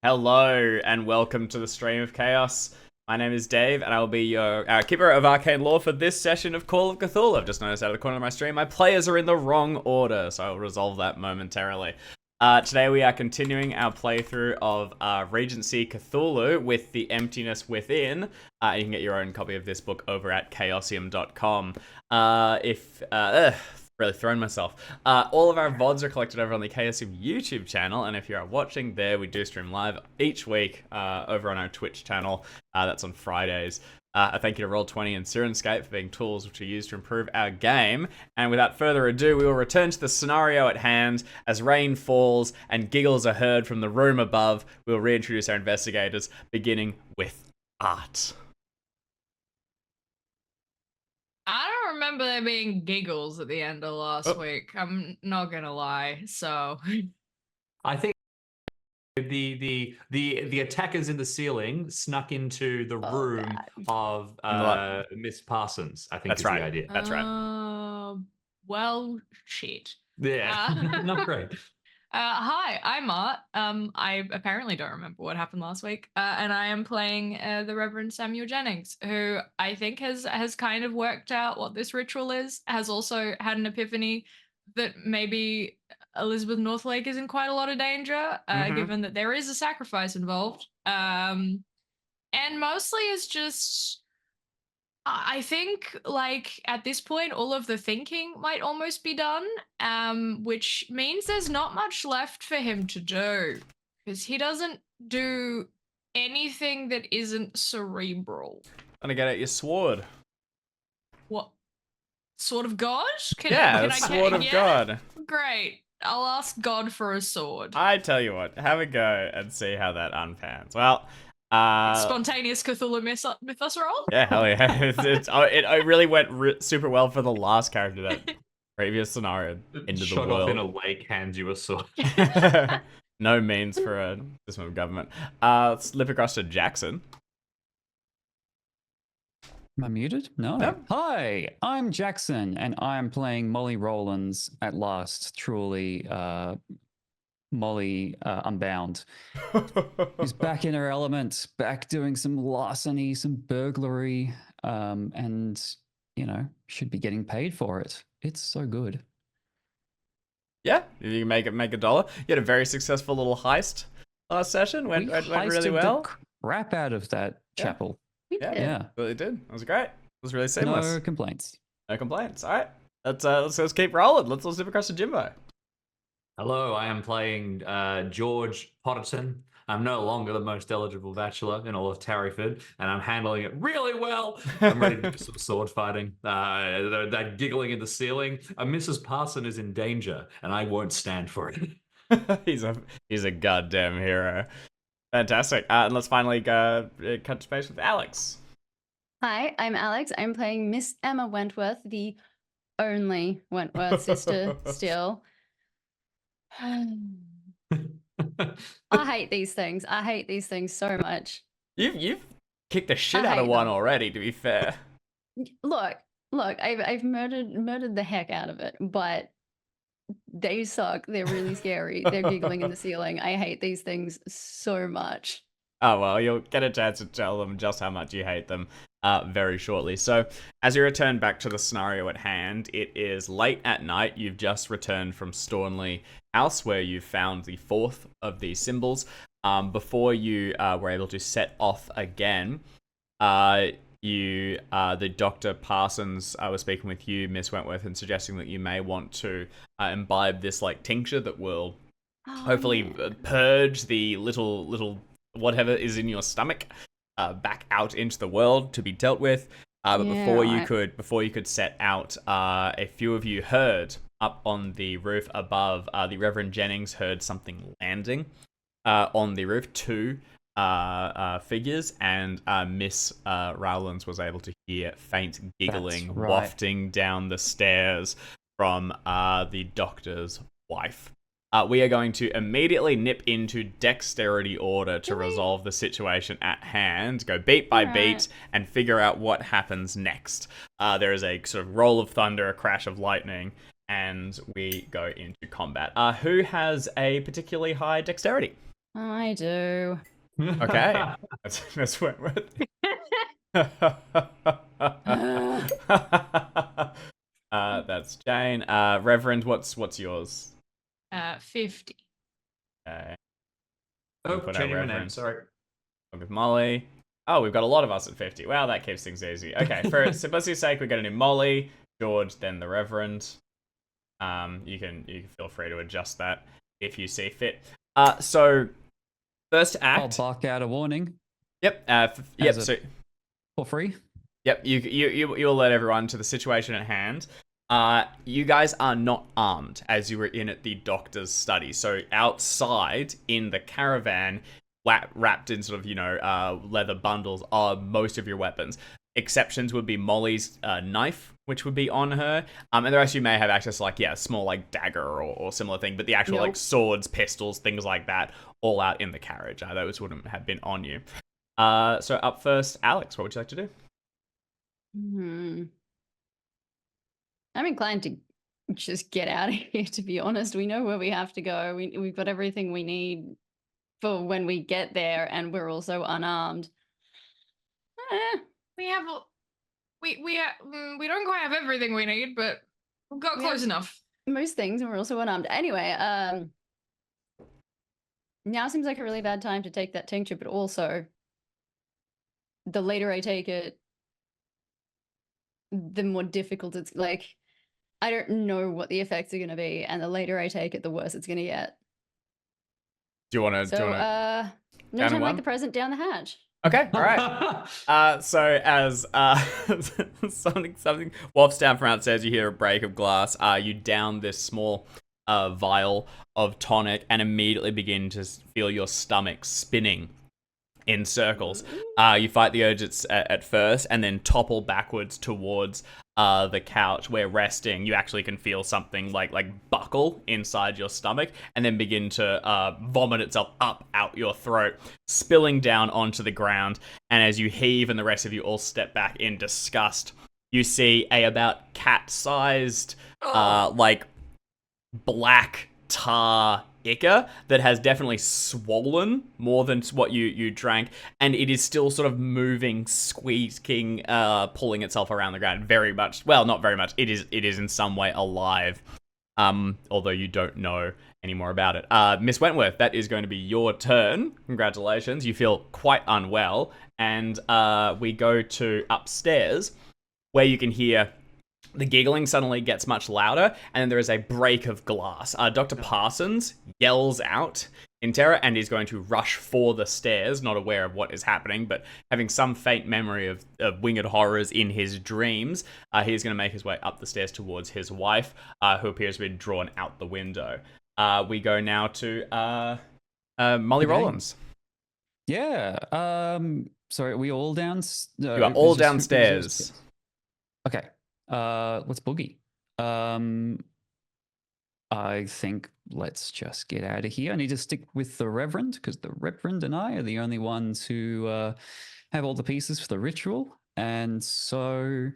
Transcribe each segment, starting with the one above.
Hello and welcome to the Stream of Chaos. My name is Dave and I will be your keeper of arcane lore for this session of Call of Cthulhu. I've just noticed out of the corner of my stream my players are in the wrong order, so I'll resolve that momentarily. Today we are continuing our playthrough of Regency Cthulhu with the Emptiness Within. You can get your own copy of this book over at chaosium.com. Really thrown myself. All of our VODs are collected over on the Chaosium YouTube channel, and if you are watching there, we do stream live each week over on our Twitch channel. That's on Fridays. A thank you to Roll20 and Sirenscape for being tools which are used to improve our game. And without further ado, we will return to the scenario at hand. As rain falls and giggles are heard from the room above, we will reintroduce our investigators, beginning with Art. I don't remember there being giggles at the end of last week. I'm not gonna lie. So I think the attackers in the ceiling snuck into the room of Miss Parsons. I think That's is right. the idea. That's right. Well, shit. Yeah, not great. Hi, I'm Art. I apparently don't remember what happened last week, and I am playing the Reverend Samuel Jennings, who I think has kind of worked out what this ritual is. Has also had an epiphany that maybe Elizabeth Northlake is in quite a lot of danger, given that there is a sacrifice involved. And mostly is just. I think, like, at this point, all of the thinking might almost be done, which means there's not much left for him to do, because he doesn't do anything that isn't cerebral. Gonna get at your sword. What? Sword of God? Sword of God. Great. I'll ask God for a sword. I tell you what, have a go and see how that unpans. Well, spontaneous Cthulhu mythos roll? Yeah, hell yeah. It really went super well for the last character that previous scenario into the Shot world. off in a lake, hands you a sword. No means for a system of government. Let's slip across to Jackson. Am I muted? No. Yep. Hi, I'm Jackson, and I'm playing Molly Rowlands at last. Truly, Molly Unbound. Who's back in her element, back doing some larceny, some burglary, and, should be getting paid for it. It's so good. Yeah, you can make a dollar. You had a very successful little heist last session. Went really well. The crap out of that chapel. Yeah, really did. It was great. It was really seamless. No complaints. No complaints. All right, let's keep rolling. Let's zip across to Jimbo. Hello, I am playing George Potterton. I'm no longer the most eligible bachelor in all of Tarryford, and I'm handling it really well. I'm ready to do some sword fighting. That giggling in the ceiling. Mrs. Parson is in danger, and I won't stand for it. He's a goddamn hero. Fantastic. And let's finally cut to space with Alex. Hi, I'm Alex. I'm playing Miss Emma Wentworth, the only Wentworth sister still. I hate these things. I hate these things so much. You've kicked the shit out of one already, to be fair. Look, I've murdered the heck out of it, but they suck. They're really scary. They're giggling in the ceiling. I hate these things so much. Oh, well, you'll get a chance to tell them just how much you hate them very shortly. So, as you return back to the scenario at hand, it is late at night. You've just returned from Stornley House, where you found the fourth of these symbols. Before you were able to set off again, the Dr. Parsons was speaking with you, Miss Wentworth, and suggesting that you may want to imbibe this tincture that will hopefully purge the little whatever is in your stomach back out into the world to be dealt with. But before you could set out, a few of you heard up on the roof above. The Reverend Jennings heard something landing on the roof. Two figures, and Miss Rowlands was able to hear faint giggling wafting down the stairs from the doctor's wife. We are going to immediately nip into dexterity order to resolve the situation at hand, go beat by beat, and figure out what happens next. There is a sort of roll of thunder, a crash of lightning, and we go into combat. Who has a particularly high dexterity? I do. Okay. That's Wentworth. That's Jane. Reverend, what's yours? 50. Okay. Oh, Put our changing my name. Reverend. Sorry. With Molly. Oh, we've got a lot of us at 50. Wow, that keeps things easy. Okay, for simplicity's sake, we're going to do Molly, George, then the Reverend. You can feel free to adjust that if you see fit. So first I'll act. bark out a warning. Yep. Yep. So For free. yep. You'll let everyone to the situation at hand. You guys are not armed as you were in at the doctor's study. So outside in the caravan, wrapped in sort of leather bundles, are most of your weapons. Exceptions would be Molly's knife, which would be on her, and the rest of you may have access to a small dagger or similar thing. But the actual swords, pistols, things like that, all out in the carriage. Those wouldn't have been on you. So up first, Alex, what would you like to do? I'm inclined to just get out of here, to be honest. We know where we have to go. We've got everything we need for when we get there, and we're also unarmed. We have we don't quite have everything we need, but we've got close enough. Most things, and we're also unarmed. Anyway, now seems like a really bad time to take that tincture, but also the later I take it, the more difficult it's I don't know what the effects are going to be, and the later I take it, the worse it's going to get. Do you want to? So, no time like the present, down the hatch. Okay, all right. So as something wafts down from outstairs, you hear a break of glass. You down this small vial of tonic and immediately begin to feel your stomach spinning in circles. You fight the urge at first and then topple backwards towards the couch where resting. You actually can feel something like buckle inside your stomach and then begin to vomit itself up out your throat, spilling down onto the ground. And as you heave and the rest of you all step back in disgust, you see a about cat-sized black tar ichor that has definitely swollen more than what you drank, and it is still sort of moving, squeaking, pulling itself around the ground. Very much, well, not very much. It is in some way alive, although you don't know any more about it. Miss Wentworth, that is going to be your turn. Congratulations, you feel quite unwell, and we go to upstairs where you can hear the giggling suddenly gets much louder, and then there is a break of glass. Dr. Parsons yells out in terror and is going to rush for the stairs, not aware of what is happening, but having some faint memory of winged horrors in his dreams. He is going to make his way up the stairs towards his wife, who appears to be drawn out the window. We go now to Molly Rollins. Yeah. Sorry, are we all down? You are all downstairs. Okay. Let's boogie. I think let's just get out of here. I need to stick with the Reverend because the Reverend and I are the only ones who have all the pieces for the ritual. And the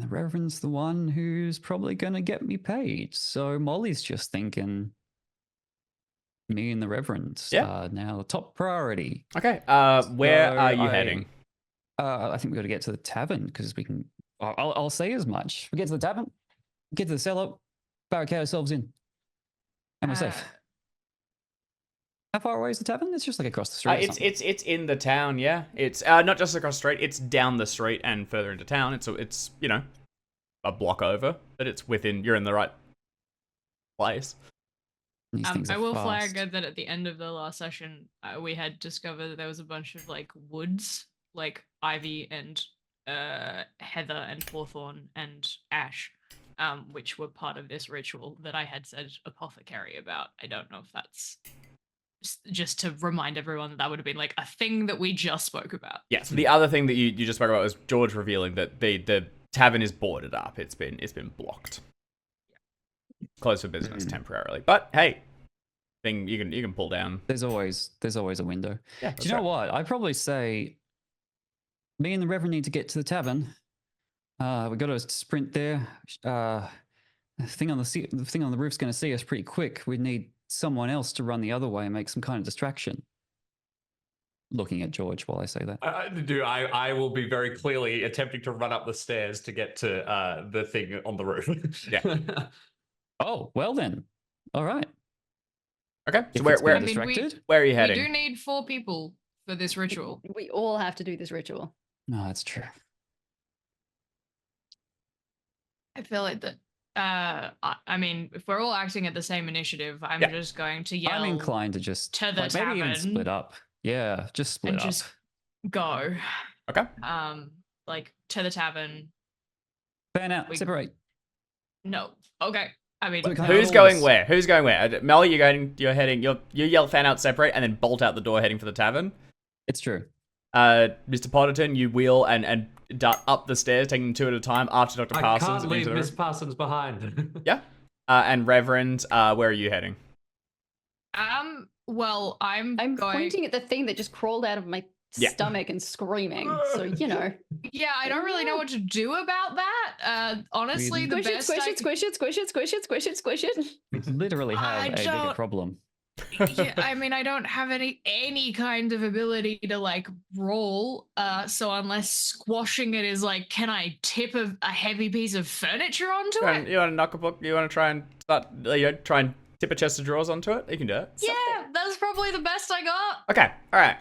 Reverend's the one who's probably going to get me paid. So Molly's just thinking me and the Reverend are now top priority. Okay. Where are you heading? I think we've got to get to the tavern because we can... I'll say as much. We get to the tavern, get to the cellar, barricade ourselves in, and we're safe. How far away is the tavern? It's just across the street. It's in the town. Yeah, it's not just across the street. It's down the street and further into town. It's a block over, but it's within. You're in the right place. I will flag that at the end of the last session, we had discovered that there was a bunch of woods, like ivy and heather and hawthorn and ash, which were part of this ritual that I had said apothecary about. I don't know if that's just to remind everyone that would have been a thing that we just spoke about. Yeah, so the other thing that you just spoke about was George revealing that the tavern is boarded up. It's been blocked. Closed for business temporarily. But hey, thing you can pull down. There's always a window. Yeah, do you know what? I'd probably say me and the Reverend need to get to the tavern. We got to sprint there. The thing on the roof's going to see us pretty quick. We need someone else to run the other way and make some kind of distraction. Looking at George while I say that. I will be very clearly attempting to run up the stairs to get to the thing on the roof. Yeah. Oh, well then. All right. Okay. So If where it's where been I mean, distracted? where are you We heading? do need 4 people for this ritual. We all have to do this ritual. No, that's true. I feel like that. I mean, if we're all acting at the same initiative, I'm Yeah. just going to yell I'm inclined to just to the maybe even tavern split up. Yeah, just split and up. just go. Okay. Like to the tavern. Fan out, we- separate. No. Okay. I mean, So we can't- Who's all going this- where? Who's going where? Melly, you're heading. You yell fan out, separate, and then bolt out the door, heading for the tavern. It's true. Mr. Potterton, you wheel and dart up the stairs, taking them 2 at a time after Dr. I Parsons. can't leave into the Miss room. Parsons behind. Yeah. And Reverend, where are you heading? well, I'm I'm going. pointing at the thing that just crawled out of my Yeah. stomach and screaming. So, you know. Yeah, I don't really know what to do about that. Honestly, the Squish it, best squish I it, squish it, squish it, squish it, squish it, squish it. We literally have I a bigger don't- problem. yeah, I mean, I don't have any kind of ability to like roll. So unless squashing it is like, can I tip a heavy piece of furniture onto You want it? to knock a book? You want to try and start? Try and tip a chest of drawers onto it? You can do it. Yeah, that's probably the best I got. Okay. All right.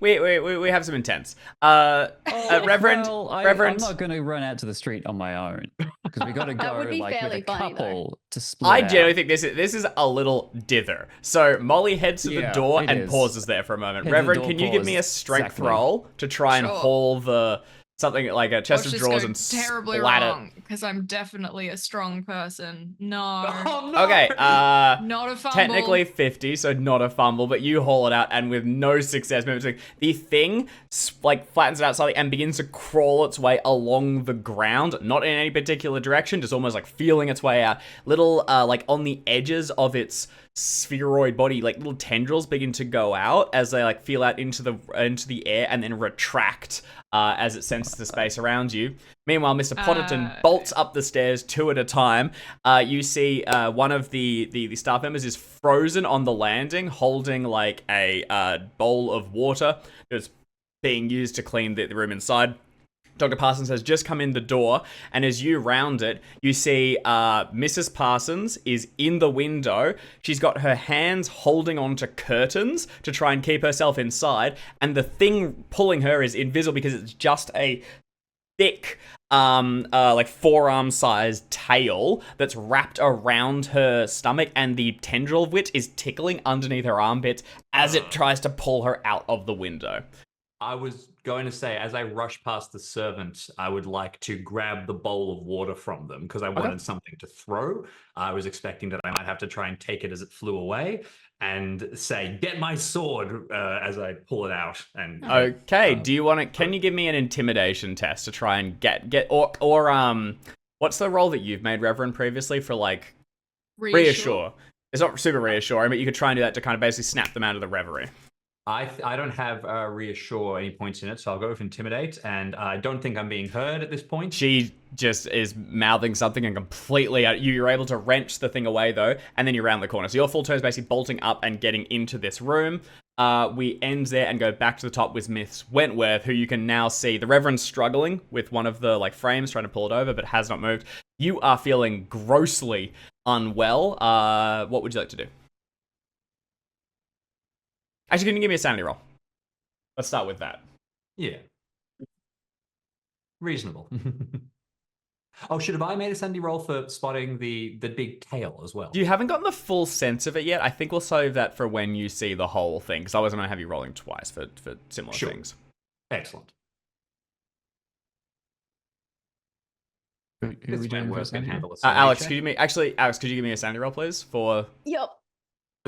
We have some intents. Reverend, Well, Reverend. I'm not going to run out to the street on my own because we got to That go would be like with fairly a funny, though. couple to split. I out. genuinely think this is a little dither. So Molly heads to the Yeah, door it and is. pauses there for a moment. Head to the Reverend, door, can you give me a pause. strength Exactly. roll to try and Sure. haul the something like a chest Watch of this drawers go and terribly splat wrong because I'm definitely a strong person. No, Oh, it? no. Okay. not a fumble. Technically 50, so not a fumble, but you haul it out, and with no success, the thing like flattens it out slightly and begins to crawl its way along the ground, not in any particular direction, just almost like feeling its way out. Little like on the edges of its spheroid body, like little tendrils begin to go out as they like feel out into the air and then retract as it senses the space around you. Meanwhile, Mr. Potterton bolts up the stairs 2 at a time. You see one of the staff members is frozen on the landing, holding like a bowl of water that's being used to clean the room inside. Dr. Parsons has just come in the door, and as you round it, you see Mrs. Parsons is in the window. She's got her hands holding onto curtains to try and keep herself inside, and the thing pulling her is invisible because it's just a thick, like forearm-sized tail that's wrapped around her stomach, and the tendril of which is tickling underneath her armpits as it tries to pull her out of the window. I was going to say, as I rush past the servant, I would like to grab the bowl of water from them because I wanted something to throw. I was expecting that I might have to try and take it as it flew away and say, "Get my sword," as I pull it out. And Okay, do you want to? Can you give me an intimidation test to try and get or what's the role that you've made, Reverend, previously for like reassure? It's not super reassuring, but you could try and do that to kind of basically snap them out of the reverie. I don't have reassure any points in it, so I'll go with intimidate. And I don't think I'm being heard at this point. She just is mouthing something and completely out. You're able to wrench the thing away though, and then you're around the corner. So your full turn is basically bolting up and getting into this room. We end there and go back to the top with Miss Wentworth, who you can now see. The Reverend's struggling with one of the like frames, trying to pull it over, but has not moved. You are feeling grossly unwell. What would you like to do? Actually, can you give me a sanity roll? Let's start with that. Yeah. Reasonable. Oh, should have I made a sanity roll for spotting the big tail as well? You haven't gotten the full sense of it yet. I think we'll save that for when you see the whole thing, because I wasn't going to have you rolling twice for similar Sure. things. Excellent. Who are This we doing Wentworth for can sanity? handle a Alex, sanity could you give me Alex, could you give me a sanity roll, please? For Yep. check.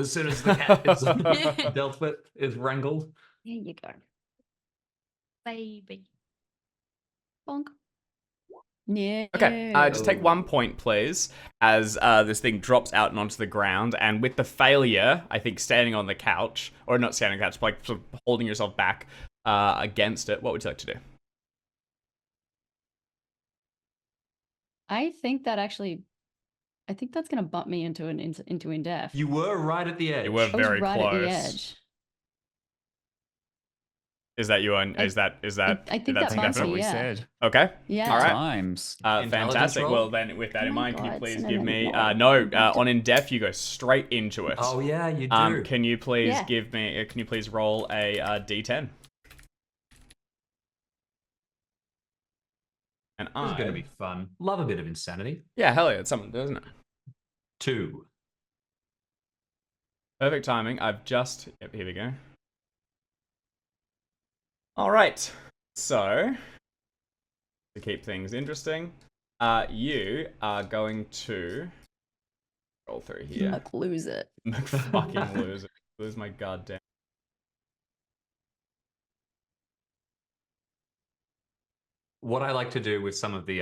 As soon as the cat is dealt with, is wrangled. There you go. Baby. Bonk. Yeah. okay, just take 1 point, please, as this thing drops out and onto the ground. And with the failure, I think standing on the couch, or not standing on the couch, but like sort of holding yourself back against it. What would you like to do? I think that actually I think that's gonna bump me into indef. You were right at the edge. You were I was very right close. at the edge. Is that you? Is that I think that's that bumps That's what me, we yeah. said. Okay. Yeah. All right. Times. Intelligence Fantastic. roll? Well, then, with that in Oh my mind, can you God, please so give no, me? no. On in def, you go straight into it. Oh yeah, you do. Can you please Yeah. give me? Can you please roll a d10? And This is going to be fun. Love a bit of insanity. Yeah, hell yeah, it's something, doesn't it? 2. Perfect timing. Yep, here we go. All right. So, to keep things interesting, you are going to roll through here. Look, lose it. Fucking lose it. Lose my goddamn. What I like to do with some of the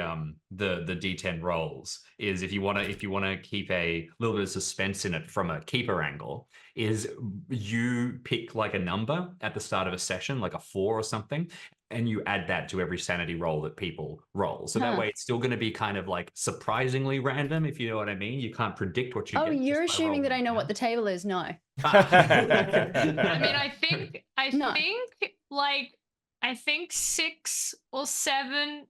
D10 rolls is if you want to keep a little bit of suspense in it from a keeper angle, is you pick like a number at the start of a session, like a 4 or something, and you add that to every sanity roll that people roll. So that Huh. way it's still going to be kind of like surprisingly random, if you know what I mean. You can't predict what you Oh, get. just you're by assuming that I rolling know it what the table is? No. down. I mean, No. I think 6 or 7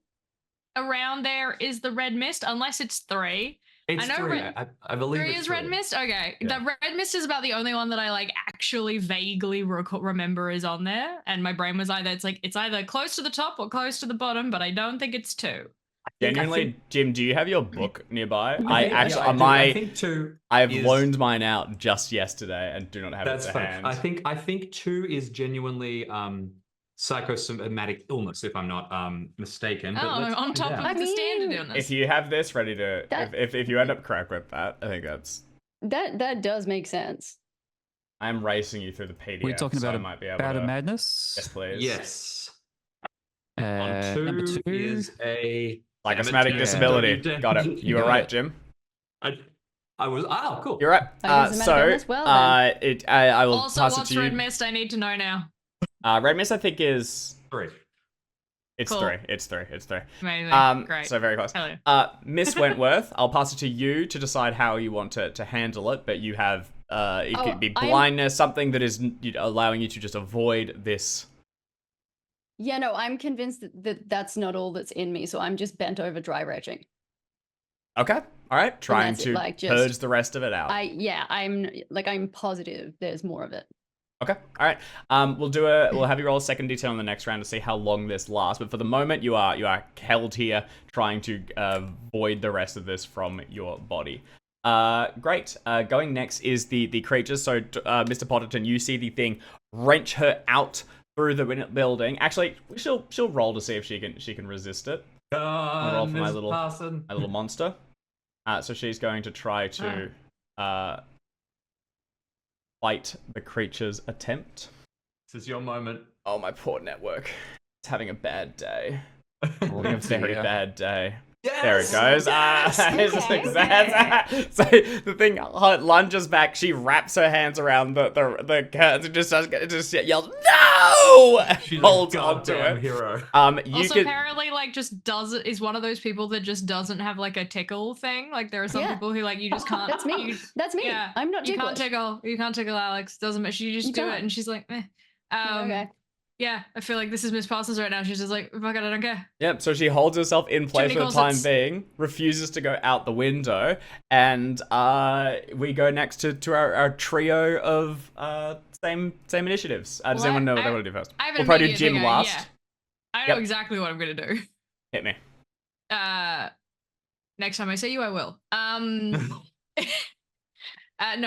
around there is the red mist, unless it's 3. It's I know 3. red- I believe 3 it's is red 3. mist. Okay, Yeah. the red mist is about the only one that I like actually vaguely remember is on there, and my brain was it's either close to the top or close to the bottom, but I don't think it's 2. Genuinely, Jim, do you have your book nearby? I think 2. I've is- loaned mine out just yesterday and do not have That's it to funny. hand. I think 2 is genuinely psychosomatic illness, if I'm not mistaken. But Oh, let's on find top out. of I the standard mean, illness. If you have this ready to, That- if you end up correct with that, I think that's. That does make sense. I'm racing you through the PDF. We're talking so about I might be able Bout to. of Madness. Yes, please. Yes. On Number 2 2 is a Psychosomatic damn it, disability. you did. Got it. You were got right, it. Jim. I was cool. You're right. Psychosomatic illness? Well, then. I will Also, pass it what's to you. red mist? I need to know now. Red mist, I think is. 3. It's Cool. 3. It's 3. Amazing. Great. So very close. Hell yeah. Miss Wentworth, I'll pass it to you to decide how you want to handle it, but you have it could be blindness, something that is allowing you to just avoid this. Yeah, no, I'm convinced that that's not all that's in me, so I'm just bent over dry retching. Okay. All right. Trying that's it, to like, just- purge the rest of it out. I'm positive there's more of it. Okay. All right. We'll have you roll a second D10 on the next round to see how long this lasts. But for the moment, you are held here, trying to void the rest of this from your body. Great. Going next is the creatures. So, Mr. Potterton, you see the thing wrench her out through the building. Actually, she'll roll to see if she can resist it. I'll roll for my little monster. So she's going to try to fight the creature's attempt. This is your moment. Oh, my poor network. It's having a bad day. Oh, Having a very dear. bad day. Yes! There it goes. It's a Okay. success. So the thing lunges back. She wraps her hands around the curtains and just yells, "No!" She's Holds a onto goddamn it. hero. You Also, could. apparently, is one of those people that just doesn't have like a tickle thing. Like there are some Yeah. people who you just can't. That's me. That's me. Yeah, I'm not You ticklish. can't tickle. You can't tickle Alex. Doesn't matter. She just You do can't. it, and she's like, eh. Okay. Yeah, I feel like this is Miss Parsons right now. She's just like, fuck it, I don't care. Yep. So she holds herself in place many for the time closets. being, refuses to go out the window, and we go next to our trio of same initiatives. Does Well, anyone know what I- they want to do first? I have an We'll probably do immediate Jim thing, last. Yeah. I know Yep. exactly what I'm gonna do. Hit me. Next time I see you, I will. No,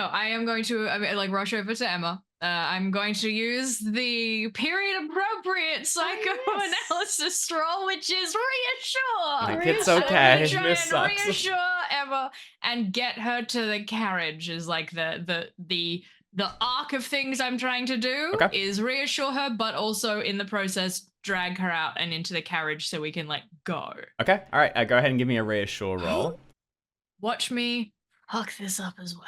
I am going to rush over to Emma. I'm going to use the period appropriate psychoanalysis roll, which is reassure. I think it's I'm okay. gonna try This and sucks. reassure Emma and get her to the carriage. Is like the arc of things I'm trying to do Okay. is reassure her, but also in the process drag her out and into the carriage so we can go. Okay. All right. Go ahead and give me a reassure roll. Watch me fuck this up as well.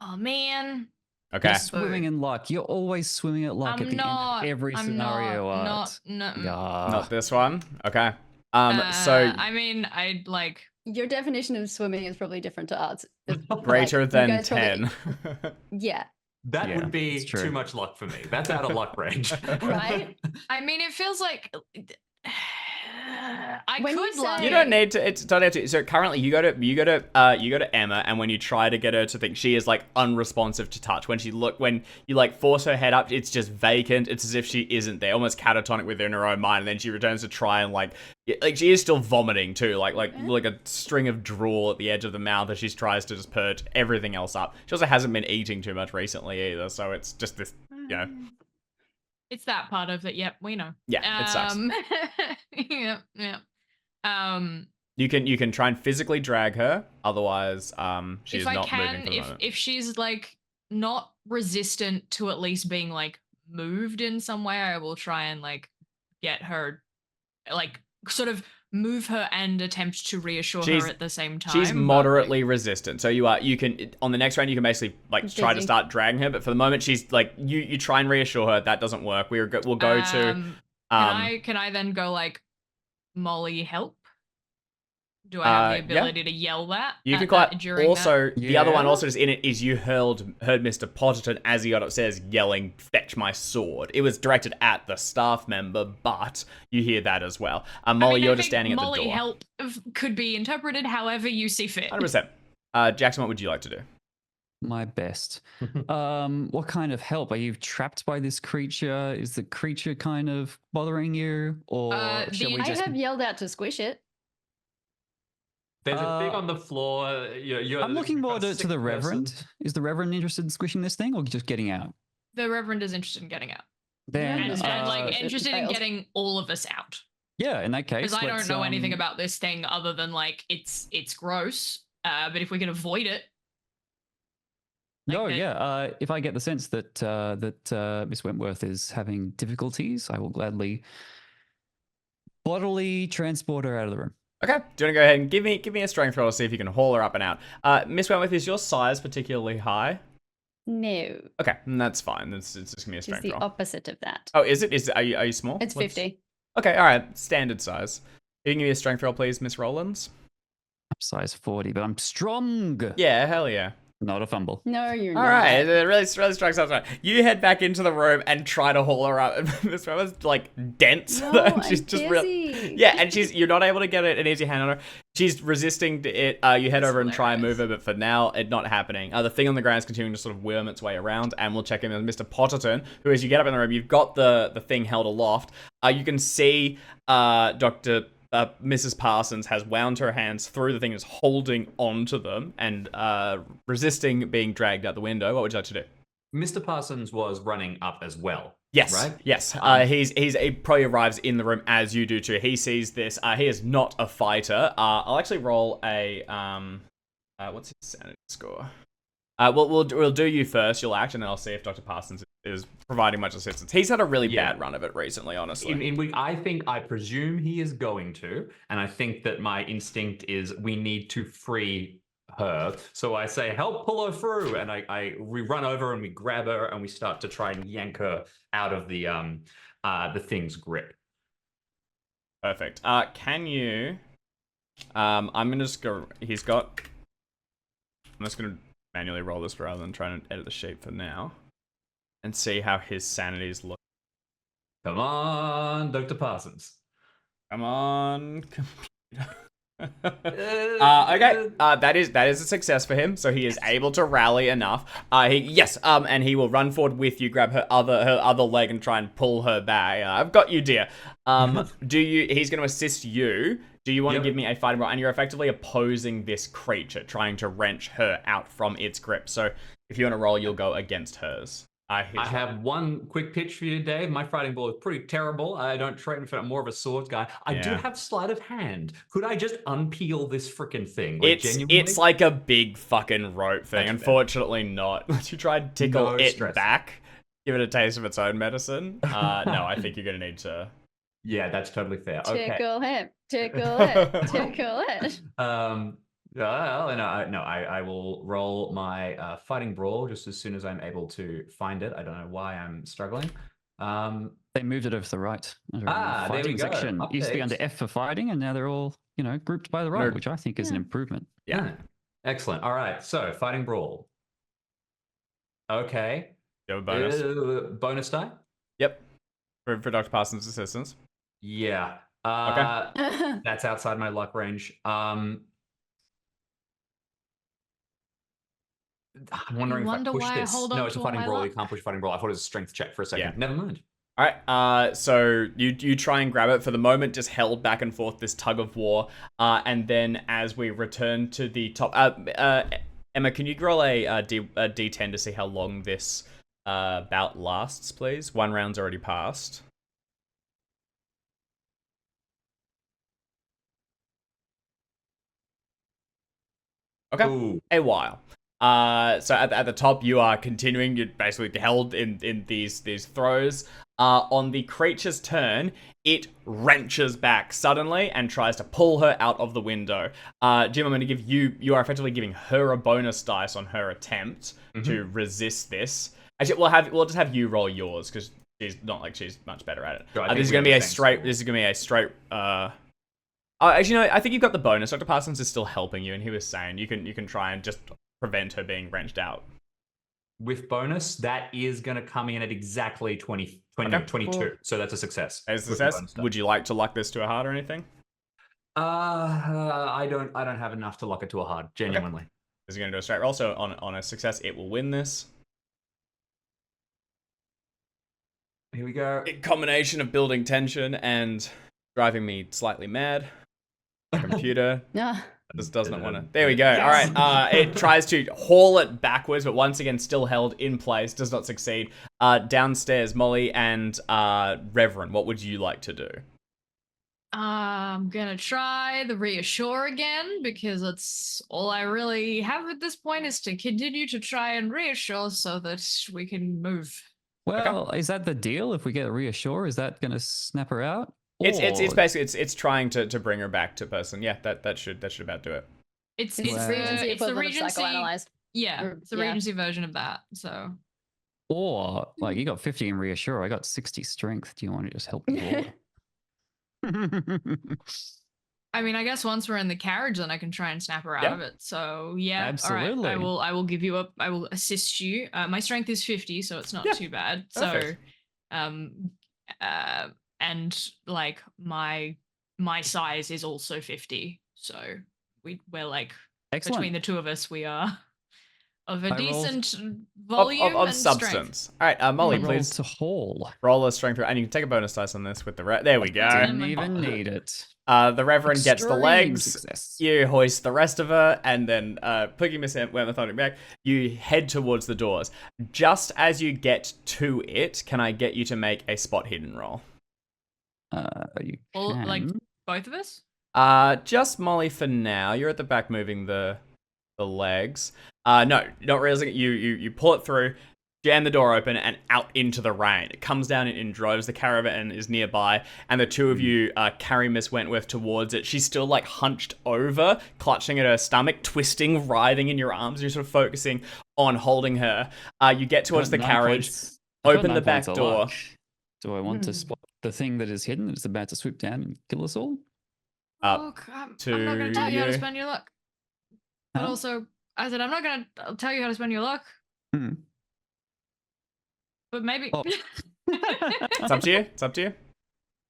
Oh man. Okay. You're swimming in luck. You're always swimming at luck at the end of every scenario. Art. Not Not this one. Okay. So I mean, I'd Your definition of swimming is probably different to ours. Greater you than guys probably- 10. Yeah. That Yeah, would be it's true. too much luck for me. That's out of luck range. Right? I mean, it feels like I When you could like. say- You don't need to. It's don't have to. So currently, you go to Emma, and when you try to get her to think, she is like unresponsive to touch. When you like force her head up, it's just vacant. It's as if she isn't there, almost catatonic within her own mind. And then she returns to try and like she is still vomiting too, like a string of drool at the edge of the mouth as she tries to just purge everything else up. She also hasn't been eating too much recently either, so it's just this, It's that part of it. Yep, we know. Yeah, it sucks. Yeah. You can try and physically drag her, otherwise, she is if I not moving can, for the moment. if she's like not resistant to at least being like moved in some way, I will try and like get her, like sort of move her and attempt to reassure her at the same time. She's moderately resistant, so you can on the next round you can basically like try to start dragging her, but for the moment she's like you try and reassure her. That doesn't work. We'll go to. Can I then go like, Molly, help? Do I have the ability to yell that? You could quite also that? the other one also is in it is you heard Mr. Potterton as he got upstairs yelling, "Fetch my sword." It was directed at the staff member, but you hear that as well. Molly, you're just standing at the door. Molly, help could be interpreted however you see fit. 100%. Jackson, what would you like to do? My best. What kind of help? Are you trapped by this creature? Is the creature kind of bothering you, or shall we I just? have yelled out to squish it. There's a thing on the floor. I'm looking more to the Reverend. Is the Reverend interested in squishing this thing, or just getting out? The Reverend is interested in getting out. Then, And like interested in getting all of us out. Yeah, in that case, Because I don't know anything about this thing other than like it's gross. But if we can avoid it. If I get the sense that Miss Wentworth is having difficulties, I will gladly bodily transport her out of the room. Okay, do you want to go ahead and give me a strength roll to see if you can haul her up and out? Miss Wentworth, is your size particularly high? No. Okay, that's fine. It's just gonna be a strength It's the roll. opposite of that. Oh, is it? Are you small? It's 50. Okay, all right, standard size. You can give me a strength roll, please, Miss Rollins. I'm size 40, but I'm strong. Yeah, hell yeah. Not a fumble. No, you're All not. right, it really strikes us right. You head back into the room and try to haul her up. Miss Wentworth's like dense. No, She's I'm just dizzy. Yeah, and you're not able to get an easy hand on her. She's resisting to it. You head over and try and move her, but for now, it's not happening. The thing on the ground is continuing to sort of worm its way around, and we'll check in with Mr. Potterton, who, as you get up in the room, you've got the thing held aloft. You can see Mrs. Parsons has wound her hands through the thing, is holding onto them and resisting being dragged out the window. What would you like to do? Mr. Parsons was running up as well. Yes, right? Yes. He probably arrives in the room as you do too. He sees this. He is not a fighter. I'll actually roll a what's his sanity score? We'll do you first. You'll act, and then I'll see if Dr. Parsons is providing much assistance. He's had a really bad run of it recently, honestly. I presume he is going to, and I think that my instinct is we need to free her. So I say, help pull her through, and we run over and we grab her and we start to try and yank her out of the thing's grip. Perfect. Can you? I'm gonna just go. I'm just gonna manually roll this rather than trying to edit the sheet for now, and see how his sanity's look. Come on, Dr. Parsons. Come on, computer. Okay. That is a success for him. So he is able to rally enough. And he will run forward with you, grab her other leg, and try and pull her back. I've got you, dear. He's going to assist you. Do you want to give me a fighting roll? And you're effectively opposing this creature, trying to wrench her out from its grip. So if you want to roll, you'll go against hers. I have one quick pitch for you, Dave. My fighting ball is pretty terrible. I don't train for it. I'm more of a swords guy. I do have sleight of hand. Could I just unpeel this freaking thing? Like, it's like a big fucking rope thing. Unfortunately, not. Let you try and tickle it back. Give it a taste of its own medicine. No, I think you're going to need to... Yeah, that's totally fair. Tickle him. Tickle it. Tickle it. I will roll my fighting brawl just as soon as I'm able to find it. I don't know why I'm struggling. They moved it over to the right. Over in the Ah, there we fighting go. section. It used to be under Updates. F for fighting, and now they're all, grouped by the right, Nerd. which I think is an Yeah. improvement. Yeah. Excellent. All right. So fighting brawl. Okay. You have a bonus. Bonus die? Yep. For Dr. Parsons' assistance. Yeah. Okay. That's outside my luck range. I'm wondering if I wonder push why I this. hold No, on it's a to all fighting my brawl. You luck. can't push fighting brawl. I thought it was a strength check for a second. Yeah. Never mind. All right. So you try and grab it for the moment, just held back and forth, this tug of war. And then as we return to the top, Emma, can you roll a D10 to see how long this bout lasts, please? One round's already passed. Okay. Ooh. A while. So at the top, you are continuing. You're basically held in these throws. On the creature's turn, it wrenches back suddenly and tries to pull her out of the window. Jim, I'm going to give you. You are effectively giving her a bonus dice on her attempt to resist this. Actually, we'll just have you roll yours because she's not like she's much better at it. Sure, This is going to be a straight. This is going to be a straight. Actually, no. I think you've got the bonus. Dr. Parsons is still helping you, and he was saying you can try and just prevent her being wrenched out. With bonus, that is going to come in at exactly 22. So that's a success. As a with the success, bonus die. would you like to luck this to a heart or anything? I don't have enough to lock it to a hard, genuinely. This is going to do a straight roll. So on a success, it will win this. Here we go. A combination of building tension and driving me slightly mad. The computer Yeah. just does not want to. There we go. All right. It tries to haul it backwards, but once again, still held in place. Does not succeed. Downstairs, Molly and Reverend, what would you like to do? I'm gonna try the reassure again because it's all I really have at this point is to continue to try and reassure so that we can move. Well, is that the deal? If we get a reassure, is that going to snap her out? It's Or- basically it's trying to bring her back to person. Yeah, that should about do it. It's It's Wow. Regency it's the equivalent of Regency. psychoanalyzed. Yeah, Or- it's the yeah. Regency version of that. So Or, like, you got 50 in reassure. I got 60 strength. Do you want to just help me roll? I mean, I guess once we're in the carriage, then I can try and snap her out Yeah. of it. So yeah, Absolutely. All right. I will give you up. I will assist you. My strength is 50, so it's not Yeah, too bad. perfect. So, and like my size is also 50. So we're like Excellent. between the two of us, we are of a I rolled- decent volume of and substance. strength. All right, Molly, I rolled please to haul. roll a strength, and you can take a bonus dice on this with the there we go. Didn't even need it. The Reverend gets the Extreme legs. success. You hoist the rest of her, and then picking Miss Methodic back, you head towards the doors. Just as you get to it, can I get you to make a spot hidden roll? You Well, like can. both of us. Just Molly for now. You're at the back moving the legs. No, not realizing it. You pull it through, jam the door open, and out into the rain. It comes down in droves. The caravan is nearby, and the two of you carry Miss Wentworth towards it. She's still like hunched over, clutching at her stomach, twisting, writhing in your arms. You're sort of focusing on holding her. You get towards the Got 9 carriage, points- I've got open 9 the back points of door. luck. Do I want to spot the thing that is hidden that's about to swoop down and kill us all? Up Look, I'm not to going to tell you how to you. spend your luck. But Huh? also, I said I'm not going to tell you how to spend your luck. Hmm. But maybe. Oh. It's up to you. It's up to you.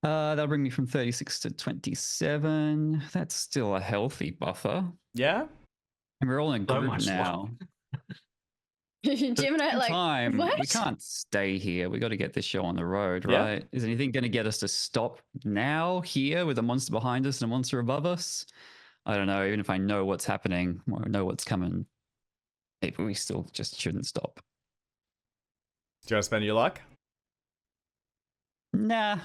That'll bring me from 36 to 27. That's still a healthy buffer. Yeah. And we're all in a So group much now. Jim and I like, Time, we what? can't stay here. We got to get this show on the road, Yeah. right? Is anything going to get us to stop now here with a monster behind us and a monster above us? I don't know. Even if I know what's happening or know what's coming, maybe we still just shouldn't stop. Do you want to spend your luck? Nah.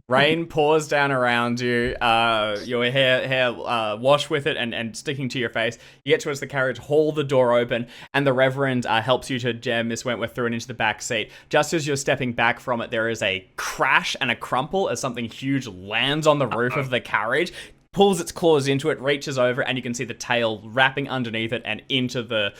Rain pours down around you. Your hair wash with it and sticking to your face. You get towards the carriage, haul the door open, and the Reverend helps you to jam Miss Wentworth through and into the back seat. Just as you're stepping back from it, there is a crash and a crumple as something huge lands on the roof of the carriage, pulls its claws into it, reaches over, and you can see the tail wrapping underneath it and into the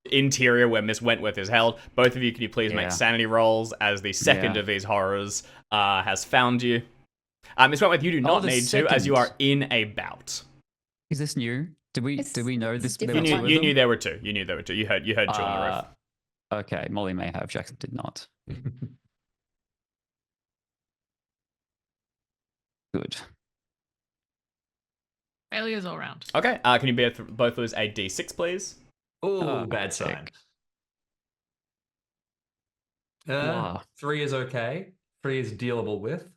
interior where Miss Wentworth is held. Both of you, can you please make Yeah. sanity rolls as the second Yeah. of these horrors has found you? Miss Wentworth, you do Oh, not the need to, as you second. are in a bout. Is this new? Did we know It's this? there different were You two knew, of you them? knew there were two. You knew there were two. You heard Jewel on the roof. Okay, Molly may have. Jackson did not. Good. Failures all round. Okay, can you be both of those a d6, please? Ooh, Oh, bad sick. sign. Wow. 3 is okay. 3 is dealable with.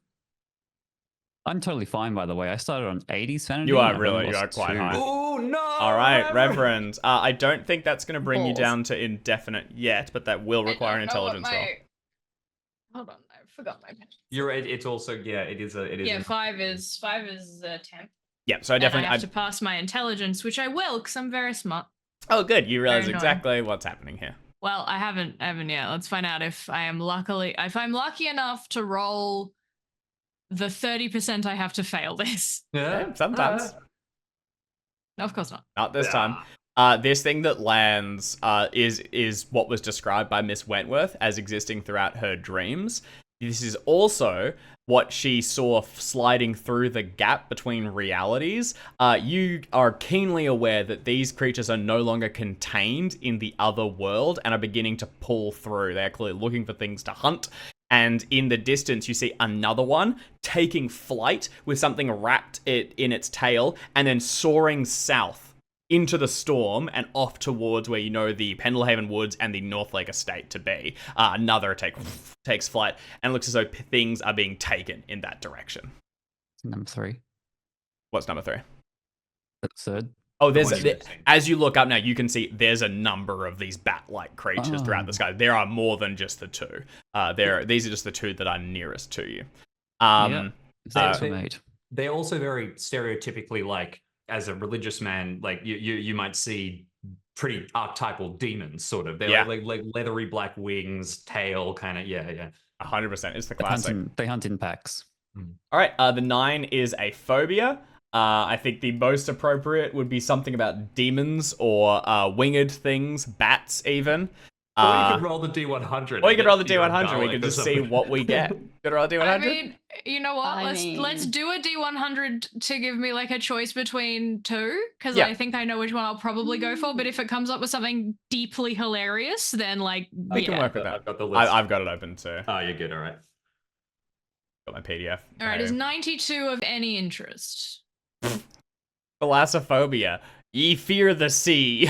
I'm totally fine, by the way. I started on 80 sanity. You are and I've only really- you lost are quite 2. high. Oh no! All right, Reverend. I don't think that's going to bring you Balls. down to indefinite yet, but that will require an intelligence roll. Hold on, I forgot my pen. You're right. It's also it is a it is. Yeah, a- 5 is 10. Yeah, so I And definitely. I have to pass my intelligence, which I will, because I'm very smart. Oh, good. You realize Very annoying. exactly what's happening here. Well, I haven't yet. Let's find out if I'm lucky enough to roll the 30% I have to fail this. Yeah, sometimes. No, of course not. Not this time. This thing that lands is what was described by Miss Wentworth as existing throughout her dreams. This is also what she saw sliding through the gap between realities. You are keenly aware that these creatures are no longer contained in the other world and are beginning to pull through. They're clearly looking for things to hunt. And in the distance, you see another one taking flight with something wrapped in its tail and then soaring south into the storm and off towards where you know the Pendlehaven Woods and the Northlake Estate to be. Another takes flight and looks as though things are being taken in that direction. Number 3. What's number 3? The third. Oh, Interesting. as you look up now, you can see there's a number of these bat-like creatures throughout the sky. There are more than just the 2. These are just the 2 that are nearest to you. That's made. They're also very stereotypically like, as a religious man, like you might see pretty archetypal demons, sort of. They're Yeah. like leathery black wings, tail, kind of. Yeah. 100%. It's the They hunt, classic. they hunt in packs. All right, the 9 is a phobia. I think the most appropriate would be something about demons or winged things, bats even. Or you could roll the D100. Or you could roll the You're D100. We Dalek could or just see something. what we get. Could roll a D100? I mean, you know what? I Let's mean- do a D100 to give me like a choice between 2, because Yeah. I think I know which one I'll probably go for. But if it comes up with something deeply hilarious, then like We can yeah. work with that. I've got the list. I've got it open too. Oh, you're good. All right. Got my PDF. All right, is 92 of any interest? Thalassophobia. Ye fear the sea.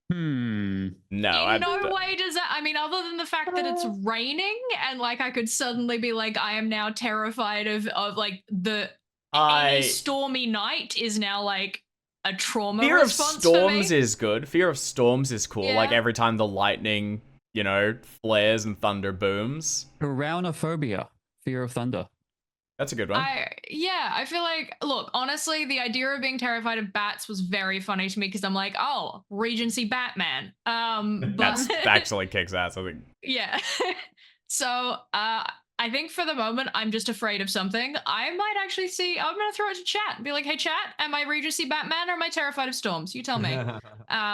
Hmm. No. In no way does that. I mean, other than the fact that it's raining and like I could suddenly be like, I am now terrified of like any stormy night is now like a trauma Fear of response storms for me. is good. Fear of storms is cool. Like Yeah. every time the lightning, flares and thunder booms. Uranophobia. Fear of thunder. That's a good one. I feel like, look, honestly, the idea of being terrified of bats was very funny to me because I'm like, oh, Regency Batman. But That's actually kicks ass, I think. yeah. So I think for the moment, I'm just afraid of something. I might actually I'm going to throw it to chat and be like, hey, chat, am I Regency Batman or am I terrified of storms? You tell me.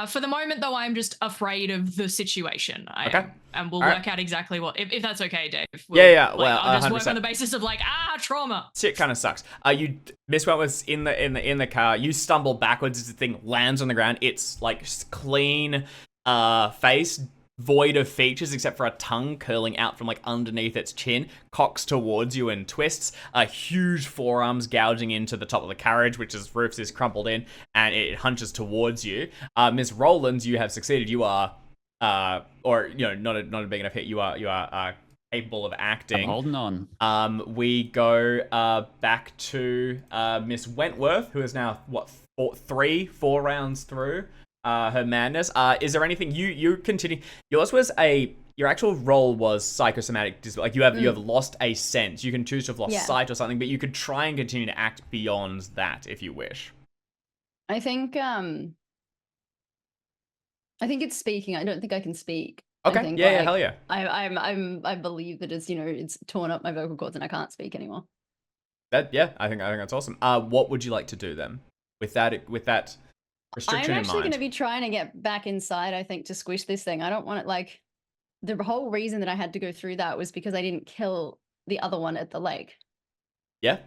For the moment, though, I'm just afraid of the situation. I Okay. am. And we'll All work out exactly what, if that's okay, Dave. Yeah, Well, I'll just work 100%. on the basis of like, trauma. Shit kind of sucks. You Miss Wentworth's in the car. You stumble backwards as the thing lands on the ground. It's like clean face, void of features except for a tongue curling out from like underneath its chin, cocks towards you and twists. Huge forearms gouging into the top of the carriage, which is roofs is crumpled in, and it hunches towards you. Miss Rowlands, you have succeeded. You are, not a big enough hit. You are capable of acting. I'm holding on. We go back to Miss Wentworth, who is now four rounds through her madness. Is there anything you continue? Your actual role was psychosomatic. Like you have lost a sense. You can choose to have lost sight or something, but you could try and continue to act beyond that if you wish. I think it's speaking. I don't think I can speak. Okay. I think, Yeah, hell yeah. I believe that it's torn up my vocal cords and I can't speak anymore. I think that's awesome. What would you like to do then with that restriction I'm in actually going mind. to be trying to get back inside, I think, to squish this thing. I don't want it like the whole reason that I had to go through that was because I didn't kill the other one at the lake. Yeah.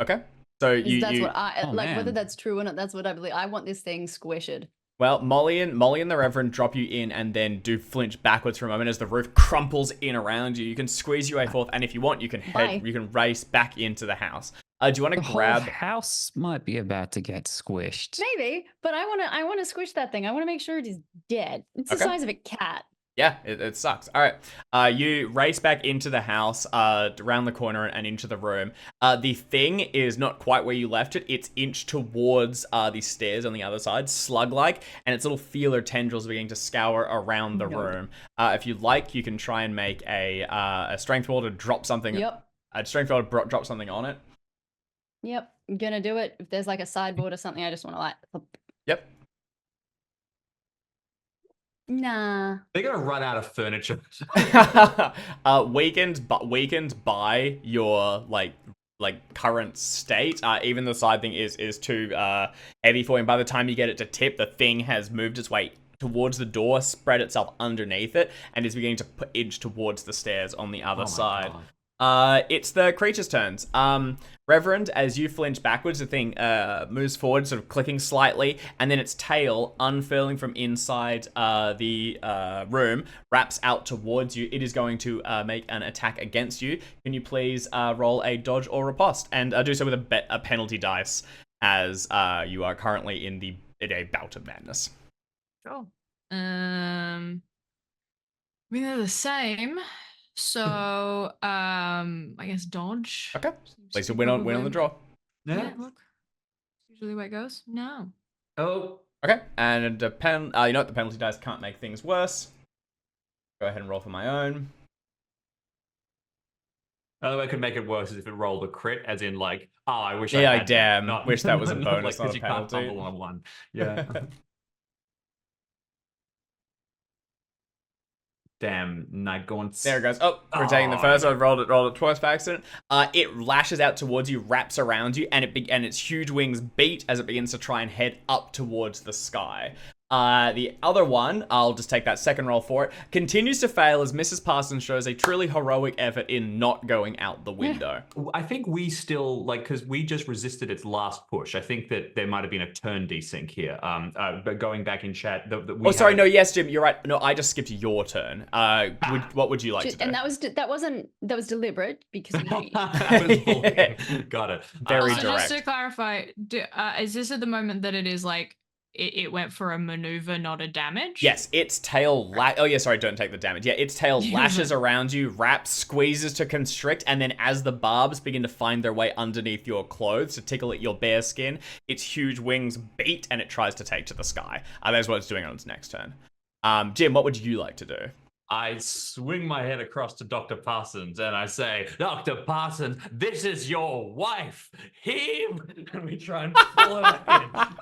Okay. So That's you what I Oh, like. Whether man. that's true or not, that's what I believe. I want this thing squished. well, Molly and the Reverend drop you in and then do flinch backwards for a moment as the roof crumples in around you. You can squeeze your way forth, and if you want, you can Bye. you can race back into the house. Do you want The to whole grab? house might be about to get squished. Maybe, but I want to squish that thing. I want to make sure it is dead. It's the Okay. size of a cat. Yeah, it sucks. All right. You race back into the house, around the corner and into the room. The thing is not quite where you left it. It's inched towards the stairs on the other side, slug-like, and its little feeler tendrils are beginning to scour around the room. If you like, you can try and make a strength roll to drop something. Yep. A strength roll to drop something on it. Yep. I'm gonna do it. If there's like a sideboard or something, I just want to like. Yep. Nah. They're gonna run out of furniture. Weakened by your like current state. Even the side thing is too heavy for him. By the time you get it to tip, the thing has moved its way towards the door, spread itself underneath it, and is beginning to inch towards the stairs on the other side. It's the creature's turns. Reverend, as you flinch backwards, the thing moves forward, sort of clicking slightly, and then its tail, unfurling from inside the room, wraps out towards you. It is going to make an attack against you. Can you please roll a dodge or riposte, and do so with a penalty dice, as you are currently in a bout of madness. Sure. I mean, they're the same. So, I guess dodge. Okay. Seems At least to you win on probably- the draw. Yeah, look. Usually the way it goes. No. Oh, Okay, and you know what? The penalty dice can't make things worse. Go ahead and roll for my own. another way I could make it worse is if it rolled a crit, as in like, oh, I wish Yeah, I I had damn that. wish that was a bonus, not 'cause a you can't penalty. tumble on one. Yeah. Damn, night gaunts. There it goes. Oh, we're taking the first. I rolled it twice by accident. It lashes out towards you, wraps around you, and its huge wings beat as it begins to try and head up towards the sky. The other one, I'll just take that second roll for it, continues to fail as Mrs. Parsons shows a truly heroic effort in not going out the window. I think we still, like, because we just resisted its last push. I think that there might have been a turn desync here. But going back in chat, No, yes, Jim, you're right. No, I just skipped your turn. What would you like to do? And that was deliberate because we Got it. Very So direct. just to clarify, is this at the moment that it is like it went for a maneuver, not a damage? Yes, its tail don't take the damage. Yeah, its tail lashes around you, wraps, squeezes to constrict, and then as the barbs begin to find their way underneath your clothes to tickle at your bare skin, its huge wings beat and it tries to take to the sky. That's what it's doing on its next turn. Jim, what would you like to do? I swing my head across to Dr. Parsons and I say, Dr. Parsons, this is your wife. Heave! And we try and pull her back in.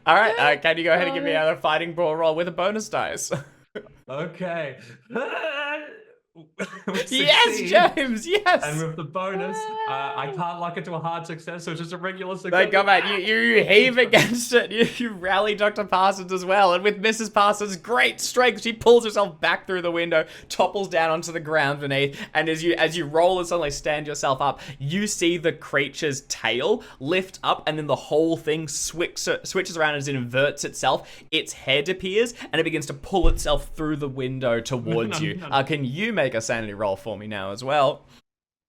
All right, can you go ahead and give me another fighting brawl roll with a bonus dice? Okay. Yes, James, yes! And with the bonus, I can't lock it to a hard success, so it's just a regular success. Thank God, man. You heave against it. You rally Dr. Parsons as well. And with Mrs. Parsons' great strength, she pulls herself back through the window, topples down onto the ground beneath. And as you roll and suddenly stand yourself up, you see the creature's tail lift up, and then the whole thing switches around as it inverts itself. Its head appears, and it begins to pull itself through the window towards you. Can you make a sanity roll for me now as well?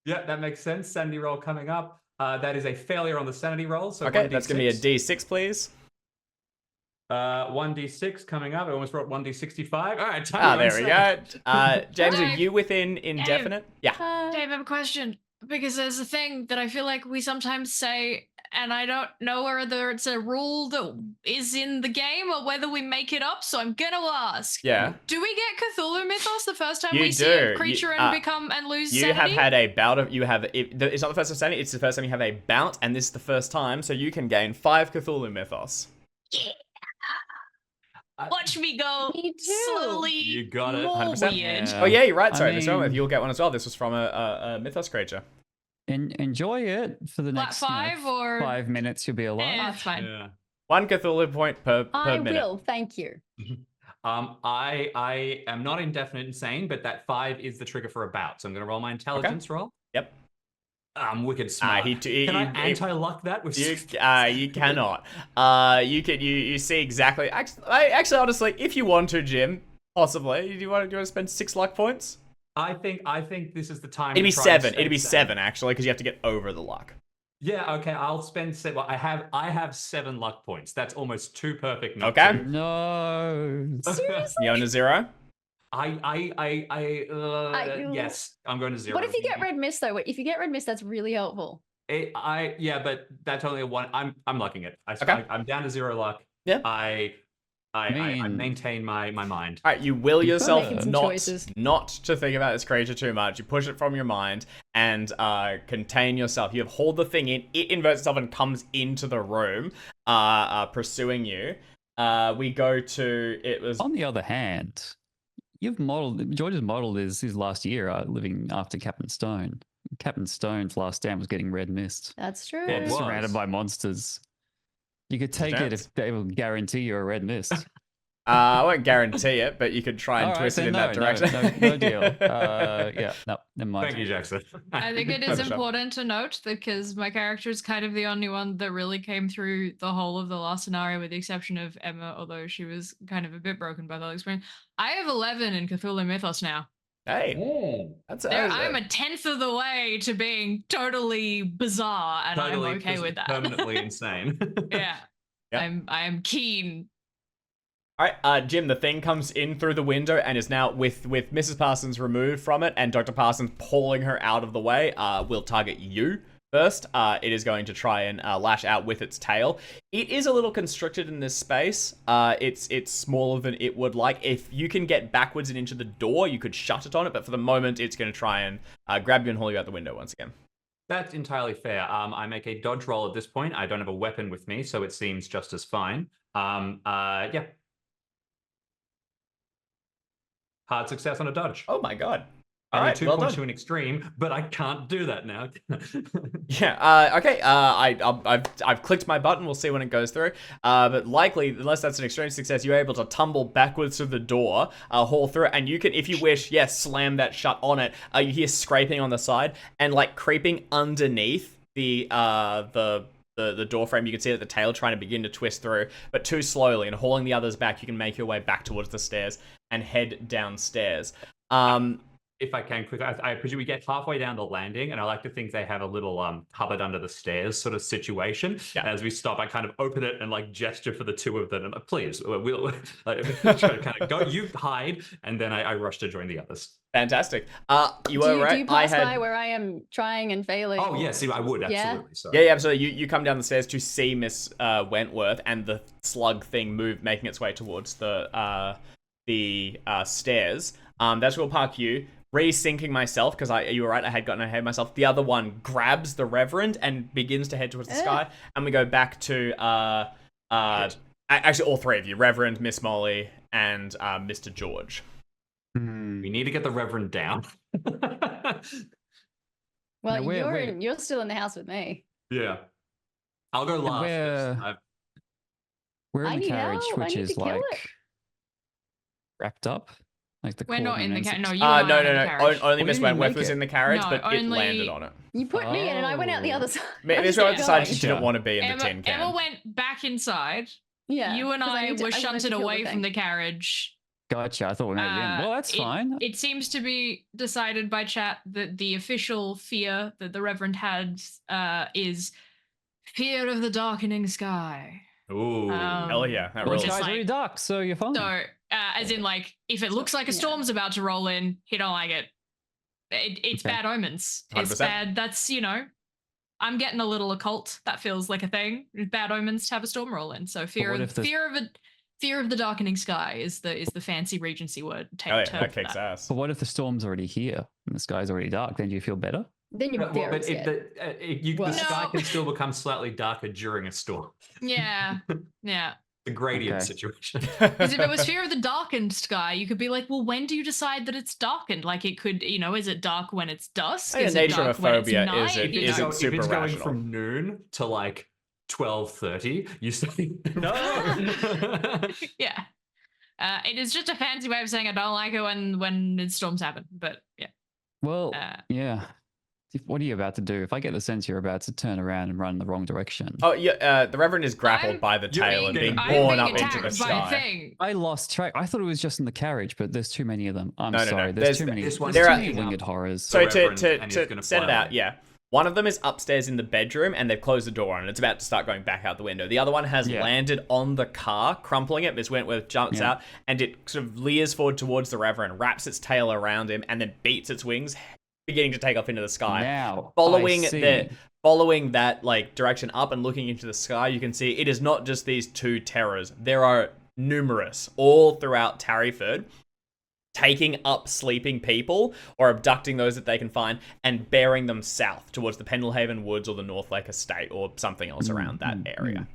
Yeah, that makes sense. Sanity roll coming up. That is a failure on the sanity roll. So Okay, 1d6. that's going to be a D6, please. 1d6 coming up. I almost wrote 1d65. All right, there we go. James, are you within indefinite? Yeah. Dave, I have a question. Because there's a thing that I feel like we sometimes say, and I don't know whether it's a rule that is in the game or whether we make it up, so I'm gonna ask. Yeah. Do we get Cthulhu mythos the first time You we see do. a creature and lose You sanity? have had a bout of... It's not the first time sanity, it's the first time you have a bout, and this is the first time, so you can gain 5 Cthulhu mythos. Yeah. Watch me go Me too. slowly. You got it, more 100%. weird. Yeah. Oh yeah, you're right. I Sorry, Mr. mean- Omith, you'll get one as well. This was from a mythos creature. Enjoy it for the Flat next 5 or 5 minutes. You'll be alive. That's fine. Yeah. 1 Cthulhu point per I minute. will. Thank you. I am not indefinite insane, but that 5 is the trigger for a bout. So I'm going to roll my intelligence roll. Yep. I'm wicked smart. Can I anti-luck that with you cannot. You see exactly. Actually, honestly, if you want to, Jim, possibly. Do you want to spend 6 luck points? I think this is the time. It'd be to try and 7. spend It'd be 7 actually, because you have to get over the luck. Yeah. Okay. I'll spend 7. Well, I have 7 luck points. That's almost too perfect. Not Okay. to. No. Seriously? You on to 0? Yes, I'm going to 0. What if you get red mist though? If you get red mist, that's really helpful. Yeah, but that's only a 1. I'm lucking it. Okay. I'm down to 0 luck. Yeah. I maintain my mind. All right, you will yourself making some choices. not to think about this creature too much. You push it from your mind and contain yourself. You have hauled the thing in. It inverts itself and comes into the room, pursuing you. We go to it was. On the other hand, George has modeled his last year living after Captain Stone. Captain Stone's last stand was getting red mist. That's true. It was. Surrounded by monsters. You could take it if they will guarantee you a red mist. I won't guarantee it, but you could try and twist it in that direction. No deal. Yeah, no, never mind. Thank you, Jackson. I think it is For sure. important to note that because my character is kind of the only one that really came through the whole of the last scenario, with the exception of Emma, although she was kind of a bit broken by the experience. I have 11 in Cthulhu Mythos now. Hey, I'm a 10th of the way to being totally bizarre, and Totally I'm okay with that. Permanently insane. Yeah. Yep. I'm keen. All right, Jim, the thing comes in through the window and is now with Mrs. Parsons removed from it and Dr. Parsons pulling her out of the way. Will target you first. It is going to try and lash out with its tail. It is a little constricted in this space. It's smaller than it would like. If you can get backwards and into the door, you could shut it on it. But for the moment, it's going to try and grab you and haul you out the window once again. That's entirely fair. I make a dodge roll at this point. I don't have a weapon with me, so it seems just as fine. Yeah. Hard success on a dodge. Oh my god. All Only right, 2 well points done. to an extreme, but I can't do that now. Yeah. Okay. I've clicked my button. We'll see when it goes through. But likely, unless that's an extreme success, you're able to tumble backwards through the door, haul through it, and you can, if you wish, yes, slam that shut on it. You hear scraping on the side and like creeping underneath the door frame. You can see that the tail trying to begin to twist through, but too slowly. And hauling the others back, you can make your way back towards the stairs and head downstairs. If I can quickly, I presume we get halfway down the landing, and I like to think they have a little cupboard under the stairs sort of situation. Yeah. As we stop, I kind of open it and like gesture for the 2 of them. And please, we'll try to kind of go. You hide, and then I rush to join the others. Fantastic. You were right. Do you pass by where I am trying and failing? Oh yes, I would absolutely. So. Yeah, absolutely. You come down the stairs to see Miss Wentworth and the slug thing making its way towards the stairs. That's where we'll park you. Resyncing myself, because you were right, I had gotten ahead of myself. The other one grabs the Reverend and begins to head towards the sky, and we go back to actually all 3 of you: Reverend, Miss Molly, and Mr. George. We need to get the Reverend down. Well, Now, you're still in the house with me. Yeah, I'll go last. We're in I the need carriage, help. I which need is to kill like it. wrapped up. Like the We're not in the carriage. No, you No. are in the carriage. Only Miss didn't Wentworth make was it. in the carriage, No, but it only- landed on it. You put me in, and I went out the other side. Miss I Wentworth just decided kept she going. didn't want to be in the tin can. Emma went back inside. Yeah. You and 'cause I need to- were wanted to shunted kill the away from thing. the carriage. Gotcha. I thought we made it in. Well, that's fine. It seems to be decided by chat that the official fear that the Reverend had is fear of the darkening sky. Ooh, Hell yeah, that Well, rules. the just sky's like- really dark, so you're fine. So, as in, like, if it looks like a storm's about to roll in, he don't like it. It's Okay. bad omens. 100%. It's bad. That's, I'm getting a little occult. That feels like a thing. Bad omens to have a storm roll in. So fear what of if the- fear of the darkening sky is the fancy Regency word. Hell yeah, term that for kicks that. ass. But what if the storm's already here and the sky's already dark? Then do you feel better? Then you're Well, very but scared. the Well- sky No. can still become slightly darker during a storm. Yeah, yeah. The gradient Okay. situation. Because if it was fear of the darkened sky, you could be like, well, when do you decide that it's darkened? Like, it could, is it dark when it's dusk? I think Is the it nature dark of when it's phobia night? isn't You know? super if it's going rational. from noon to like 12:30, you say no. Yeah. It is just a fancy way of saying I don't like it when storms happen. But yeah. Well, Uh, yeah. What are you about to do? If I get the sense you're about to turn around and run in the wrong direction. Oh, yeah. The Reverend is grappled I'm by the tail and being I'm borne being up into the attacked by a sky. thing. I lost track. I thought it was just in the carriage, but there's too many of them. I'm No. sorry. There's There's too many. this one- There's there too are- many winged horrors. So Reverend, and he's to gonna set it fly out, away. yeah. One of them is upstairs in the bedroom, and they've closed the door on it. It's about to start going back out the window. The other one has Yeah. landed on the car, crumpling it. Miss Wentworth jumps Yeah. out, and it sort of leers forward towards the Reverend, wraps its tail around him, and then beats its wings, beginning to take off into the sky. Now, Following I see. following that like direction up and looking into the sky, you can see it is not just these two terrors. There are numerous all throughout Tarryford, taking up sleeping people or abducting those that they can find and bearing them south towards the Pendlehaven Woods or the North Lake Estate or something else around that area.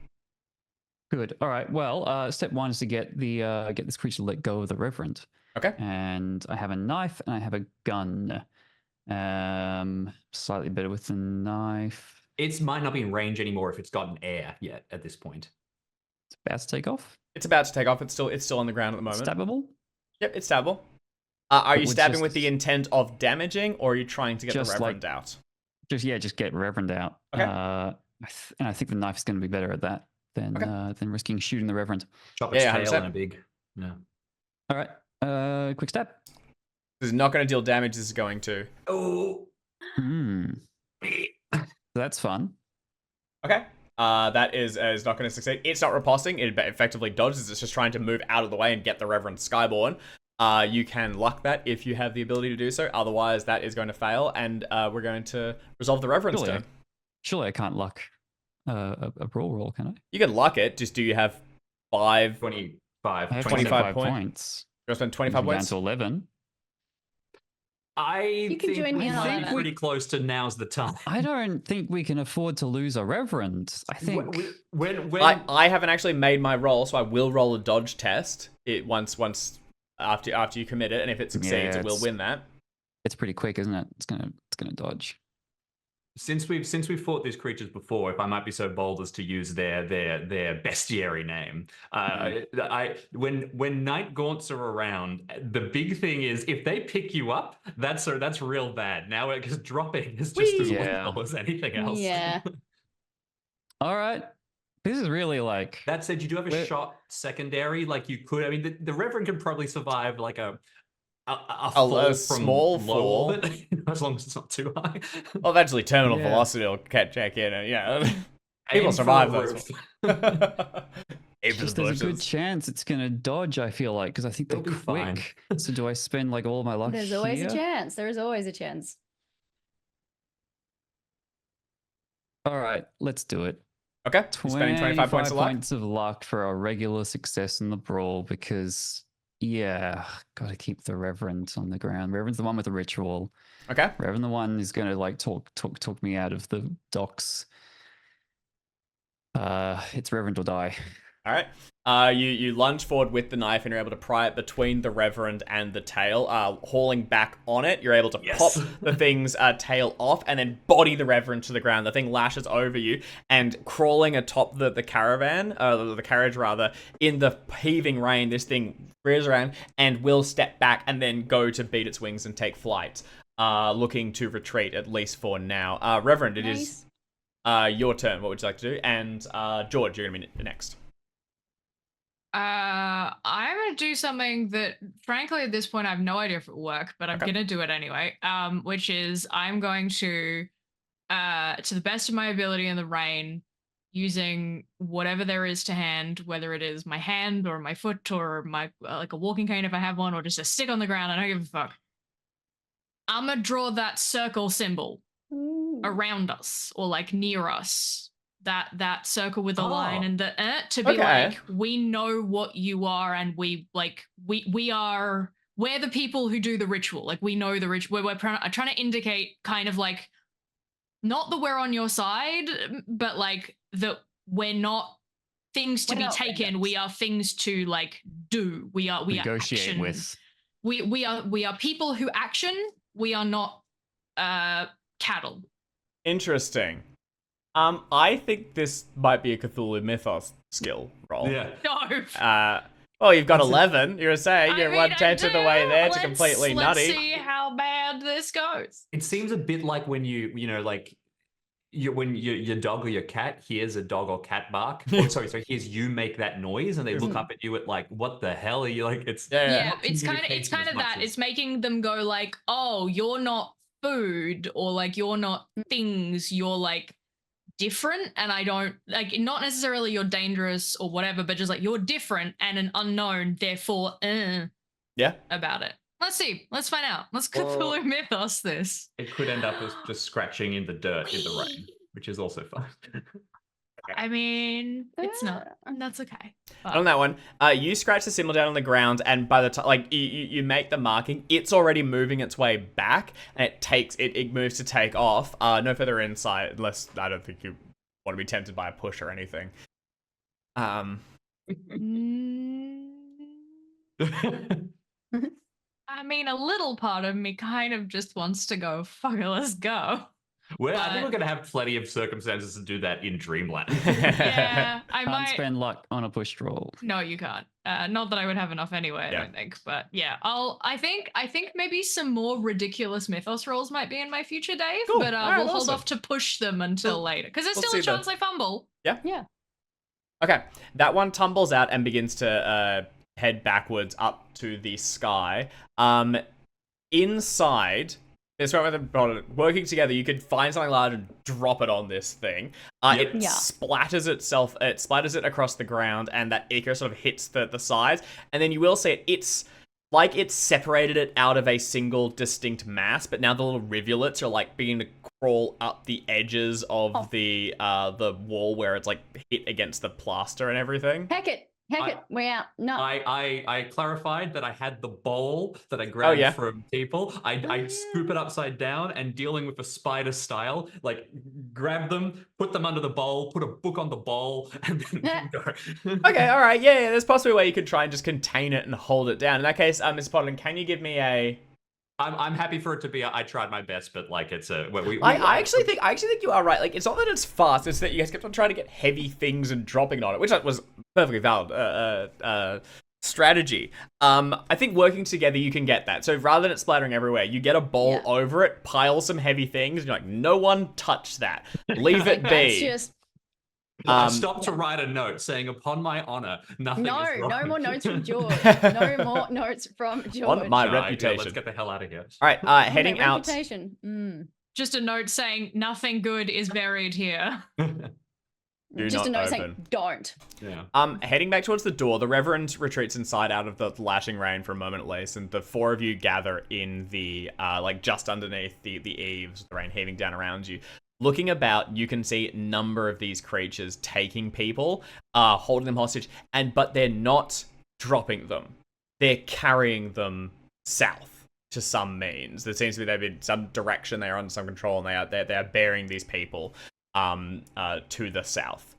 Good. All right. Well, step one is to get this creature to let go of the Reverend. Okay. And I have a knife and I have a gun. Slightly better with the knife. It might not be in range anymore if it's gotten air yet at this point. It's about to take off. It's about to take off. It's still on the ground at the moment. Stabbable. Yep, it's stabbable. Are But you with stabbing just- with the intent of damaging, or are you trying to get the Just, like- Reverend out? Just get Reverend out. Okay. And I think the knife's going to be better at that than risking shooting the Reverend. Chop its Yeah, tail 100%. in a big. No. All right. Quick stab. This is not going to deal damage. This is going to. Oh. That's fun. Okay. That is not going to succeed. It's not riposting. It effectively dodges. It's just trying to move out of the way and get the Reverend Skyborn. You can luck that if you have the ability to do so. Otherwise, that is going to fail, and we're going to resolve the Reverend's turn. Surely I can't luck a brawl roll, can I? You can luck it. Just do you have 5? 25. I have 25 points. You'll spend 25 I'm down points. to 11. I You can think join me we on might that. be pretty close to now's the time. I don't think we can afford to lose a Reverend. I think. When I haven't actually made my roll, so I will roll a dodge test. It once after you commit it, and if it succeeds, it will win that. It's pretty quick, isn't it? It's gonna dodge. Since we've fought these creatures before, if I might be so bold as to use their bestiary name, when night gaunts are around, the big thing is if they pick you up, that's real bad. Now because dropping is just as well as anything else. Yeah. All right. This is really like. That said, you do have a shot secondary, like you could. I mean, the Reverend can probably survive like a fall from small low fall. orbit, as long as it's not too high. Well, eventually, terminal Yeah. velocity will check in, and yeah, Aim people for survive the those. roof. Aim for the There's a good bushes. chance it's gonna dodge. I feel like because I think they're It'll be fine. quick. So do I spend like all my luck There's always here? a chance. There is always a chance. All right, let's do it. Okay, you're spending 25 points of luck. points of luck for a regular success in the brawl because, yeah, got to keep the Reverend on the ground. Reverend's the one with the ritual. Okay. Reverend the one who's going to like talk me out of the docks. It's Reverend or die. All right. You lunge forward with the knife and you're able to pry it between the Reverend and the tail. Hauling back on it, you're able to pop the thing's tail off and then body the Reverend to the ground. The thing lashes over you and crawling atop the caravan, the carriage rather, in the heaving rain, this thing rears around and will step back and then go to beat its wings and take flight, looking to retreat at least for now. Reverend, it is your turn. What would you like to do? And George, you're going to be next. I'm gonna do something that, frankly, at this point, I have no idea if it will work, but I'm gonna do it anyway. Which is I'm going to the best of my ability in the rain, using whatever there is to hand, whether it is my hand or my foot or my like a walking cane if I have one, or just a stick on the ground. I don't give a fuck. I'm gonna draw that circle symbol around us or like near us. That circle with the line and the to be like, we know what you are, and we're the people who do the ritual. Like, we know the ritual. We're trying to indicate kind of like, not that we're on your side, but like that we're not things to be taken. We are things to like do. We are negotiate action. with. We are people who action. We are not cattle. Interesting. I think this might be a Cthulhu Mythos skill roll. Yeah. No. Well, you've got That's it. 11. You're saying you're one tenth of the way there to completely let's nutty. see how bad this goes. It seems a bit like when when your dog or your cat hears a dog or cat bark. Oh, sorry, hears you make that noise, and they look up at you at like, "What the hell are you like?" It's Yeah, not it's kind communication of as much that. as- It's making them go like, "Oh, you're not food," or like, "You're not things. You're like different," and I don't like. Not necessarily you're dangerous or whatever, but just like you're different and an unknown. Therefore, Yeah. about it. Let's see. Let's find out. Let's Well- Cthulhu Mythos this. It could end up as just scratching in the dirt in the rain, which is also fun. I mean, it's not. That's okay. On that one, you scratch the symbol down on the ground, and by the time you make the marking, it's already moving its way back, and it moves to take off. No further insight, unless I don't think you want to be tempted by a push or anything. I mean, a little part of me kind of just wants to go, fuck it, let's go. Well, I think we're gonna have plenty of circumstances to do that in Dreamland. Yeah, I Can't might. spend luck on a push roll. No, you can't. Not that I would have enough anyway, I don't think. But yeah, I think maybe some more ridiculous mythos rolls might be in my future, Dave. Cool. But Alright, we'll hold awesome. off to push them until later. Because there's we'll still a see chance I fumble. Yeah. Okay, that one tumbles out and begins to head backwards up to the sky. Inside, it's right with the working together. You could find something large and drop it on this thing. It Yeah. splatters itself. It splatters it across the ground, and that ichor sort of hits the sides. And then you will see it. It's like it's separated it out of a single distinct mass. But now the little rivulets are like beginning to crawl up the edges of the wall where it's like hit against the plaster and everything. Heck it. We're out. No. I clarified that I had the bowl that I grabbed from people. I scoop it upside down and dealing with a spider style, like grab them, put them under the bowl, put a book on the bowl, and then go. Okay, all right, yeah. There's possibly a way you could try and just contain it and hold it down. In that case, Ms. Podlin, can you give me a? I'm happy for it to be. I tried my best, but like it's a. I actually think you are right. Like it's not that it's fast; it's that you guys kept on trying to get heavy things and dropping it on it, which was perfectly valid strategy. I think working together you can get that. So rather than it splattering everywhere, you get a bowl over it, pile some heavy things, and you're like, no one touch that. Leave it That's be. just I stopped to write a note saying, "Upon my honor, nothing is wrong." no more notes from George. No more notes from George. On my All right, reputation. let's get the hell out of here. All right, heading My out. reputation. Just a note saying nothing good is buried here. Do Just a not note saying open. don't. Yeah. Heading back towards the door, the Reverend retreats inside out of the lashing rain for a moment at least, and the four of you gather in the like just underneath the eaves, the rain heaving down around you. Looking about, you can see a number of these creatures taking people, holding them hostage, but they're not dropping them. They're carrying them south to some means. There seems to be they've been some direction, they're under some control, and they are bearing these people to the south.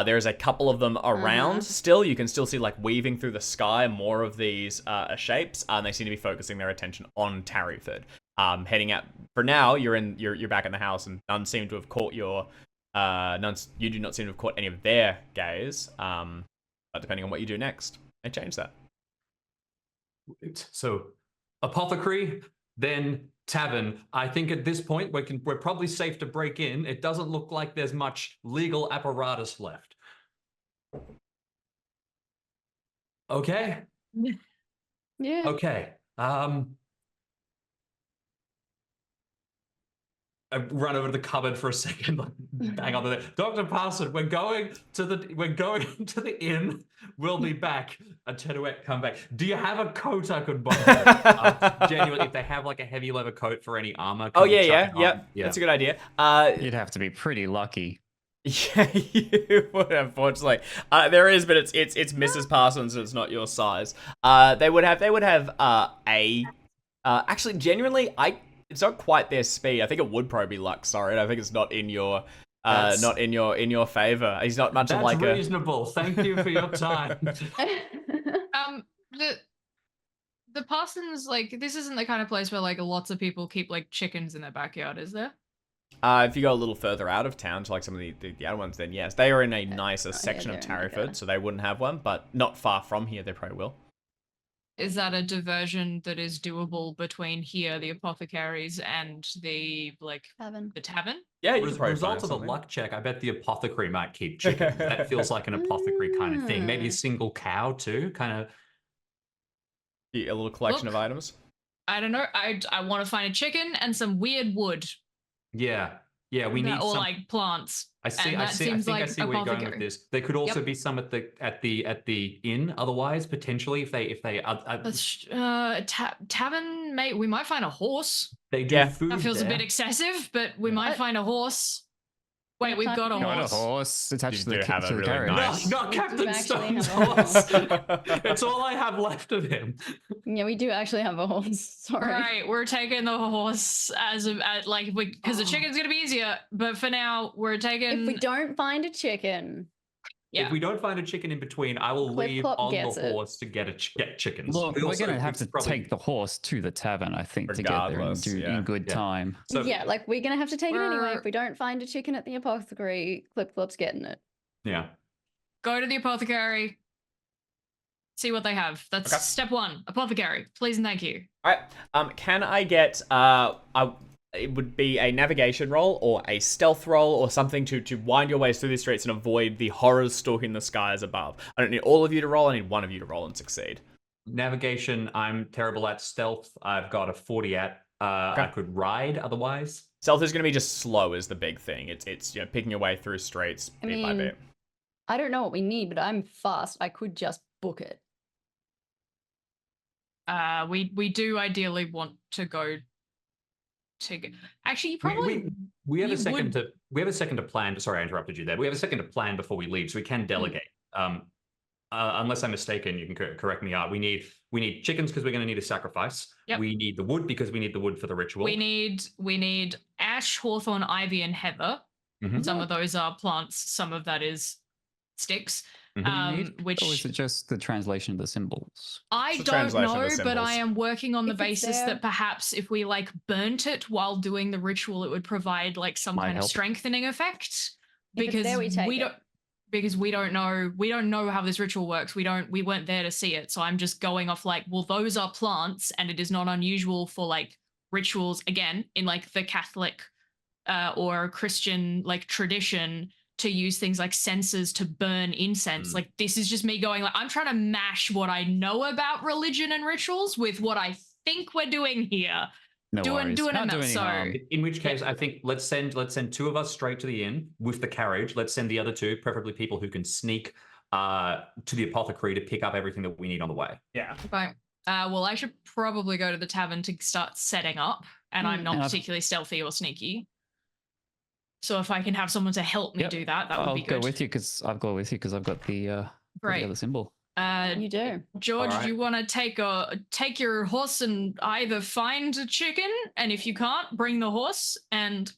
There's a couple of them around still. You can still see like weaving through the sky more of these shapes. They seem to be focusing their attention on Tarryford. Heading out for now. You're back in the house, and none seem to have caught you do not seem to have caught any of their gaze. But depending on what you do next, may change that. So, apothecary, then tavern. I think at this point we're probably safe to break in. It doesn't look like there's much legal apparatus left. Okay. Yeah. Okay. I run over to the cupboard for a second, like, bang on the Dr. Parson, we're going to the inn. We'll be back. Tetuet, come back. Do you have a coat I could borrow? Genuinely, if they have like a heavy leather coat for any armor. Oh can you chuck yeah. it on? That's a good idea. You'd have to be pretty lucky. Yeah, you would, unfortunately. There is, but it's Mrs. Parsons, so it's not your size. They would have actually, genuinely, it's not quite their speed. I think it would probably be luck. Sorry, I think it's not in your favor. He's not much of like That's reasonable. Thank you for your time. The Parsons, like, this isn't the kind of place where like lots of people keep like chickens in their backyard, is there? If you go a little further out of town to like some of the other ones, then yes, they are in a nicer section of they're in like Tarryford, so they wouldn't have one, but not far from here, they probably will. Is that a diversion that is doable between here, the apothecaries, and the Tavern. the tavern? Yeah, you could probably Result find of the something. luck check, I bet the apothecary might keep chickens. That feels like an apothecary kind of thing. Maybe a Mm. single cow too, kind of. A little collection Look. of items. I don't know. I want to find a chicken and some weird wood. Yeah, we need or some. like plants. I see. And I that see. I seems think I like see where you're going with apothecary. this. There could also Yep. be some at the inn. Otherwise, potentially, if they Tavern, mate. We might find a horse. they do Yeah. food That feels there. a bit excessive, but we might find a horse. Wait, we've got a Got a horse. horse attached You to the, do have to a the really carriage. nice- Not We do Captain actually Stone's have a horse. It's all I have left of him. Yeah, we do actually have a horse. Sorry. Right, we're taking the horse because the chicken's gonna be easier. But for now, we're taking. If we don't find a chicken, Yeah. If we don't find a chicken in between, I will Clip leave Clop on gets the it. horse to get chickens. Look, We we're also- going to have it's to probably- take the horse to the tavern, I think, to get there and Regardless, do yeah. in good Yeah. time. So, yeah, like we're gonna have to take it anyway. We're- If we don't find a chicken at the apothecary, Clip Clop's getting it. yeah. Go to the apothecary. See what they have. That's Okay. step one. Apothecary, please and thank you. All right. Can I get it would be a navigation roll or a stealth roll or something to wind your ways through the streets and avoid the horrors stalking the skies above. I don't need all of you to roll. I need one of you to roll and succeed. Navigation, I'm terrible at. Stealth, I've got a 40 at. I could ride otherwise. Stealth is going to be just slow is the big thing. It's picking your way through streets I bit by mean, bit. I don't know what we need, but I'm fast. I could just book it. We do ideally want to go to. Actually, you probably. We have you a second would- to plan. Sorry, I interrupted you there. We have a second to plan before we leave, so we can delegate. Unless I'm mistaken, you can correct me. We need chickens because we're going to need a sacrifice. Yep. We need the wood because we need the wood for the ritual. We need ash, hawthorn, ivy, and heather. Mhm. Some of those are plants. Some of that is sticks. Which Or is it just the translation of the symbols? I It's a don't translation know, of the but I symbols. am working on the If it's basis there- that perhaps if we burnt it while doing the ritual, it would provide some Might kind of help. strengthening effect. If it's Because there, we take it. don't. Because we don't know how this ritual works. We weren't there to see it. So I'm just going off well, those are plants, and it is not unusual for rituals again in the Catholic or Christian tradition to use things like censers to burn incense. This is just me going I'm trying to mash what I know about religion and rituals with what I think we're doing here. No worries. doing Can't a do map, any so- harm. In which case, I think let's send two of us straight to the inn with the carriage. Let's send the other two, preferably people who can sneak to the apothecary to pick up everything that we need on the way. Yeah. Right. Well, I should probably go to the tavern to start setting up, and I'm not And I've- particularly stealthy or sneaky. So if I can have someone to help me Yep. do that, that would I'll be go good. with you because I've got the Great. other symbol. You do. George, All do you want to take your horse and either find a chicken, and if you can't, bring the horse, and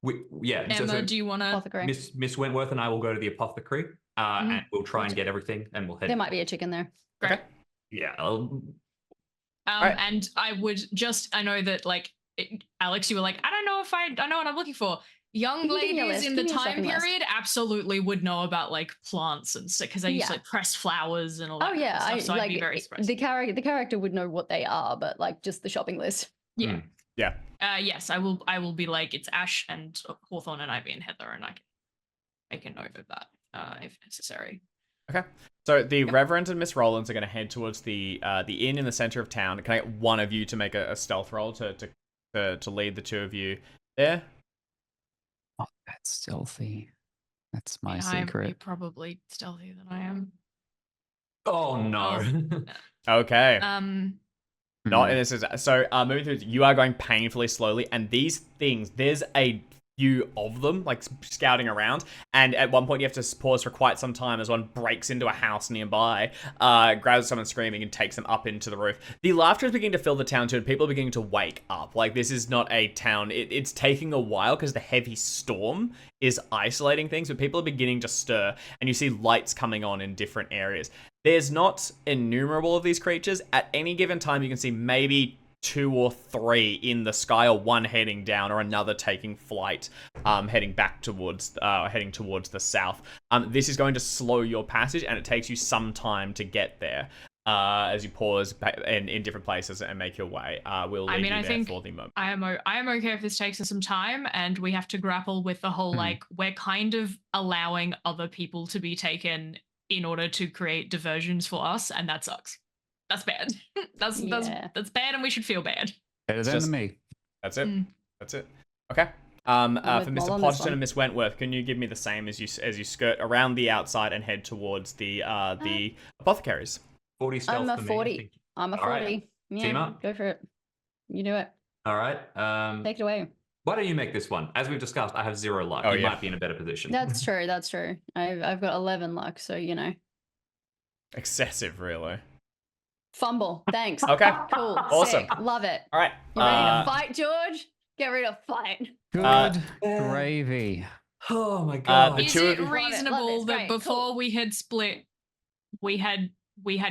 Emma, do you want to? Apothecary. Miss Wentworth and I will go to the apothecary and we'll try and get everything and we'll head. There might be a chicken there. Great. Yeah. Alright. And I would I know that Alex, you were I don't know if I know what I'm looking for. Young You can give me a ladies list. in the Give me a time shopping list. period absolutely would know about plants and stuff because they used to Yeah. press flowers and all that. Oh yeah, kind of stuff, so I'd be very it- surprised. the character would know what they are, but just the shopping list. Yeah. Mm. Yeah. Yes, I will be it's ash and hawthorn and ivy and heather, and I can make a note of that if necessary. Okay. So the Reverend and Miss Rollins are going to head towards the inn in the center of town. Can I get one of you to make a stealth roll to lead the two of you there? Oh, that's stealthy. That's my You're secret. probably stealthier than I am. Oh no. Okay. Not Hmm. in this is so moving through. You are going painfully slowly, and these things. There's a few of them scouting around, and at one point you have to pause for quite some time as one breaks into a house nearby, grabs someone screaming, and takes them up into the roof. The laughter is beginning to fill the town too, and people are beginning to wake up. This is not a town. It's taking a while because the heavy storm is isolating things, but people are beginning to stir, and you see lights coming on in different areas. There's not innumerable of these creatures. At any given time, you can see maybe 2 or 3 in the sky, or one heading down, or another taking flight, heading towards the south. This is going to slow your passage, and it takes you some time to get there. As you pause in different places and make your way. We'll leave you there for the moment. I am okay if this takes us some time, and we have to grapple with the whole like we're kind of allowing other people to be taken in order to create diversions for us, and that sucks. That's bad. That's bad, and we should feel bad. Better than me. That's it. That's it. Okay. For Mr. Potterton and Miss Wentworth, can you give me the same as you skirt around the outside and head towards the apothecaries? 40 stealth I'm a for me, 40. I'm a 40. Right. Yeah, Team up. go for it. You do it. All right. Take it away. Why don't you make this one? As we've discussed, I have 0 luck. You might be in a better position. That's true. That's true. I've got 11 luck, so you know. Excessive, really. Fumble. Thanks. Okay. Cool. Awesome. Sick. Love it. All right. You ready to fight, George? Get ready to fight. Good gravy. Oh my god. Is it reasonable that before we had split, we had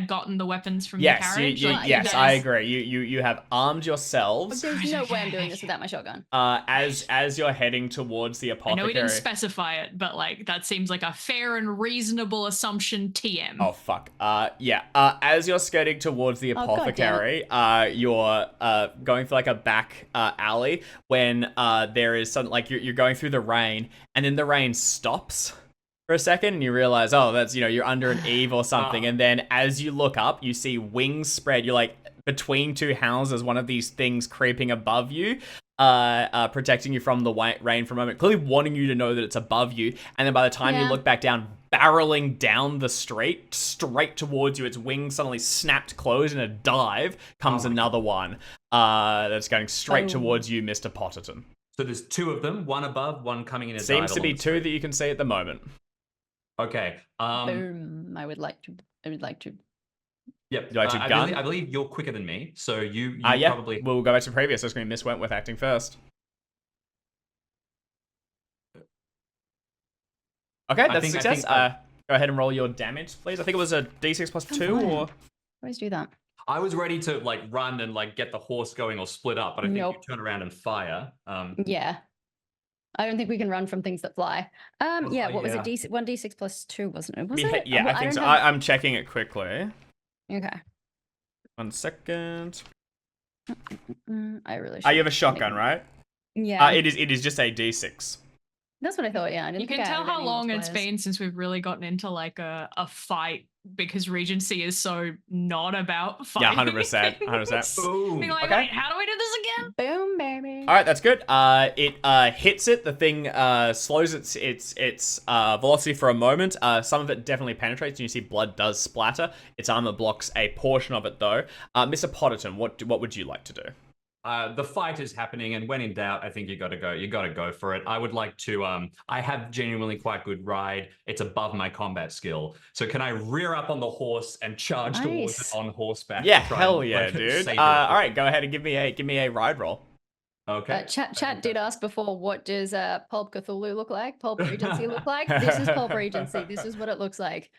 gotten the weapons from the carriage? Yes, I agree. You have armed yourselves. There's no way I'm doing this without my shotgun. As you're heading towards the I apothecary. know we didn't specify it, but like that seems like a fair and reasonable assumption. TM. Oh fuck. As you're skirting towards the apothecary, you're going for like a back alley when there is something like you're going through the rain, and then the rain stops for a second, and you realize, oh, that's, you're under an eave or something. And then as you look up, you see wings spread. You're like between 2 houses, one of these things creeping above you, protecting you from the rain for a moment, clearly wanting you to know that it's above you. And then by the time you look back down, barreling down the street straight towards you, its wings suddenly snapped closed. In a dive comes another one that's going straight towards you, Mr. Potterton. So there's 2 of them, one above, one coming in a dive. Seems to be 2 that you can see at the moment. Okay. Boom. I would like to. Yep. You like to gun? I believe you're quicker than me, so you probably. We'll go back to previous. So it's going to be Miss Wentworth acting first. Okay, that's a success. Go ahead and roll your damage, please. I think it was a d6 plus 2, or. Always do that. I was ready to like run and like get the horse going or split up, but I think you turn around and fire. Yeah. I don't think we can run from things that fly. What was it? 1d6 plus 2, wasn't it? Was it? Yeah, I think so. I'm checking it quickly. Okay. 1 second. I really. You have a shotgun, right? Yeah. It is just a d6. That's what I thought. Yeah. You can tell how long it's been since we've really gotten into like a fight, because Regency is so not about fighting. Yeah, 100%. Boom. Being like, Okay. wait, how do we do this again? Boom, baby. All right, that's good. It hits it. The thing slows its velocity for a moment. Some of it definitely penetrates, and you see blood does splatter. Its armor blocks a portion of it, though. Mr. Potterton, what would you like to do? The fight is happening, and when in doubt, I think you got to go. You got to go for it. I would like to. I have genuinely quite good ride. It's above my combat skill. So can I rear up on the horse and charge towards it on horseback? Yeah, hell yeah, dude. All right, go ahead and give me a ride roll. Okay. Chat did ask before, what does Pulp Cthulhu look like? Pulp Regency look like? This is Pulp Regency. This is what it looks like.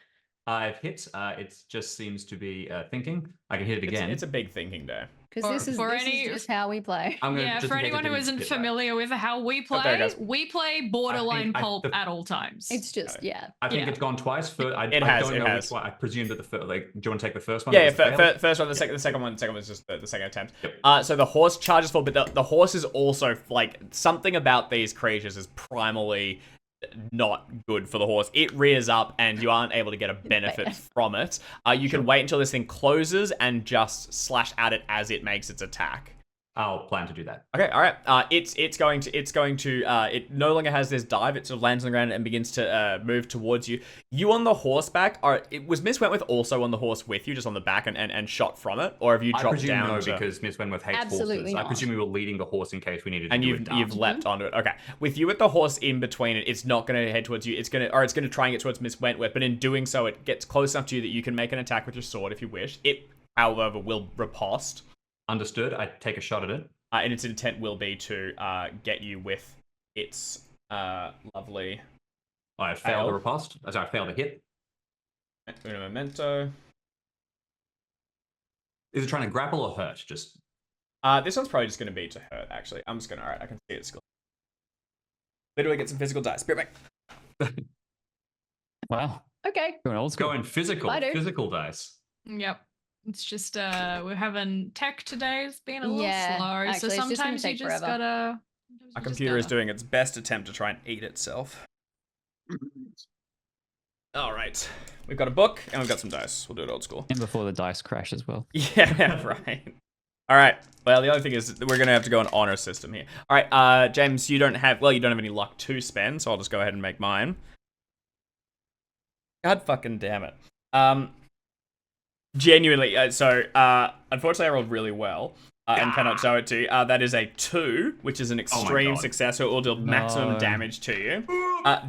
I've hit. It just seems to be thinking. I can hit it again. It's a big thinking day. Because this is just how we play. For anyone who isn't familiar with how we play, we play borderline pulp at all times. It's just, I think it's gone twice. It has. I presume that the do you want to take the first one? Yeah, first one. The second one was just the second attempt. Yep. So the horse charges forward, but the horse is also like something about these creatures is primally not good for the horse. It rears up and you aren't able to get a benefit from it. You can wait until this thing closes and just slash at it as it makes its attack. I'll plan to do that. Okay, all right. It's going to. It no longer has this dive. It sort of lands on the ground and begins to move towards you. You on the horseback? Was Miss Wentworth also on the horse with you, just on the back and shot from it, or have you dropped down? No, because Miss Wentworth hates horses. Not. I presume we were leading the horse in case we needed to. And you've leapt onto it. Okay, with you with the horse in between it, it's not going to head towards you. It's going to try and get towards Miss Wentworth, but in doing so, it gets close enough to you that you can make an attack with your sword if you wish. It, however, will riposte. Understood. I take a shot at it. And its intent will be to get you with its lovely. I failed the riposte. Sorry, I failed the hit. Uno momento. Is it trying to grapple or hurt? Just. This one's probably just going to be to hurt, actually. I'm just going to, alright, I can see it. Literally get some physical dice. Be right back. Wow. Okay. Going old school. Going physical. I do. Physical dice. Yep. It's just we're having tech today. It's been a little Yeah, slow, actually, so it's just gonna sometimes you take just forever. gotta. Our computer is doing its best attempt to try and eat itself. Alright. We've got a book, and we've got some dice. We'll do it old school. And before the dice crash as well. Yeah, right. Alright. Well, the other thing is we're going to have to go an honor system here. Alright, James, you don't have any luck to spend, so I'll just go ahead and make mine. God fucking damn it. Genuinely, unfortunately I rolled really well. And cannot show it to you. That is a 2, which is an extreme success, so it will deal maximum damage to you.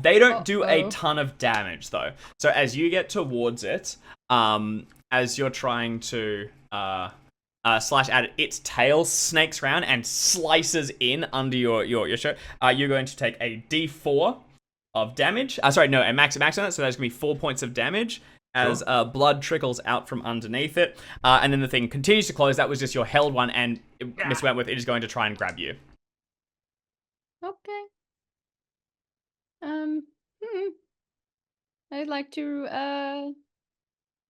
They don't do a ton of damage, though. So as you get towards it, as you're trying to slash at it, its tail snakes around and slices in under your shirt. You're going to take a d4 of damage. A max on it, so that's going to be 4 points of damage. As blood trickles out from underneath it. And then the thing continues to close. That was just your held one, and Miss Wentworth, it is going to try and grab you. Okay. I'd like to The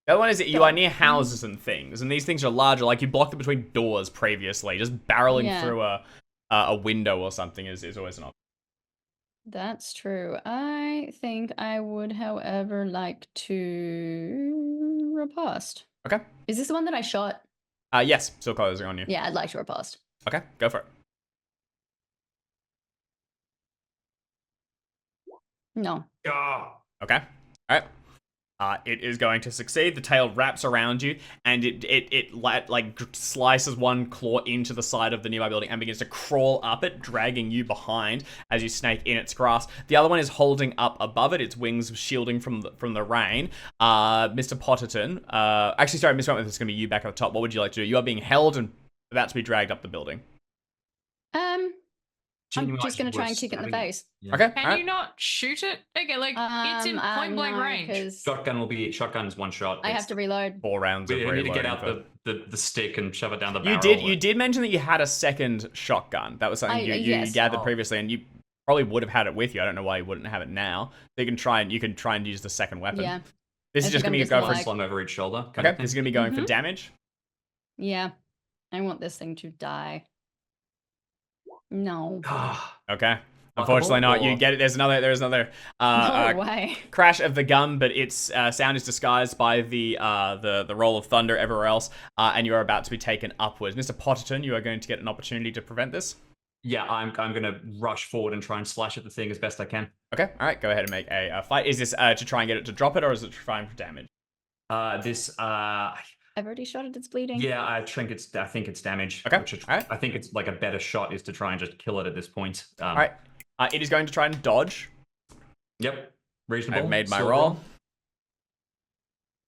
other one is that you are near houses and things, and these things are larger. Like, you blocked it between doors previously. Just barreling through a window or something is always an option. That's true. I think I would, however, like to riposte. Okay. Is this the one that I shot? Yes, still closing on you. Yeah, I'd like to riposte. Okay, go for it. No. Okay. All right. It is going to succeed. The tail wraps around you, and it slices one claw into the side of the nearby building and begins to crawl up it, dragging you behind as you snake in its grasp. The other one is holding up above it, its wings shielding from the rain. Mr. Potterton, Miss Wentworth, it's going to be you back at the top. What would you like to do? You are being held and about to be dragged up the building. I'm just going to try and kick it in the face. Yeah. Okay. Can you not shoot it? Okay, it's in point blank range. Shotgun's one shot. I have to reload. 4 rounds of We need to get out reloading the stick and shove it down the barrel. You did mention that you had a second shotgun. That was something you gathered previously, and you probably would have had it with you. I don't know why you wouldn't have it now. So you can try and use the second weapon. Yeah. This is just going to be going for slung over each shoulder. Okay. This is going to be going for damage. Yeah. I want this thing to die. No. Okay. Unfortunately not. You get it. There's another No way. crash of the gun, but its sound is disguised by the roll of thunder everywhere else, and you are about to be taken upwards. Mr. Potterton, you are going to get an opportunity to prevent this. Yeah, I'm going to rush forward and try and slash at the thing as best I can. Okay. All right. Go ahead and make a fight. Is this to try and get it to drop it, or is it trying for damage? I've already shot it. It's bleeding. Yeah, I think it's damage. Okay. I think it's like a better shot is to try and just kill it at this point. All right. It is going to try and dodge. Yep. Reasonable. I've made my roll.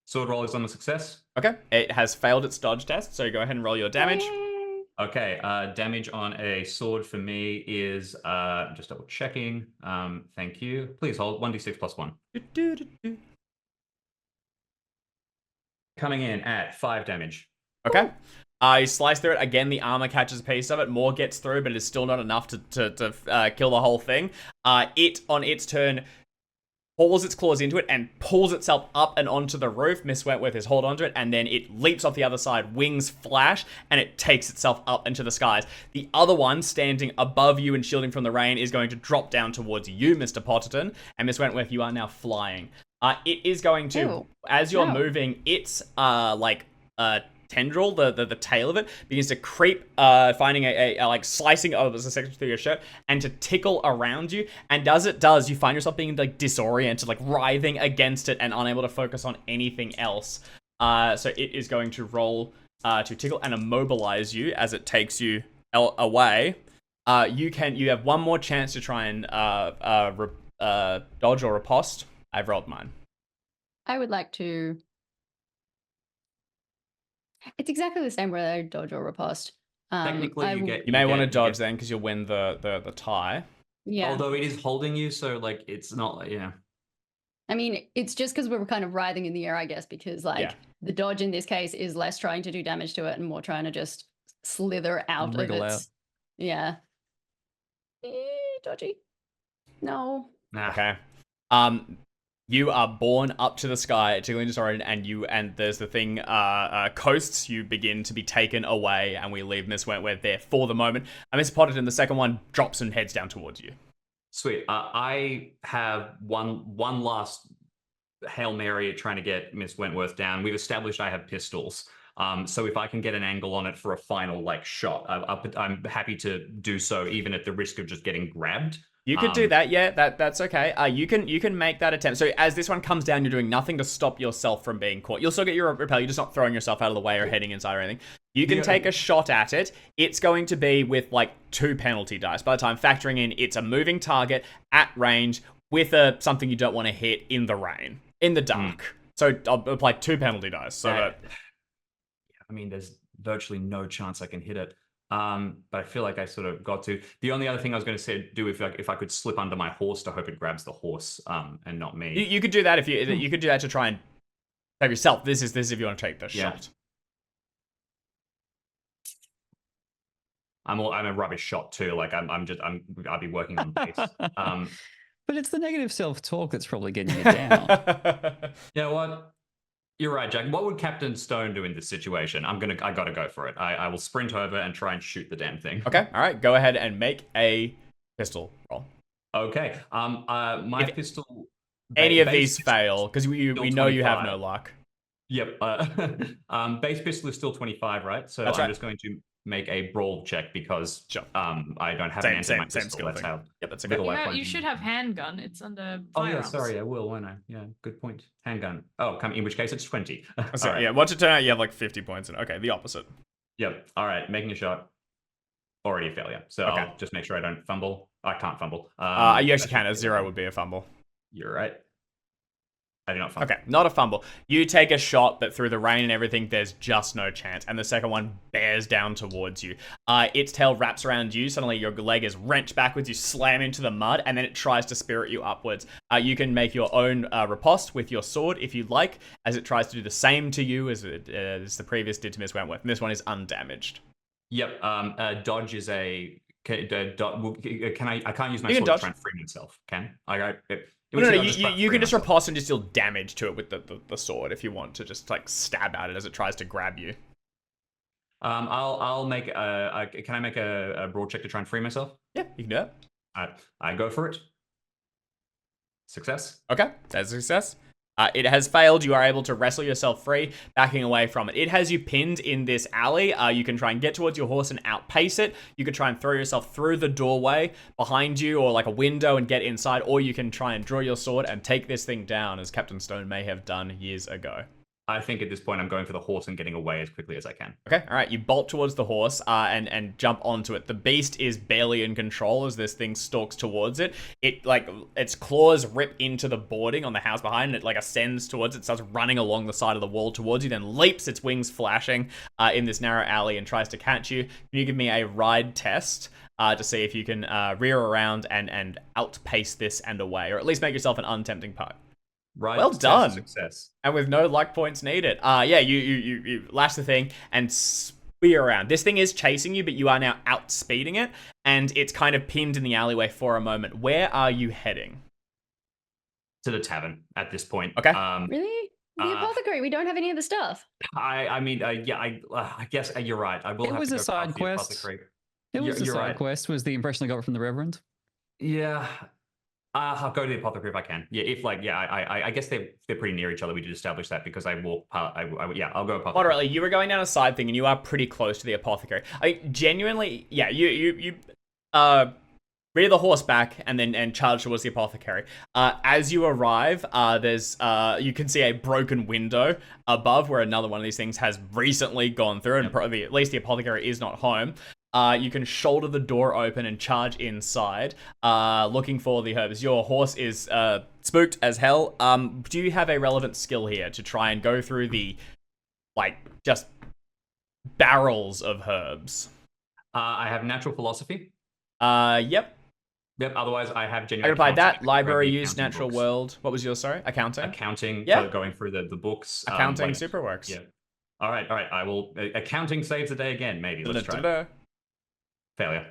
Sword roll is on a success. Okay. It has failed its dodge test, so go ahead and roll your damage. Yay. Okay. Damage on a sword for me is just double checking. Thank you. Please hold 1d6 plus 1. Coming in at 5 damage. Okay. You slice through it. Again, the armor catches a piece of it. More gets through, but it is still not enough to kill the whole thing. It, on its turn, hauls its claws into it and pulls itself up and onto the roof. Miss Wentworth is hold onto it, and then it leaps off the other side. Wings flash, and it takes itself up into the skies. The other one, standing above you and shielding from the rain, is going to drop down towards you, Mr. Potterton. And Miss Wentworth, you are now flying. It is going to, as you're moving, its tendril, the tail of it, begins to creep, finding a slicing a section through your shirt, and to tickle around you. And as it does, you find yourself being disoriented, writhing against it and unable to focus on anything else. So it is going to roll to tickle and immobilize you as it takes you away. You have one more chance to try and dodge or riposte. I've rolled mine. I would like to. It's exactly the same whether I dodge or riposte. Technically, you may want to dodge then because you'll win the tie. Yeah. Although it is holding you, so it's not. Yeah. I mean, it's just because we were kind of writhing in the air, I guess, because the dodge in this case is less trying to do damage to it and more trying to just slither out of Wriggle its. Yeah. Dodgy. No. Nah. Okay. You are borne up to the sky, jiggling disoriented, and there's the thing, coasts, you begin to be taken away, and we leave Miss Wentworth there for the moment. And Miss Potterton, the second one, drops and heads down towards you. Sweet. I have one last Hail Mary at trying to get Miss Wentworth down. We've established I have pistols. So if I can get an angle on it for a final shot, I'm happy to do so, even at the risk of just getting grabbed. You could do that, yeah. That's okay. You can make that attempt. So as this one comes down, you're doing nothing to stop yourself from being caught. You'll still get your repel. You're just not throwing yourself out of the way or heading inside or anything. You can take a shot at it. It's going to be with 2 penalty dice. By the time factoring in, it's a moving target at range with something you don't want to hit in the rain, in the dark. So I'll apply 2 penalty dice. So that... I mean, there's virtually no chance I can hit it. But I feel like I sort of got to. The only other thing I was going to do if I could slip under my horse to hope it grabs the horse, and not me. You could do that if you could do that to try and save yourself. This is if you want to take the shot. I'm a rubbish shot too. I'll be working on base. But it's the negative self-talk that's probably getting you down. You know what? You're right, Jack. What would Captain Stone do in this situation? I gotta go for it. I will sprint over and try and shoot the damn thing. Okay, all right. Go ahead and make a pistol roll. Okay. My pistol. Any of these fail, because we know you have no luck. Yep. Base pistol is still 25, right? So I'm just going to make a brawl check because I don't have an answer. Same skill thing. Yep, that's okay. You should have handgun. It's under firearms. Sorry, I will, won't I? Yeah, good point. Handgun. Oh, in which case it's 20. So, right. Yeah, once it turns out you have 50 points in. Okay, the opposite. Yep. All right, making a shot. Already a failure. So I'll just make sure I don't fumble. I can't fumble. You actually can. A 0 would be a fumble. You're right. I do not fumble. Okay, not a fumble. You take a shot, but through the rain and everything, there's just no chance. And the second one bears down towards you. Its tail wraps around you. Suddenly, your leg is wrenched backwards. You slam into the mud, and then it tries to spirit you upwards. You can make your own riposte with your sword if you'd like, as it tries to do the same to you as the previous did to Miss Wentworth. And this one is undamaged. Yep. Dodge is a. Can I? I can't use my sword to try and free myself. Can I? No, you can just riposte and just deal damage to it with the sword if you want to just stab at it as it tries to grab you. I'll make can I make a brawl check to try and free myself? Yeah, you can do that. I go for it. Success. Okay, that's a success. It has failed. You are able to wrestle yourself free, backing away from it. It has you pinned in this alley. You can try and get towards your horse and outpace it. You could try and throw yourself through the doorway behind you or a window and get inside, or you can try and draw your sword and take this thing down, as Captain Stone may have done years ago. I think at this point I'm going for the horse and getting away as quickly as I can. Okay, all right. You bolt towards the horse and jump onto it. The beast is barely in control as this thing stalks towards it. It its claws rip into the boarding on the house behind, and it ascends towards it, starts running along the side of the wall towards you, then leaps, its wings flashing in this narrow alley and tries to catch you. Can you give me a ride test to see if you can rear around and outpace this and away, or at least make yourself an untempting part? Right. Well done. Success. And with no luck points needed. You lash the thing and spear around. This thing is chasing you, but you are now outspeeding it, and it's kind of pinned in the alleyway for a moment. Where are you heading? To the tavern at this point. Okay. Really? The apothecary. We don't have any of the stuff. I guess you're right. I will. It have was to a go side past the quest. apothecary. It was a You're side right. quest, was the impression I got from the Reverend. Yeah. I'll go to the apothecary if I can. Yeah, I guess they're pretty near each other. We did establish that because I walk past. I'll go apothecary. Moderately, you were going down a side thing, and you are pretty close to the apothecary. Genuinely, yeah, you rear the horse back and then charge towards the apothecary. As you arrive, there's you can see a broken window above where another one of these things has recently gone through, and probably at least the apothecary is not home. You can shoulder the door open and charge inside, looking for the herbs. Your horse is spooked as hell. Do you have a relevant skill here to try and go through the, just barrels of herbs? I have natural philosophy. Yep. Yep. Otherwise, I have I genuine. replied that. Library accounting use, natural books. world. What was yours, sorry? Accounting? Accounting. Yeah. Going through the books. Accounting super works. Yeah. All right. I will. Accounting saves the day again. Maybe. Let's try. Da-da-da-da. Failure.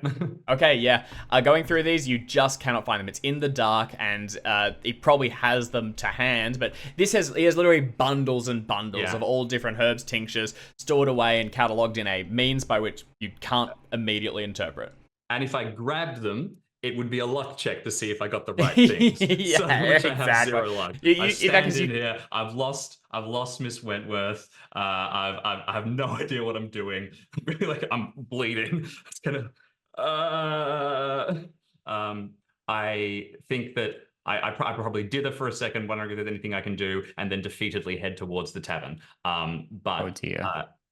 Okay, yeah. Going through these, you just cannot find them. It's in the dark, and it probably has them to hand, but it has literally bundles and bundles of all different herbs, tinctures, stored away and catalogued in a means by which you can't immediately interpret. And if I grabbed them, it would be a luck check to see if I got the right things. Yeah, so which I have exactly. zero luck. I stand in here. I've lost Miss Wentworth. I have no idea what I'm doing. Really, like I'm bleeding. It's gonna. I think that I probably did it for a second, wondering if there's anything I can do, and then defeatedly head towards the tavern. But Oh dear.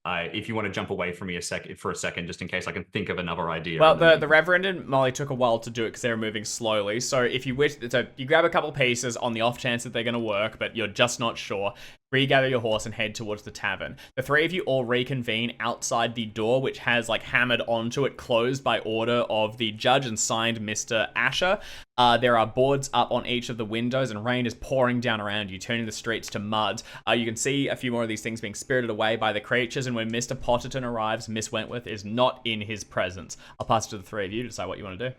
if you want to jump away from me for a second, just in case I can think of another idea. Well, the Reverend and Molly took a while to do it because they were moving slowly. So if you wish, so you grab a couple pieces on the off chance that they're going to work, but you're just not sure. Regather your horse and head towards the tavern. The three of you all reconvene outside the door, which has like hammered onto it, closed by order of the judge and signed Mr. Asher. There are boards up on each of the windows, and rain is pouring down around you, turning the streets to mud. You can see a few more of these things being spirited away by the creatures, and when Mr. Potterton arrives, Miss Wentworth is not in his presence. I'll pass it to the three of you to decide what you want to do.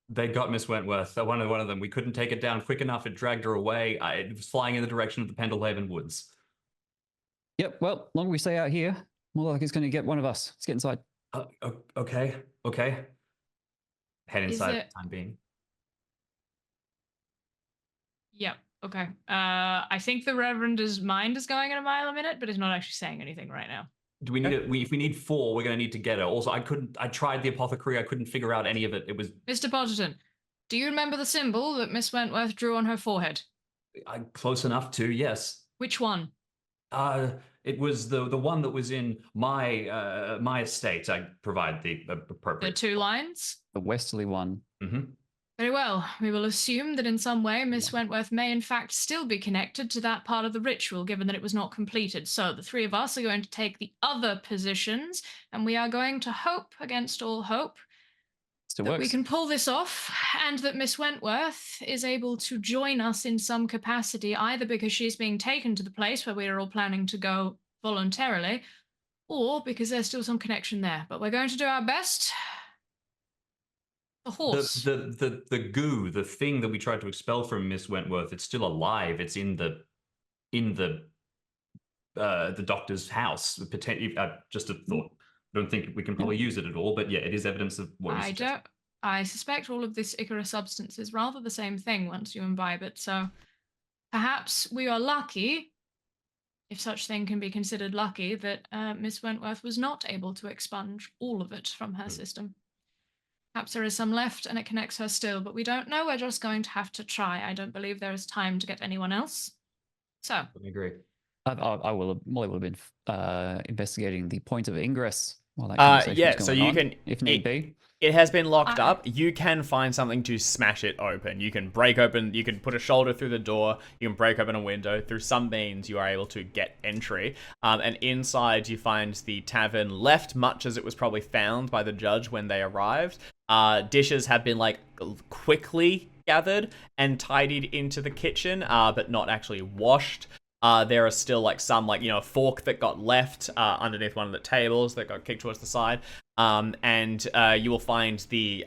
They got Miss Wentworth. One of them. We couldn't take it down quick enough. It dragged her away. It was flying in the direction of the Pendlehaven Woods. Yep. Well, longer we stay out here, more like it's going to get one of us. Let's get inside. Okay. Head inside for the time being. Yeah. Okay. I think the Reverend's mind is going at a mile a minute, but he's not actually saying anything right now. Do we need it? If we need 4, we're going to need to get her. Also, I tried the apothecary. I couldn't figure out any of it. It was... Mr. Potterton, do you remember the symbol that Miss Wentworth drew on her forehead? Close enough to, yes. Which one? It was the one that was in my my estate. I provide the appropriate... The 2 lines? The westerly one. Mm-hmm. Very well. We will assume that in some way Miss Wentworth may in fact still be connected to that part of the ritual, given that it was not completed. So the 3 of us are going to take the other positions, and we are going to hope against all hope that we can pull this off, and that Miss Wentworth is able to join us in some capacity, either because she's being taken to the place where we are all planning to go voluntarily, or because there's still some connection there. But we're going to do our best. The horse. The goo, the thing that we tried to expel from Miss Wentworth, it's still alive. It's in the doctor's house. Just a thought. I don't think we can probably use it at all, but yeah, it is evidence of what you suggest. I suspect all of this Icarus substance is rather the same thing once you imbibe it, so perhaps we are lucky, if such thing can be considered lucky, that Miss Wentworth was not able to expunge all of it from her system. Perhaps there is some left and it connects her still, but we don't know. We're just going to have to try. I don't believe there is time to get anyone else. So. I agree. Molly will have been investigating the point of ingress while that conversation is going so you on, can, if need be. It has been locked up. You can find something to smash it open. You can break open, you can put a shoulder through the door, you can break open a window. Through some means, you are able to get entry. And inside, you find the tavern left much as it was probably found by the judge when they arrived. Dishes have been like quickly gathered and tidied into the kitchen, but not actually washed. There are still like some a fork that got left underneath one of the tables that got kicked towards the side. And you will find the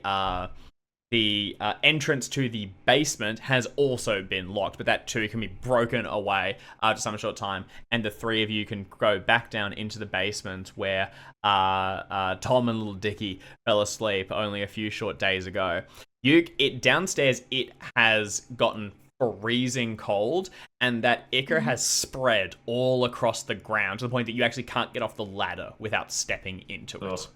entrance to the basement has also been locked, but that too can be broken away after some short time. And the 3 of you can go back down into the basement where Tom and little Dickie fell asleep only a few short days ago. Downstairs, it has gotten freezing cold, and that ichor has spread all across the ground to the point that you actually can't get off the ladder without stepping into it.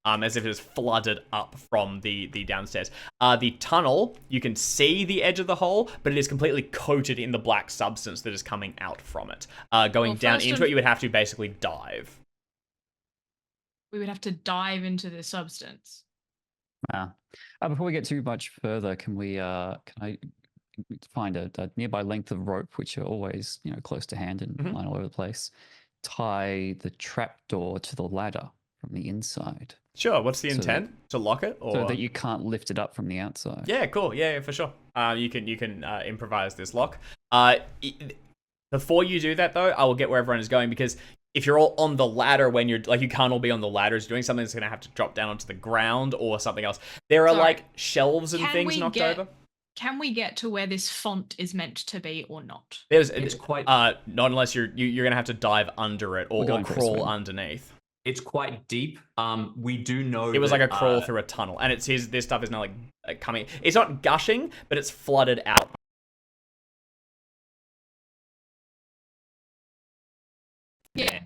As if it was flooded up from the downstairs. The tunnel, you can see the edge of the hole, but it is completely coated in the black substance that is coming out from it. Going down into it, you would have to basically dive. We would have to dive into the substance. Before we get too much further, can I find a nearby length of rope, which are always close to hand and lying all over the place, tie the trapdoor to the ladder from the inside? Sure. What's the intent? To lock it, or so that you can't lift it up from the outside? Yeah, cool. Yeah, for sure. You can improvise this lock. The Before you do that, though, I will get where everyone is going, because if you're all on the ladder when you're like, you can't all be on the ladder as you're doing something, that's going to have to drop down onto the ground or something else. There are like shelves and things knocked over. Can we get to where this font is meant to be or not? It's quite not unless you're going to have to dive under it or crawl underneath. It's quite deep. We do know it was like a crawl through a tunnel, and this stuff is now like coming. It's not gushing, but it's flooded out. Yeah.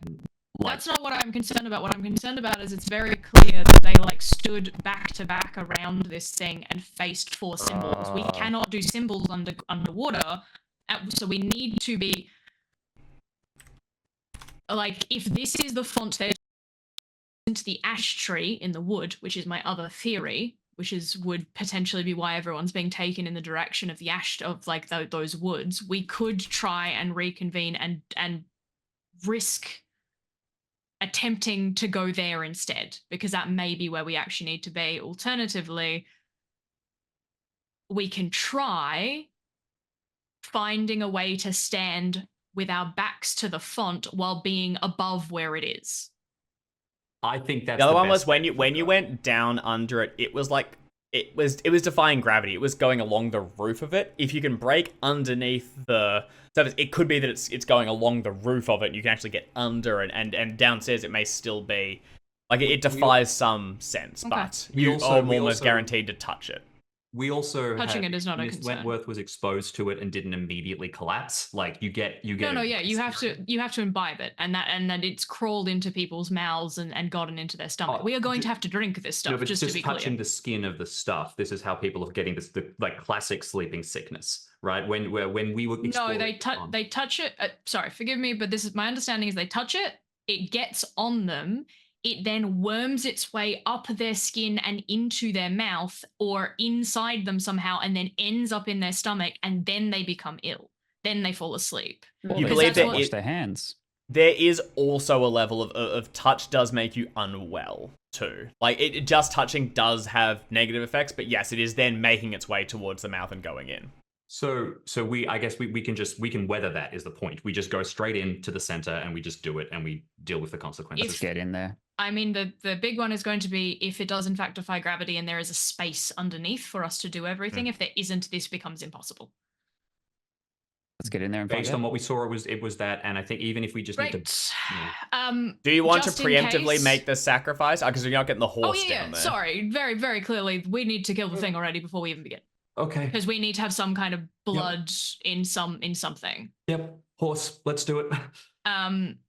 That's not what I'm concerned about. What I'm concerned about is it's very clear that they like stood back to back around this thing and faced 4 symbols. We cannot do symbols underwater, so we need to be like, if this is the font they're into the ash tree in the wood, which is my other theory, would potentially be why everyone's being taken in the direction of the ash of like those woods. We could try and reconvene and risk attempting to go there instead, because that may be where we actually need to be. Alternatively, we can try finding a way to stand with our backs to the font while being above where it is. I think that's the other one was when you went down under it. It was like it was defying gravity. It was going along the roof of it. If you can break underneath the surface, it could be that it's going along the roof of it. You can actually get under and downstairs. It may still be like it defies some sense, but you are almost guaranteed to touch it. We also touching it is not a Miss concern. Wentworth was exposed to it and didn't immediately collapse. Like you get. No, yeah, you have to imbibe it, and that it's crawled into people's mouths and gotten into their stomach. We are going to have to drink this stuff. No, but just to be touching clear. the skin of the stuff. This is how people are getting the like classic sleeping sickness, right? When we were no, they touch it. Sorry, forgive me, but this is my understanding: is they touch it, it gets on them. It then worms its way up their skin and into their mouth or inside them somehow, and then ends up in their stomach, and then they become ill. Then they fall asleep. Well, you believe that wash their hands. There is also a level of touch does make you unwell too. Like it just touching does have negative effects, but yes, it is then making its way towards the mouth and going in. So I guess we can weather that is the point. We just go straight into the center and we just do it and we deal with the consequences. Let's get in there. I mean, the big one is going to be if it does in fact defy gravity and there is a space underneath for us to do everything. If there isn't, this becomes impossible. Let's get in there and based on what we saw, it was that, and I think even if we just need to. Do you want to preemptively make the sacrifice? Because you're not getting the horse down there. Sorry, very, very clearly, we need to kill the thing already before we even begin. Okay. Because we need to have some kind of blood in something. Yep, horse. Let's do it. I'm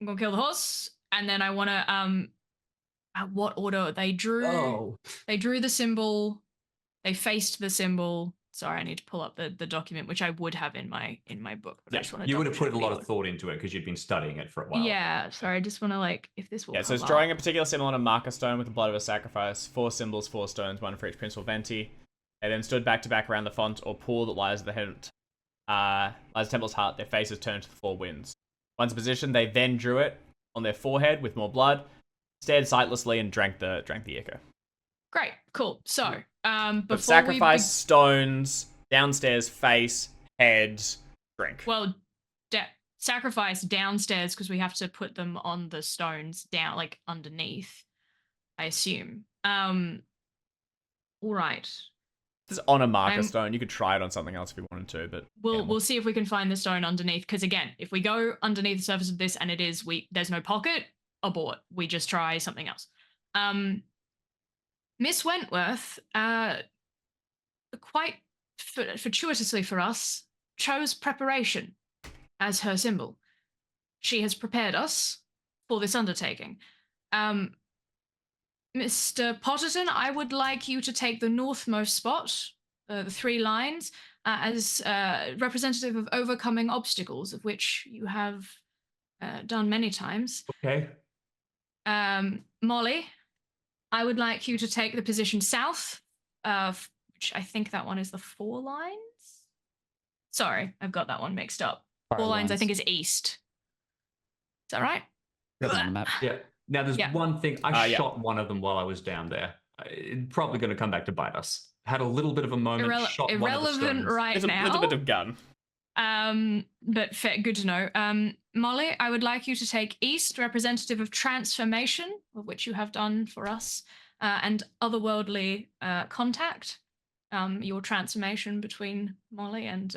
gonna kill the horse, and then I want to at what order they drew? Oh. They drew the symbol. They faced the symbol. Sorry, I need to pull up the document, which I would have in my book. But I just want to you would have put a lot of thought into it because you'd been studying it for a while. Yeah, sorry, I just want to if this will. Yeah, so it's drawing a particular symbol on a marker stone with the blood of a sacrifice. 4 symbols, 4 stones, 1 for each principal venti. They then stood back to back around the font or pool that lies at the head, lies the temple's heart. Their faces turned to the 4 winds. Once in position, they then drew it on their forehead with more blood, stared sightlessly, and drank the ichor. Great, cool. So, but sacrifice stones downstairs, face, head, drink. Well, sacrifice downstairs because we have to put them on the stones down, underneath. I assume. All right. This is on a marker stone. You could try it on something else if you wanted to, but we'll see if we can find the stone underneath. Because again, if we go underneath the surface of this and there's no pocket, abort. We just try something else. Miss Wentworth, quite fortuitously for us, chose preparation as her symbol. She has prepared us for this undertaking. Mr. Potterton, I would like you to take the northmost spot, the 3 lines, as representative of overcoming obstacles, of which you have done many times. Okay. Molly, I would like you to take the position south, which I think that one is the 4 lines. Sorry, I've got that one mixed up. 4 lines, I think, is east. Is that right? On the map. Yeah. Now, there's one thing. I shot one of them while I was down there. It's probably going to come back to bite us. Had a little bit of a moment. Shot one of the stones. Right There's now. a little bit of gun. But good to know. Molly, I would like you to take East, representative of transformation, of which you have done for us, and otherworldly contact. Your transformation between Molly and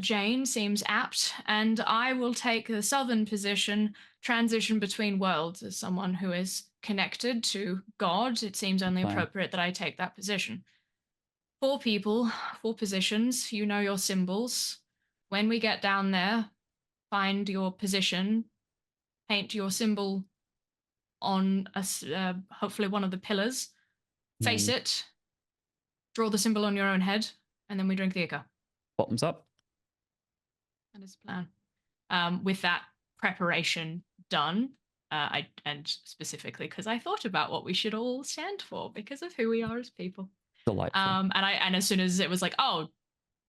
Jane seems apt, and I will take the southern position, transition between worlds. As someone who is connected to God, it seems only Fine. appropriate that I take that position. 4 people, 4 positions. You know your symbols. When we get down there, find your position, paint your symbol on hopefully one of the pillars, face it, draw the symbol on your own head, and then we drink the ichor. Bottoms up. That is the plan. With that preparation done, and specifically because I thought about what we should all stand for because of who we are as people. Delightful. And as soon as it was like, oh,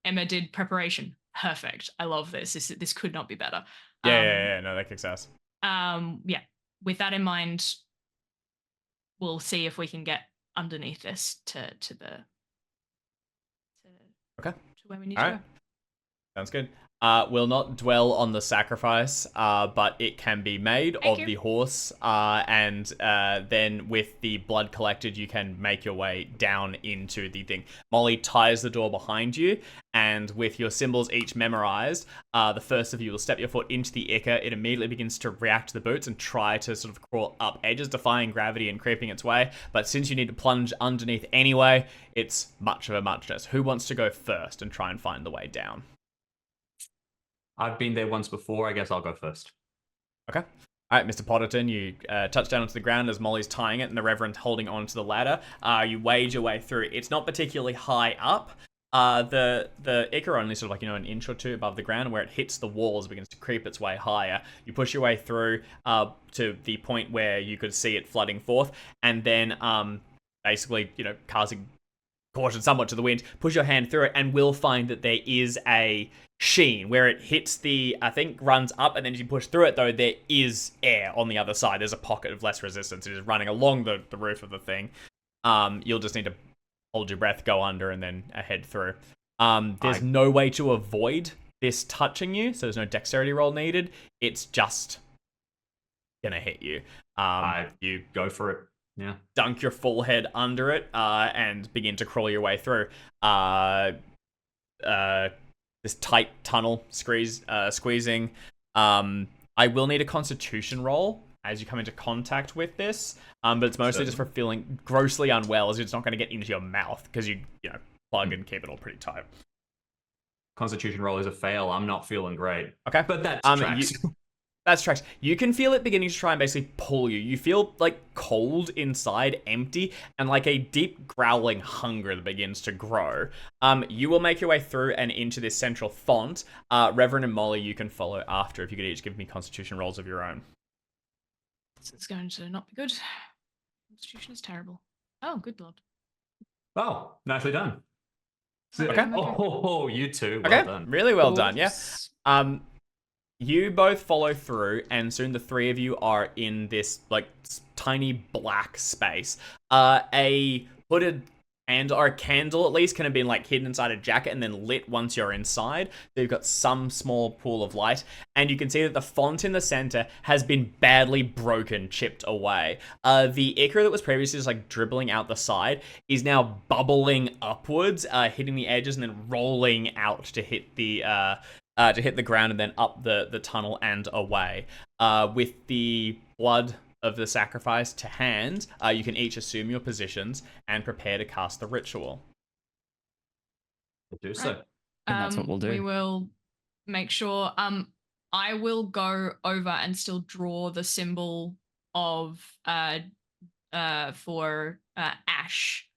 Emma did preparation, perfect. I love this. This could not be better. Yeah. No, that kicks ass. Yeah. With that in mind, we'll see if we can get underneath this to where we need to go. Sounds good. Will not dwell on the sacrifice, but it can be made Thank of you. the horse, and then with the blood collected, you can make your way down into the thing. Molly ties the door behind you, and with your symbols each memorized, the first of you will step your foot into the ichor. It immediately begins to react to the boots and try to sort of crawl up edges, defying gravity and creeping its way. But since you need to plunge underneath anyway, it's much of a muchness. Who wants to go first and try and find the way down? I've been there once before. I guess I'll go first. Okay. All right, Mr. Potterton, you touch down onto the ground as Molly's tying it and the Reverend holding onto the ladder. You wade your way through. It's not particularly high up. The ichor only sort of like, an inch or two above the ground, and where it hits the walls, it begins to creep its way higher. You push your way through to the point where you could see it flooding forth, and then basically, casting caution somewhat to the wind, push your hand through it, and will find that there is a sheen where it hits runs up, and then as you push through it, though, there is air on the other side. There's a pocket of less resistance. It is running along the roof of the thing. You'll just need to hold your breath, go under, and then head through. There's no way to avoid this touching you, so there's no dexterity roll needed. It's just gonna hit you. You go for it. Yeah. Dunk your full head under it, and begin to crawl your way through. This tight tunnel squeezing. I will need a Constitution roll as you come into contact with this, but it's mostly just for feeling grossly unwell, as it's not going to get into your mouth because you plug and keep it all pretty tight. Constitution roll is a fail. I'm not feeling great. Okay, but that's tracks. That's tracks. You can feel it beginning to try and basically pull you. You feel like cold inside, empty, and like a deep growling hunger that begins to grow. You will make your way through and into this central font. Reverend and Molly, you can follow after. If you could each give me Constitution rolls of your own. It's going to not be good. Constitution is terrible. Oh, good lord. Oh, nicely done. Okay. Oh, you two. Well done. Really well done. Yeah. You both follow through, and soon the three of you are in this like tiny black space. A hooded or a candle at least can have been like hidden inside a jacket and then lit once you're inside. So you've got some small pool of light, and you can see that the font in the center has been badly broken, chipped away. The ichor that was previously just like dribbling out the side is now bubbling upwards, hitting the edges and then rolling out to hit the ground and then up the tunnel and away. With the blood of the sacrifice to hand, you can each assume your positions and prepare to cast the ritual. We'll do so. And that's what we'll do. We will make sure. I will go over and still draw the symbol of for ash.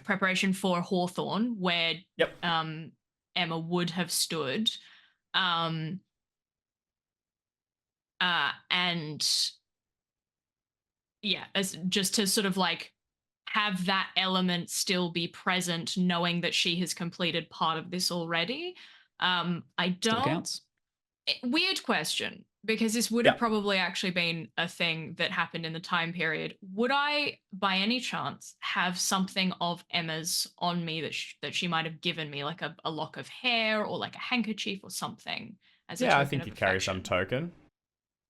Preparation for Hawthorn, where Emma would have stood. And just to sort of like have that element still be present, knowing that she has completed part of this already. I Still don't. counts. Weird question. because this would Yeah. have probably actually been a thing that happened in the time period, would I, by any chance, have something of Emma's on me that she might have given me, like a lock of hair or like a handkerchief or something as a Yeah, token I think of you carry some affection?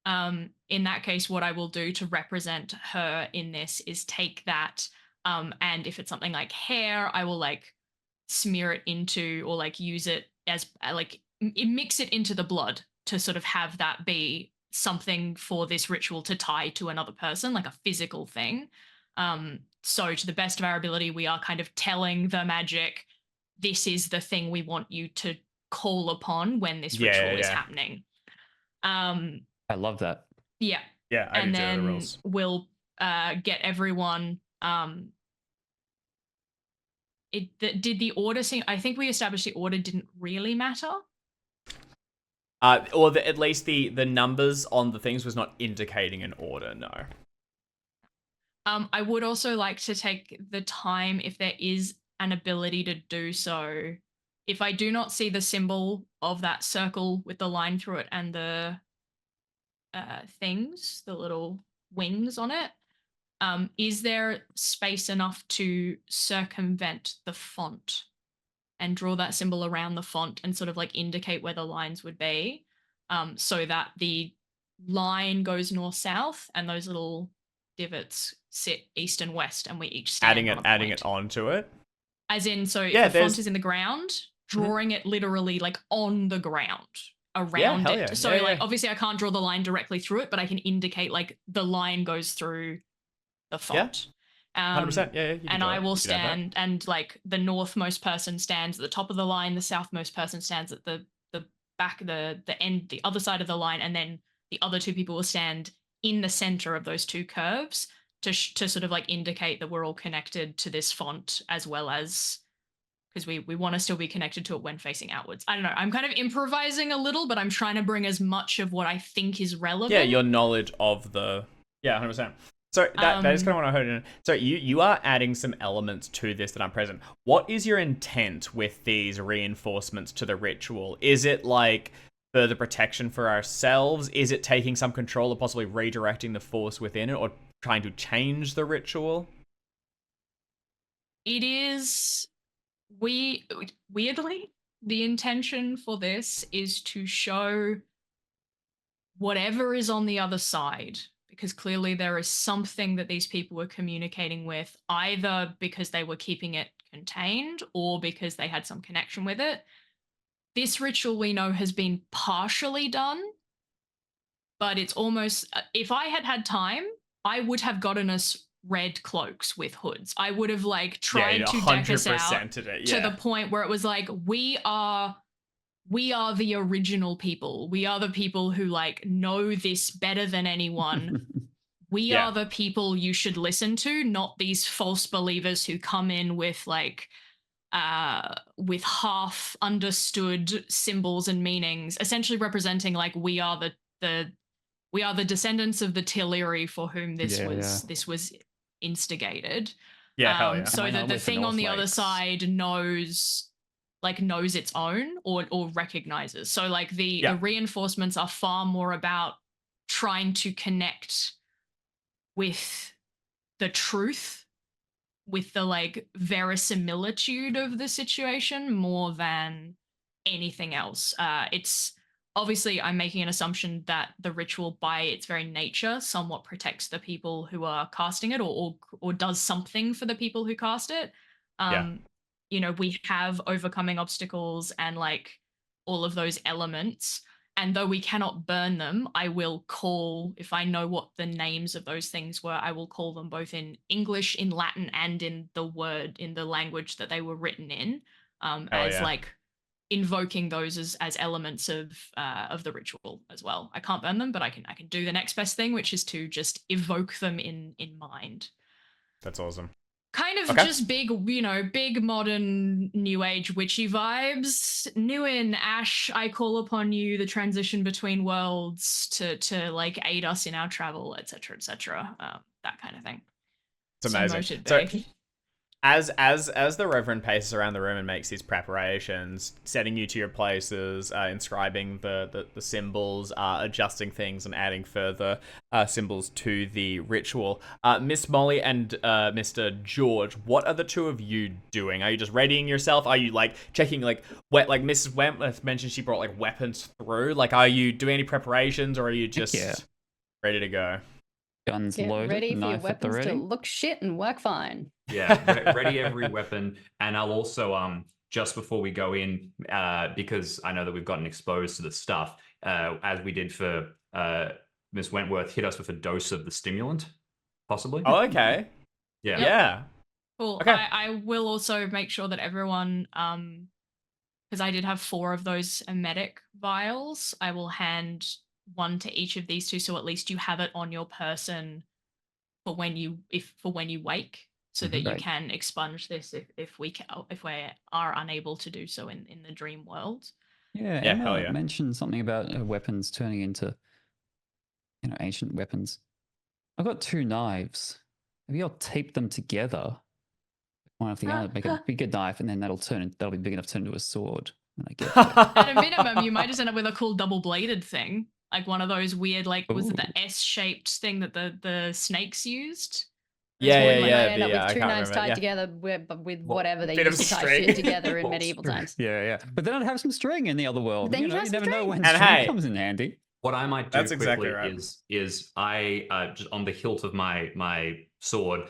token. In that case, what I will do to represent her in this is take that, and if it's something like hair, I will like smear it into or like use it as mix it into the blood to sort of have that be something for this ritual to tie to another person, like a physical thing. So to the best of our ability, we are kind of telling the magic, this is the thing we want you to call upon when this Yeah, ritual is yeah. happening. Um, I love that. yeah. Yeah, I do And too, the then rules. we'll get everyone. Did the order seem? I think we established the order didn't really matter. Or at least the numbers on the things was not indicating an order. No. I would also like to take the time, if there is an ability to do so. If I do not see the symbol of that circle with the line through it and the things, the little wings on it, is there space enough to circumvent the font and draw that symbol around the font and sort of like indicate where the lines would be, so that the line goes north-south and those little divots sit east and west and we each stand on a point. Adding it onto it. As in, so Yeah, if the font is in the ground, Mm-hmm. drawing it literally like on the ground around hell it. yeah. So Yeah, like yeah. obviously I can't draw the line directly through it, but I can indicate like the line goes through the font. 100%. Yeah, you can and do I it. will You can add that. stand, and like the northmost person stands at the top of the line, the southmost person stands at the back, the end, the other side of the line, and then the other two people will stand in the center of those two curves to sort of like indicate that we're all connected to this font, as well as because we want to still be connected to it when facing outwards. I don't know. I'm kind of improvising a little, but I'm trying to bring as much of what I think is relevant. Yeah, your knowledge of the 100%. So that is kind of what I heard in. So you are adding some elements to this that aren't present. What is your intent with these reinforcements to the ritual? Is it like further protection for ourselves? Is it taking some control or possibly redirecting the force within it, or trying to change the ritual? It is weirdly, the intention for this is to show whatever is on the other side, because clearly there is something that these people were communicating with, either because they were keeping it contained or because they had some connection with it. This ritual we know has been partially done, but it's almost, if I had had time, I would have gotten us red cloaks with hoods. I would have like tried to deck us out to the point where it was like, we are the original people. We are the people who like know this better than anyone. We are the people you should listen to, not these false believers who come in with like with half understood symbols and meanings, essentially representing like we are the descendants of the Tilliri for whom this was instigated. Yeah, hell yeah. So that the thing on the other side knows its own or recognizes. So like the reinforcements are far more about trying to connect with the truth, with the like verisimilitude of the situation more than anything else. It's obviously, I'm making an assumption that the ritual by its very nature somewhat protects the people who are casting it, or does something for the people who cast it. You know, we have overcoming obstacles and like all of those elements. And though we cannot burn them, I will call, if I know what the names of those things were, I will call them both in English, in Latin, and in the language that they were written in, like invoking those as elements of the ritual as well. I can't burn them, but I can do the next best thing, which is to just evoke them in mind. That's awesome. Kind of just big modern new age witchy vibes. Nuin, Ash, I call upon you, the transition between worlds to like aid us in our travel, etc., etc. That kind of thing. It's amazing. As the Reverend paces around the room and makes these preparations, setting you to your places, inscribing the symbols, adjusting things, and adding further symbols to the ritual, Miss Molly and Mr. George, what are the two of you doing? Are you just readying yourself? Are you like checking like Mrs. Wentworth mentioned she brought like weapons through? Like, are you doing any preparations, or are you just ready to go? Guns Get loaded, ready for your knife at the weapons to ready. look shit and work fine. Yeah, ready every weapon. And I'll also, just before we go in, because I know that we've gotten exposed to the stuff, as we did for Miss Wentworth, hit us with a dose of the stimulant, possibly. Oh, okay. Yeah. Yeah. Cool. Okay. I will also make sure that everyone, because I did have 4 of those emetic vials, I will hand one to each of these two, so at least you have it on your person for when you wake, so that you Right. can expunge this if we are unable to do so in the dream world. Yeah, Yeah, Emma hell yeah. mentioned something about weapons turning into, ancient weapons. I've got 2 knives. Maybe I'll tape them together, one after the other, make a bigger knife, and then that'll be big enough to turn into a sword when I get there. At a minimum, you might just end up with a cool double-bladed thing, like one of those weird, like, was it the Ooh. S-shaped thing that the snakes used? Yeah, It's yeah, more You yeah. might end up I with 2 can't knives remember, tied yeah. together with whatever they bit of used to tie string. shit together in Well, medieval string. times. Yeah. But then I'd have some string in the other world. Then you you'd know, have you some never know string. when And string hey- comes in handy. What I might do That's exactly quickly right. is I just on the hilt of my sword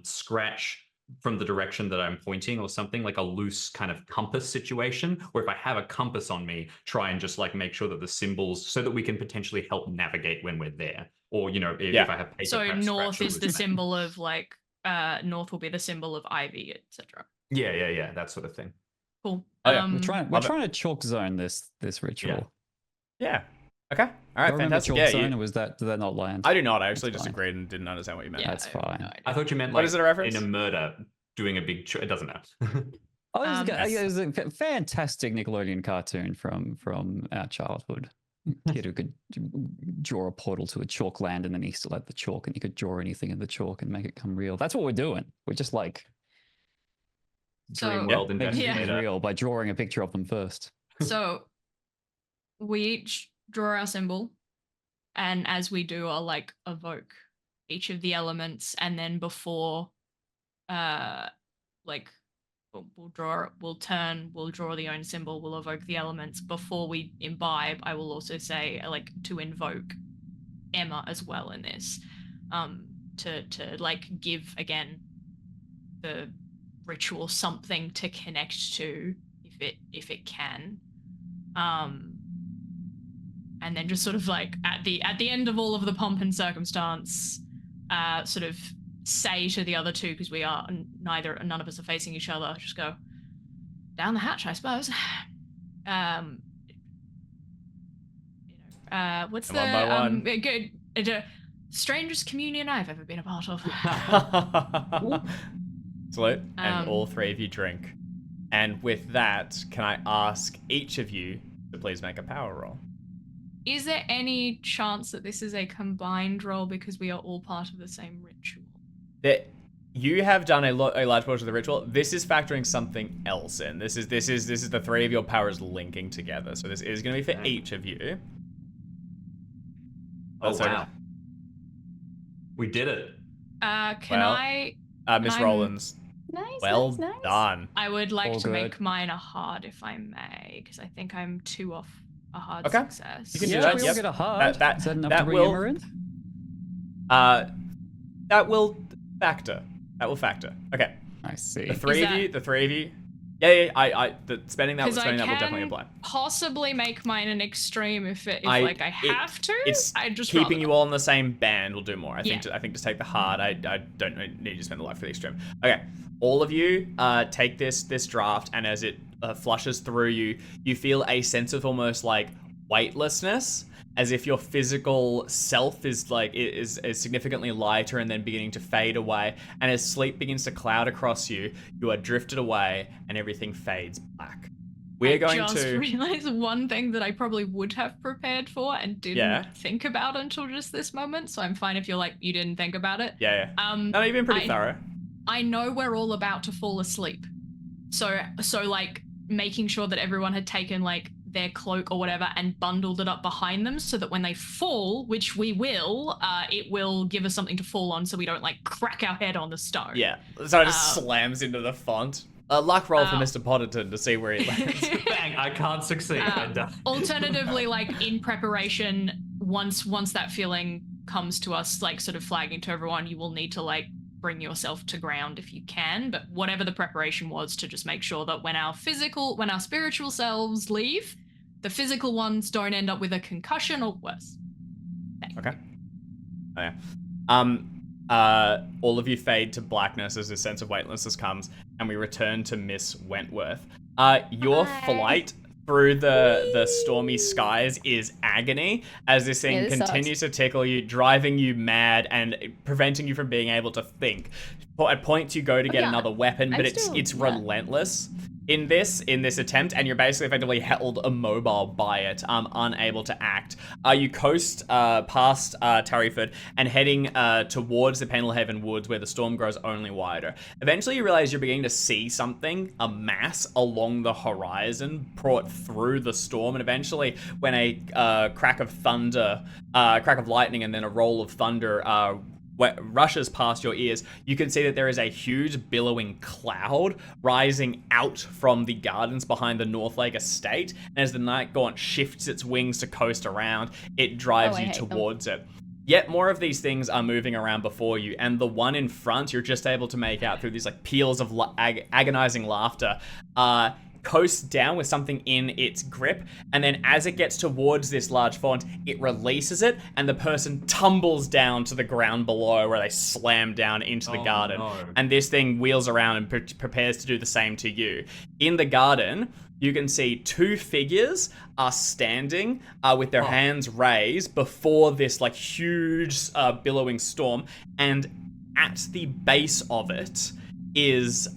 scratch from the direction that I'm pointing or something, like a loose kind of compass situation, or if I have a compass on me, try and just like make sure that the symbols, so that we can potentially help navigate when we're there, or if Yeah. I have paper, So perhaps north scratch a is the loose map. symbol of like north will be the symbol of ivy, etc. Yeah, that sort of thing. Cool. Oh, yeah. We're trying love it. to chalk zone this ritual. Yeah. Okay. All Do right. I remember Fantastic. chalk Yeah. zone, or did that not land? I do not. I actually That's just fine. agreed and didn't understand what you meant. Yeah, That's I have fine. no idea. I thought you meant What like is it a reference? in a murder doing a big. It doesn't matter. Oh, it was a Yes. fantastic Nickelodeon cartoon from our childhood. Kid who could draw a portal to a chalk land, and then he still had the chalk, and he could draw anything in the chalk and make it come real. That's what we're doing. We're just like Dream So- world making investigator. things real by drawing a picture of them first. So we each draw our symbol, and as we do, I'll like evoke each of the elements, and then before like we'll draw the own symbol, we'll evoke the elements. Before we imbibe, I will also say like to invoke Emma as well in this, to like give again the ritual something to connect to if it can, and then just sort of like at the end of all of the pomp and circumstance, sort of say to the other two, because we are none of us are facing each other, just go down the hatch, I suppose. What's And one by one. good strangest communion I've ever been a part of. Salute. And all 3 of you drink. And with that, can I ask each of you to please make a power roll? Is there any chance that this is a combined roll because we are all part of the same ritual? That you have done a large portion of the ritual. This is factoring something else in. This is the 3 of your powers linking together. So this is going to be for each of you. Oh That's okay. wow, we did it. Miss I'm- Rollins. Nice, Well nice. done. I would like All to good. make mine a hard if I may, because I think I'm 2 off a hard Okay. success. You can do Yeah, that, we all yep. get a hard. That- Is that enough that to bring will- Emma in? That will factor. Okay. I see. The three of you. Yeah. Spending that will 'Cause I definitely can apply. possibly make mine an extreme if I have to. It's I just keeping rather you not. all in the same band will do more. I think Yeah. just take the hard. I don't need you to spend the life for the extreme. Okay, all of you take this draft, and as it flushes through you, you feel a sense of almost like weightlessness, as if your physical self is significantly lighter and then beginning to fade away. And as sleep begins to cloud across you, you are drifted away and everything fades black. We're going I just to realized one thing that I probably would have prepared for and didn't Yeah. think about until just this moment. So I'm fine if you're like, you didn't think about it. yeah. No, you've been pretty thorough. I know we're all about to fall asleep. So like making sure that everyone had taken like their cloak or whatever and bundled it up behind them so that when they fall, which we will, it will give us something to fall on so we don't like crack our head on the stone. Yeah, so it just slams into the font. Luck roll for Mr. Potterton to see where he lands. Bang! I can't succeed. I die. Alternatively, like in preparation, once that feeling comes to us, like sort of flagging to everyone, you will need to like bring yourself to ground if you can. But whatever the preparation was, to just make sure that when our spiritual selves leave, the physical ones don't end up with a concussion or worse. Okay. Oh, yeah. All of you fade to blackness as this sense of weightlessness comes, and we return to Miss Wentworth. Your flight through the stormy skies is agony as this thing continues to tickle you, driving you mad and preventing you from being able to think. At points you go to get another weapon, but it's relentless in this attempt, and you're basically effectively held immobile by it, unable to act. You coast past Tarryford and heading towards the Pendelhaven Woods where the storm grows only wider. Eventually you realize you're beginning to see something, a mass along the horizon brought through the storm, and eventually when a crack of lightning and then a roll of thunder rushes past your ears, you can see that there is a huge billowing cloud rising out from the gardens behind the Northlake estate, and as the night gaunt shifts its wings to coast around, it drives you towards it. Yet more of these things are moving around before you, and the one in front you're just able to make out through these like peals of agonizing laughter coasts down with something in its grip, and then as it gets towards this large font, it releases it, and the person tumbles down to the ground below where they slam down into the garden. No. And this thing wheels around and prepares to do the same to you. In the garden, you can see two figures are standing with their hands raised before this like huge billowing storm, and at the base of it is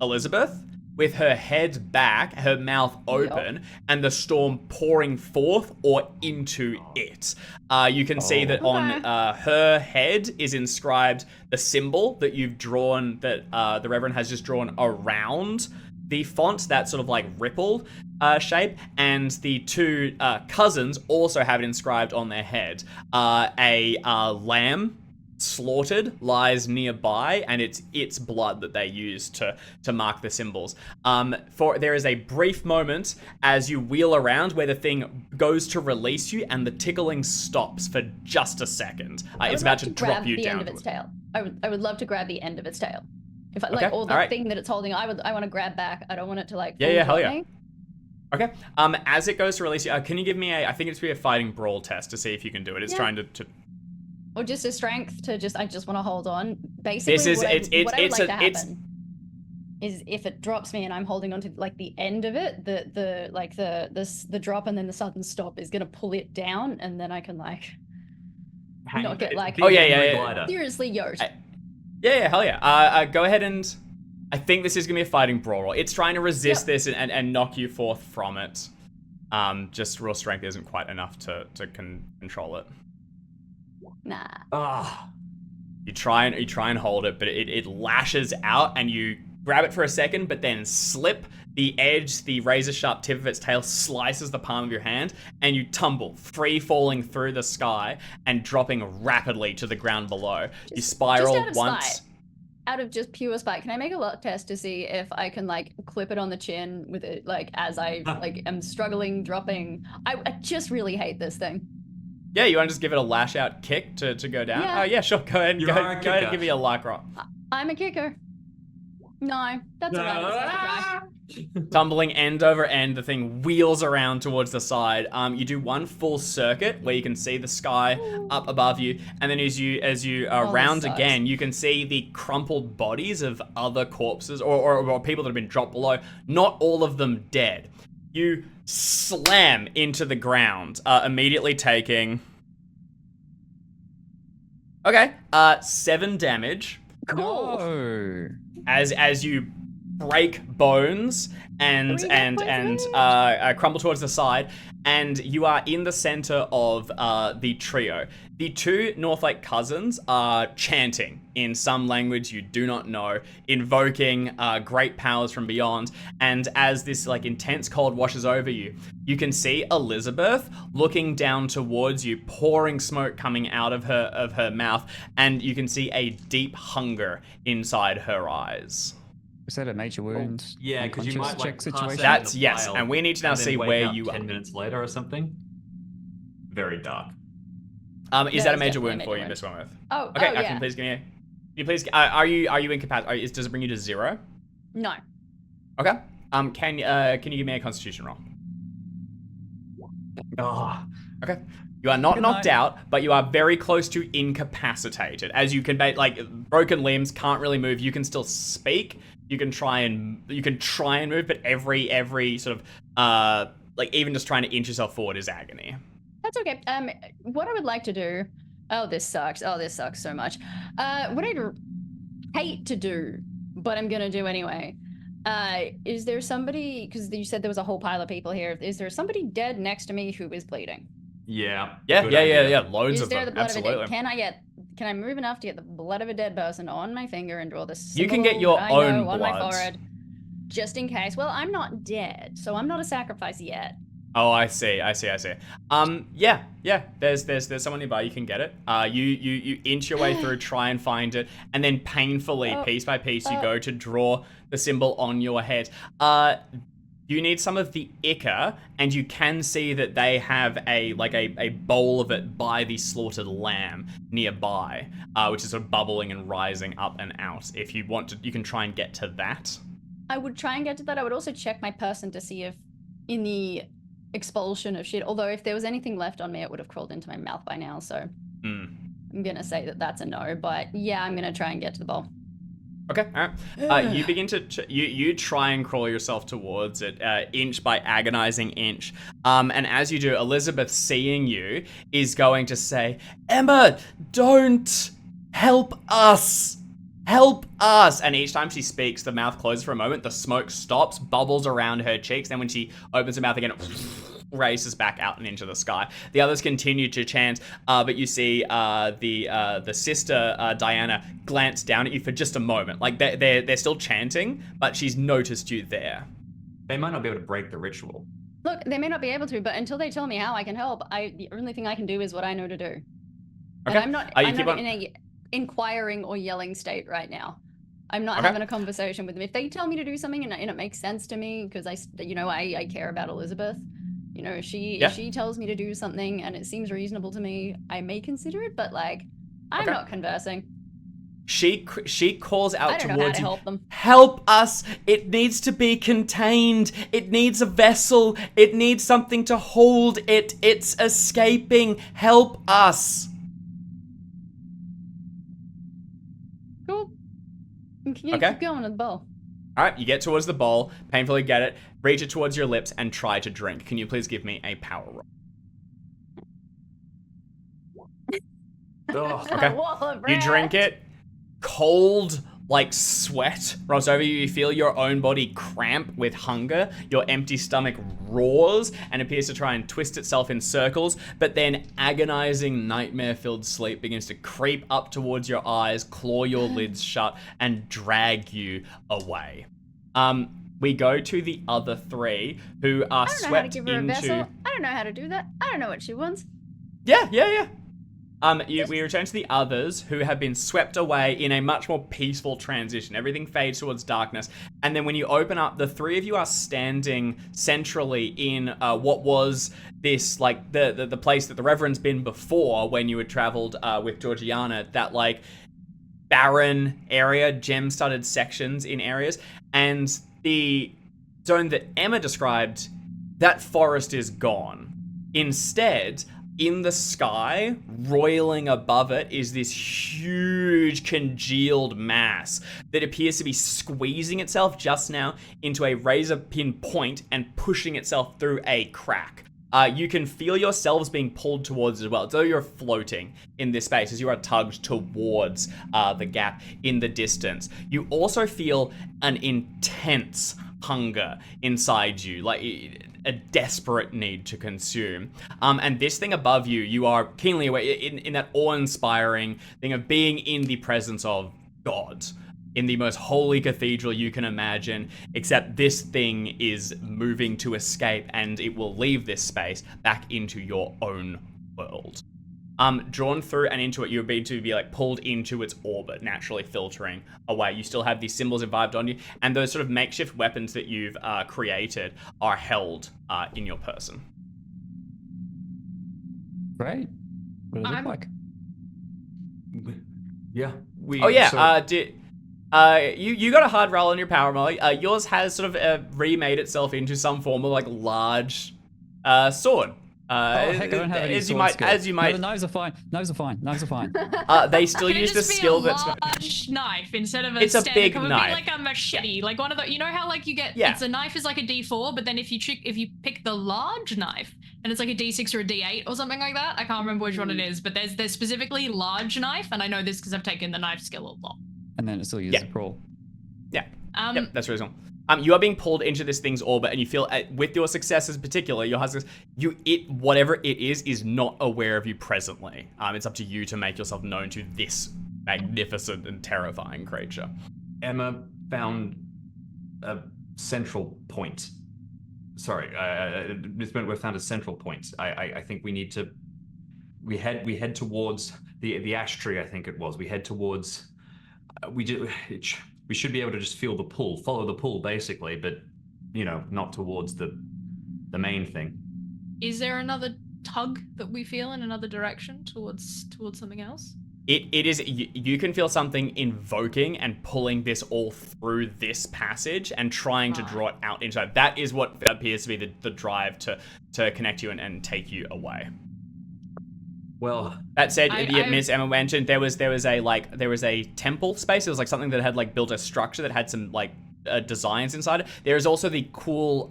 Elizabeth, with her head back, her mouth open, and the storm pouring forth or into it. You can see that on her head is inscribed the symbol that you've drawn, that the Reverend has just drawn around the font, that sort of like ripple shape, and the two cousins also have it inscribed on their head. A lamb slaughtered lies nearby, and it's its blood that they use to mark the symbols. There is a brief moment as you wheel around where the thing goes to release you, and the tickling stops for just a second. It's about to drop you down. End of its tail. I would love to grab the end of its tail. If Okay, or the thing that it's holding, I want to grab back. I don't want it to like. Hell yeah. Okay. As it goes to release you, can you give me I think it's a fighting brawl test to see if you can do it. It's trying to. Or just a strength to I just want to hold on. Basically, what I would like to happen is if it drops me and I'm holding onto like the end of it, the drop and then the sudden stop is gonna pull it down, and then I can like not get like seriously yoked. Hell yeah. Go ahead and I think this is gonna be a fighting brawl roll. It's trying to resist this and knock you forth from it. Just raw strength isn't quite enough to control it. Nah. You try and hold it, but it lashes out, and you grab it for a second, but then slip the edge, the razor sharp tip of its tail slices the palm of your hand, and you tumble, free falling through the sky and dropping rapidly to the ground below. You spiral once. Out of just pure spite, can I make a luck test to see if I can like clip it on the chin with it, like as I like am struggling dropping? I just really hate this thing. Yeah, you want to just give it a lash out kick to go down? Yeah. Oh yeah, sure. Go ahead and give me a luck roll. I'm a kicker. No, that's alright. Tumbling end over end, the thing wheels around towards the side. You do one full circuit where you can see the sky up above you, and then as you round again, you can see the crumpled bodies of other corpses or people that have been dropped below. Not all of them dead. You slam into the ground, immediately taking 7 damage. Cool. No. As you break bones and crumble towards the side, and you are in the center of the trio. The two Northlake cousins are chanting in some language you do not know, invoking great powers from beyond. And as this like intense cold washes over you, you can see Elizabeth looking down towards you, pouring smoke coming out of her mouth, and you can see a deep hunger inside her eyes. Is that a major wound? Yeah, because you might check like situation. That's yes, and we need to now see where you are. 10 minutes later or something. Very dark. Is that a major wound for you, Miss Wentworth? Oh, okay. oh, yeah. Can you please? Are you incapacitated? Does it bring you to 0? No. Okay. Can you give me a Constitution roll? Oh, Okay. You are not knocked out, but you are very close to incapacitated. As you can broken limbs, can't really move. You can still speak. You can try and move, but every sort of like even just trying to inch yourself forward is agony. That's okay. What I would like to do. Oh, this sucks. Oh, this sucks so much. What I'd hate to do, but I'm gonna do anyway. Is there somebody? Because you said there was a whole pile of people here. Is there somebody dead next to me who is bleeding? yeah. Yeah. Good idea. Loads Is of there them. the blood Absolutely. of a dead? Can I move enough to get the blood of a dead person on my finger and draw this? You can get your own on my blood. forehead, just in case. Well, I'm not dead, so I'm not a sacrifice yet. Oh, I see. Yeah. There's someone nearby. You can get it. You inch your way through, try and find it, and then painfully, piece by piece, you go to draw the symbol on your head. You need some of the ichor, and you can see that they have a bowl of it by the slaughtered lamb nearby, which is sort of bubbling and rising up and out. If you want to, you can try and get to that. I would try and get to that. I would also check my person to see if in the expulsion of shit, although if there was anything left on me, it would have crawled into my mouth by now, so I'm gonna say that that's a no, but yeah, I'm gonna try and get to the bowl. Okay, all right. You begin to you try and crawl yourself towards it, inch by agonizing inch. And as you do, Elizabeth, seeing you, is going to say, "Emma, don't help us." Help us! And each time she speaks, the mouth closes for a moment, the smoke stops, bubbles around her cheeks, then when she opens her mouth again, it races back out and into the sky. The others continue to chant, but you see the sister, Diana, glance down at you for just a moment. Like, they're still chanting, but she's noticed you there. They might not be able to break the ritual. Look, they may not be able to, but until they tell me how I can help, the only thing I can do is what I know to do. Okay. And I'm not in a inquiring or yelling state right now. I'm not having a conversation with them. If they tell me to do something and it makes sense to me, because I care about Elizabeth. If she tells me to do something and it seems reasonable to me, I may consider it, but I'm not conversing. She calls out I don't know how towards to you. help them. Help us! It needs to be contained. It needs a vessel. It needs something to hold it. It's escaping. Help us! Cool. Can you Okay. keep going with the bowl? All right, you get towards the bowl, painfully get it, reach it towards your lips, and try to drink. Can you please give me a power roll? Okay. You drink it. Cold, like sweat, rolls over you. You feel your own body cramp with hunger. Your empty stomach roars and appears to try and twist itself in circles, but then agonizing, nightmare-filled sleep begins to creep up towards your eyes, claw your lids shut, and drag you away. We go to the other three who are swept into... I don't know how to give her a vessel. I don't know how to do that. I don't know what she wants. Yeah. We return to the others who have been swept away in a much more peaceful transition. Everything fades towards darkness. And then when you open up, the three of you are standing centrally in what was this, like, the place that the Reverend's been before when you had traveled with Georgiana, that, like, barren area, gem-studded sections in areas. And the zone that Emma described, that forest is gone. Instead, in the sky, roiling above it, is this huge congealed mass that appears to be squeezing itself just now into a razor pin point and pushing itself through a crack. You can feel yourselves being pulled towards as well, as though you're floating in this space as you are tugged towards the gap in the distance. You also feel an intense hunger inside you, like a desperate need to consume. And this thing above you, you are keenly aware in that awe-inspiring thing of being in the presence of God, in the most holy cathedral you can imagine, except this thing is moving to escape, and it will leave this space back into your own world. Drawn through and into it, you're being to be like pulled into its orbit, naturally filtering away. You still have these symbols imbibed on you, and those sort of makeshift weapons that you've created are held in your person. Great. What does it look like? Yeah. You got a hard roll on your power, Molly. Yours has sort of remade itself into some form of like large sword. Heck, I don't have any sword skill. As you might. No, the knives are fine. Knives are fine. Knives are fine. They still Can use it the just be skill a that's. large knife instead of a It's a standard? big It would knife. be like a machete, like one of the. You know how like you get. Yeah. It's a knife is like a D4, but then if you pick the large knife, and it's like a D6 or a D8 or something like that. I can't remember which one it is, but there's specifically large knife, and I know this because I've taken the knife skill a lot. And then it still uses a crawl. Yeah. Yep, that's the reason. You are being pulled into this thing's orbit, and you feel, with your successes in particular, your husband, whatever it is not aware of you presently. It's up to you to make yourself known to this magnificent and terrifying creature. Emma found a central point. Sorry, Miss Wentworth found a central point. I think we need to. We head towards the ash tree. I think it was. We head towards. We should be able to just feel the pull, follow the pull, basically, but not towards the main thing. Is there another tug that we feel in another direction towards something else? It is. You can feel something invoking and pulling this all through this passage and trying to draw it out into it. That is what appears to be the drive to connect you and take you away. Well, that said, Miss Emma mentioned there was a temple space. It was like something that had like built a structure that had some like designs inside it. There is also the cool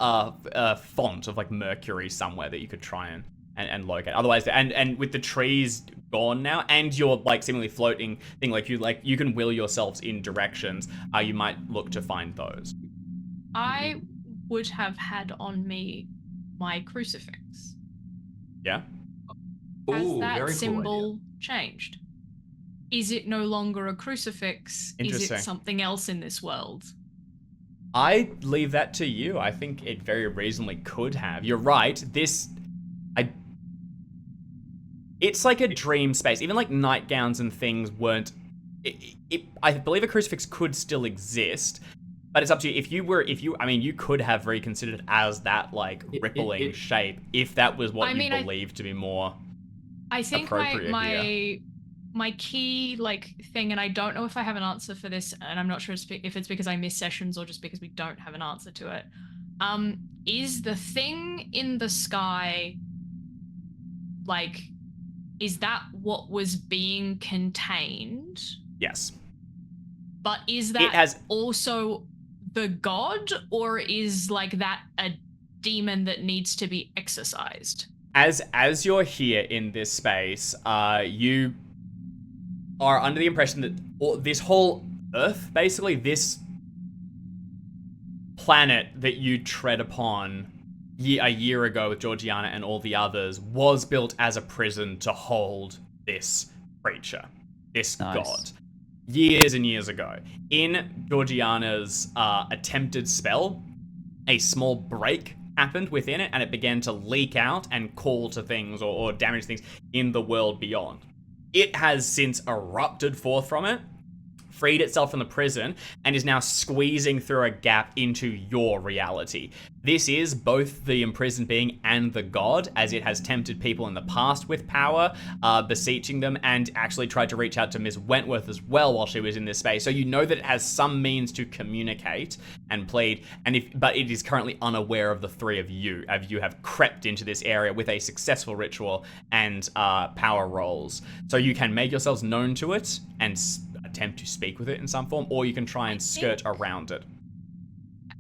font of like Mercury somewhere that you could try and locate. Otherwise, and with the trees gone now, and your like seemingly floating thing, you can will yourselves in directions. You might look to find those. I would have had on me my crucifix. Yeah. Has Ooh, that very symbol cool changed? Is it no longer a crucifix? Is it something else in this world? I leave that to you. I think it very reasonably could have. You're right. It's like a dream space. Even like nightgowns and things weren't. I believe a crucifix could still exist, but it's up to you. You could have reconsidered it as that like rippling shape if that was what you believed to be more. I think my key like thing, and I don't know if I have an answer for this, and I'm not sure if it's because I miss sessions or just because we don't have an answer to it. Is the thing in the sky like, is that what was being contained? Yes. But is that also the god, or is like that a demon that needs to be exorcised? As you're here in this space, you are under the impression that this whole Earth, basically this planet that you tread upon a year ago with Georgiana and all the others, was built as a prison to hold this creature, this god. Years and years ago. In Georgiana's attempted spell, a small break happened within it, and it began to leak out and call to things or damage things in the world beyond. It has since erupted forth from it, freed itself from the prison, and is now squeezing through a gap into your reality. This is both the imprisoned being and the god, as it has tempted people in the past with power, beseeching them, and actually tried to reach out to Miss Wentworth as well while she was in this space. So you know that it has some means to communicate and plead, but it is currently unaware of the three of you, as you have crept into this area with a successful ritual and power rolls. So you can make yourselves known to it and attempt to speak with it in some form, or you can try and skirt around it.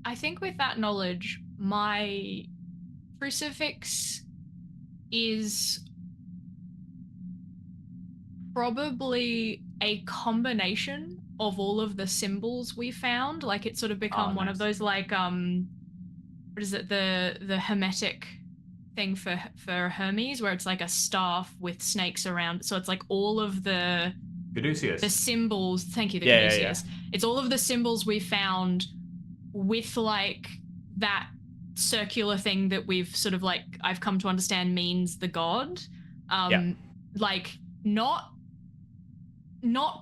I think with that knowledge, my crucifix is probably a combination of all of the symbols we found. Like it's sort of become one of those like what is it, the hermetic thing for Hermes, where it's like a staff with snakes around. So it's like all of the symbols. Thank you, the Caduceus. It's all of the symbols we found with like that circular thing that we've sort of like I've come to understand means the god. Like not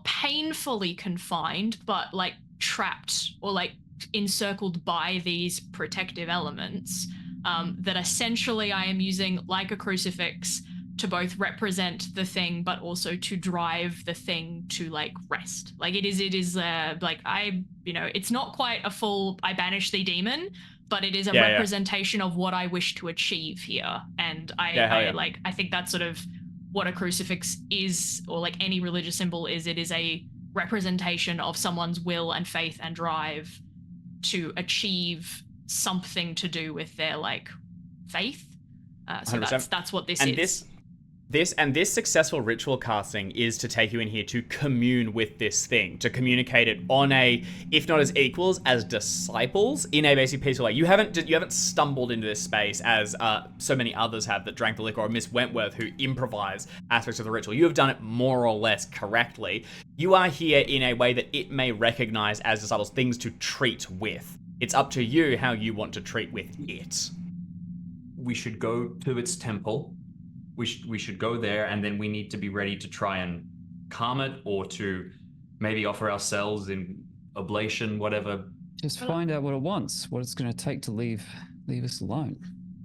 painfully confined, but like trapped or like encircled by these protective elements. That essentially I am using like a crucifix to both represent the thing, but also to drive the thing to like rest. Like it is like it's not quite a full I banish thee demon, but it is a representation of what I wish to achieve here. And I think that's sort of what a crucifix is, or like any religious symbol is. It is a representation of someone's will and faith and drive to achieve something to do with their like faith. So that's what this is. This successful ritual casting is to take you in here to commune with this thing, to communicate it on a, if not as equals, as disciples in a basic peaceful way. You haven't stumbled into this space as so many others have that drank the liquor, or Miss Wentworth who improvise aspects of the ritual. You have done it more or less correctly. You are here in a way that it may recognize as disciples, things to treat with. It's up to you how you want to treat with it. We should go to its temple. We should go there, and then we need to be ready to try and calm it, or to maybe offer ourselves in oblation, whatever. Just find out what it wants, what it's going to take to leave us alone.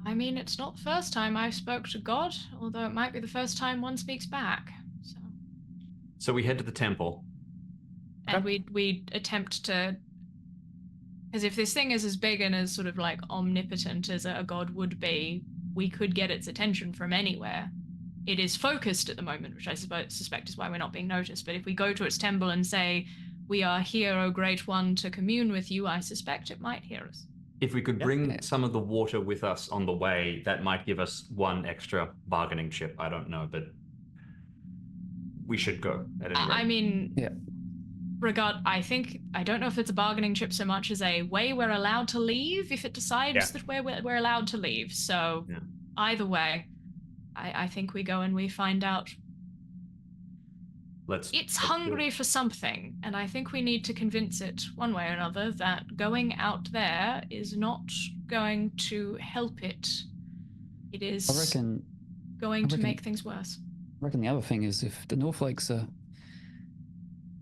I mean, it's not the first time I spoke to God, although it might be the first time one speaks back. So we head to the temple. And we attempt to... Because if this thing is as big and as sort of like omnipotent as a god would be, we could get its attention from anywhere. It is focused at the moment, which I suspect is why we're not being noticed. But if we go to its temple and say, "We are here, O Great One, to commune with you," I suspect it might hear us. If we could bring some of the water with us on the way, that might give us one extra bargaining chip. I don't know, but we should go at any rate. I mean, I don't know if it's a bargaining chip so much as a way we're allowed to leave if it decides that we're allowed to leave. So either way, I think we go and we find out. It's hungry for something, and I think we need to convince it one way or another that going out there is not going to help it. It is going to make things worse. I reckon the other thing is, if the Northlakes are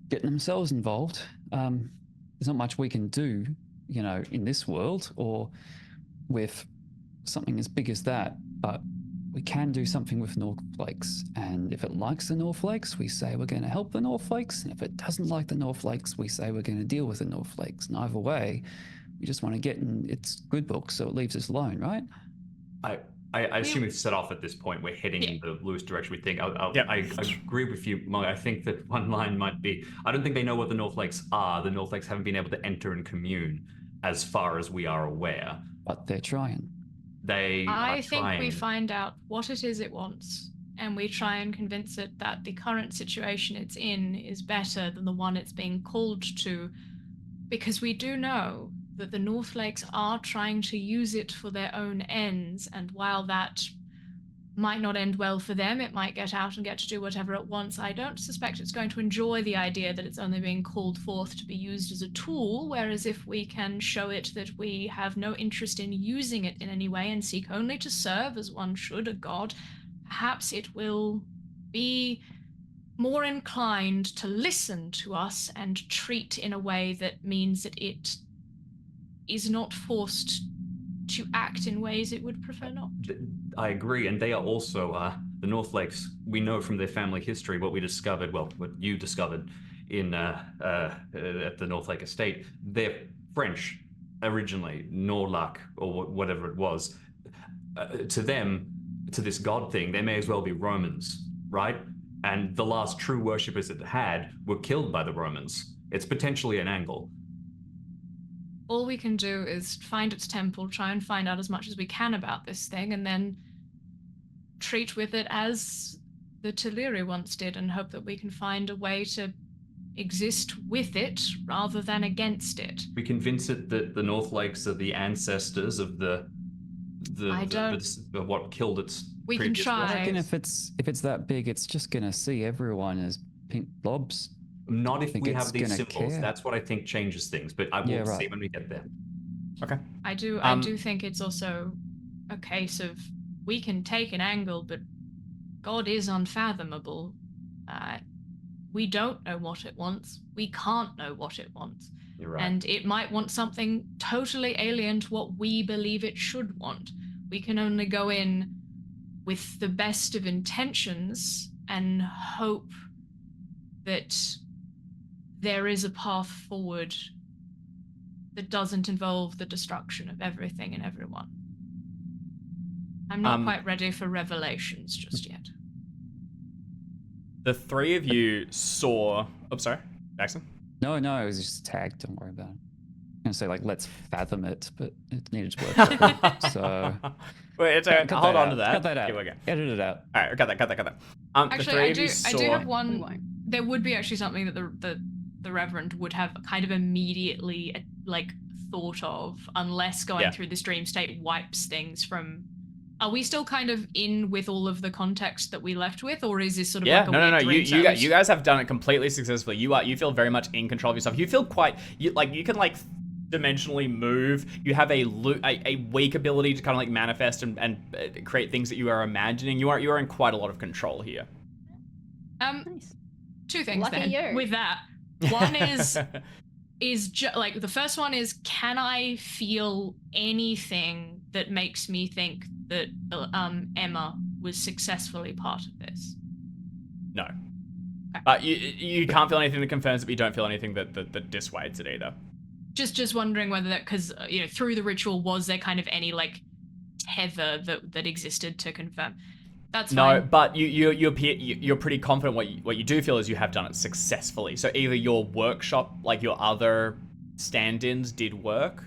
getting themselves involved, there's not much we can do, in this world or with something as big as that, but we can do something with Northlakes. And if it likes the Northlakes, we say we're going to help the Northlakes. And if it doesn't like the Northlakes, we say we're going to deal with the Northlakes. And either way, we just want to get in its good books so it leaves us alone, right? I assume we've set off at this point. We're heading in the loose direction we think. I agree with you, Molly. I think that one line might be, I don't think they know what the Northlakes are. The Northlakes haven't been able to enter and commune as far as we are aware. But they're trying. I think we find out what it is it wants, and we try and convince it that the current situation it's in is better than the one it's being called to, because we do know that the Northlakes are trying to use it for their own ends, and while that might not end well for them, it might get out and get to do whatever it wants. I don't suspect it's going to enjoy the idea that it's only being called forth to be used as a tool, whereas if we can show it that we have no interest in using it in any way and seek only to serve as one should a god, perhaps it will be more inclined to listen to us and treat in a way that means that it is not forced to act in ways it would prefer not. I agree, and they are also, the Northlakes, we know from their family history what you discovered in at the Northlake estate. They're French originally, Norlak, or whatever it was. To them, to this god thing, they may as well be Romans, right? And the last true worshippers it had were killed by the Romans. It's potentially an angle. All we can do is find its temple, try and find out as much as we can about this thing, and then treat with it as the Teleri once did, and hope that we can find a way to exist with it rather than against it. We convince it that the North Lakes are the ancestors of what killed its We can previous try. I reckon if it's that big, it's just gonna see everyone as pink blobs. Not if think we it's have these gonna symbols. care. That's what I think changes things, but I will Yeah, right. see when we get there. Okay. I do think it's also a case of we can take an angle, but God is unfathomable. We don't know what it wants. We can't know what it wants. You're right. And it might want something totally alien to what we believe it should want. We can only go in with the best of intentions and hope that there is a path forward that doesn't involve the destruction of everything and everyone. I'm not quite ready for revelations just yet. The three of you saw... Oh, sorry, Jackson? No, it was just tagged. Don't worry about it. I'm gonna say like let's fathom it, but it needed to work. So wait, it's okay. Hold on to that. Cut that out. Here we go. Edit it out. All right, cut that. Actually, I do have We one. won't. There would be actually something that the Reverend would have kind of immediately thought of, unless going through this dream state wipes things from. Are we still kind of in with all of the context that we left with, or is this sort of like a weird dream state? You guys have done it completely successfully. You feel very much in control of yourself. You feel quite you can dimensionally move. You have a weak ability to kind of manifest and create things that you are imagining. You are in quite a lot of control here. Nice. Two things Lucky then you. with that. One is the first one is, can I feel anything that makes me think that Emma was successfully part of this? No. Okay. You can't feel anything that confirms it, but you don't feel anything that dissuades it either. Just wondering whether that, because through the ritual, was there kind of any tether that existed to confirm? That's fine. No, but you're pretty confident. What you do feel is you have done it successfully. So either your workshop, your other stand-ins, did work.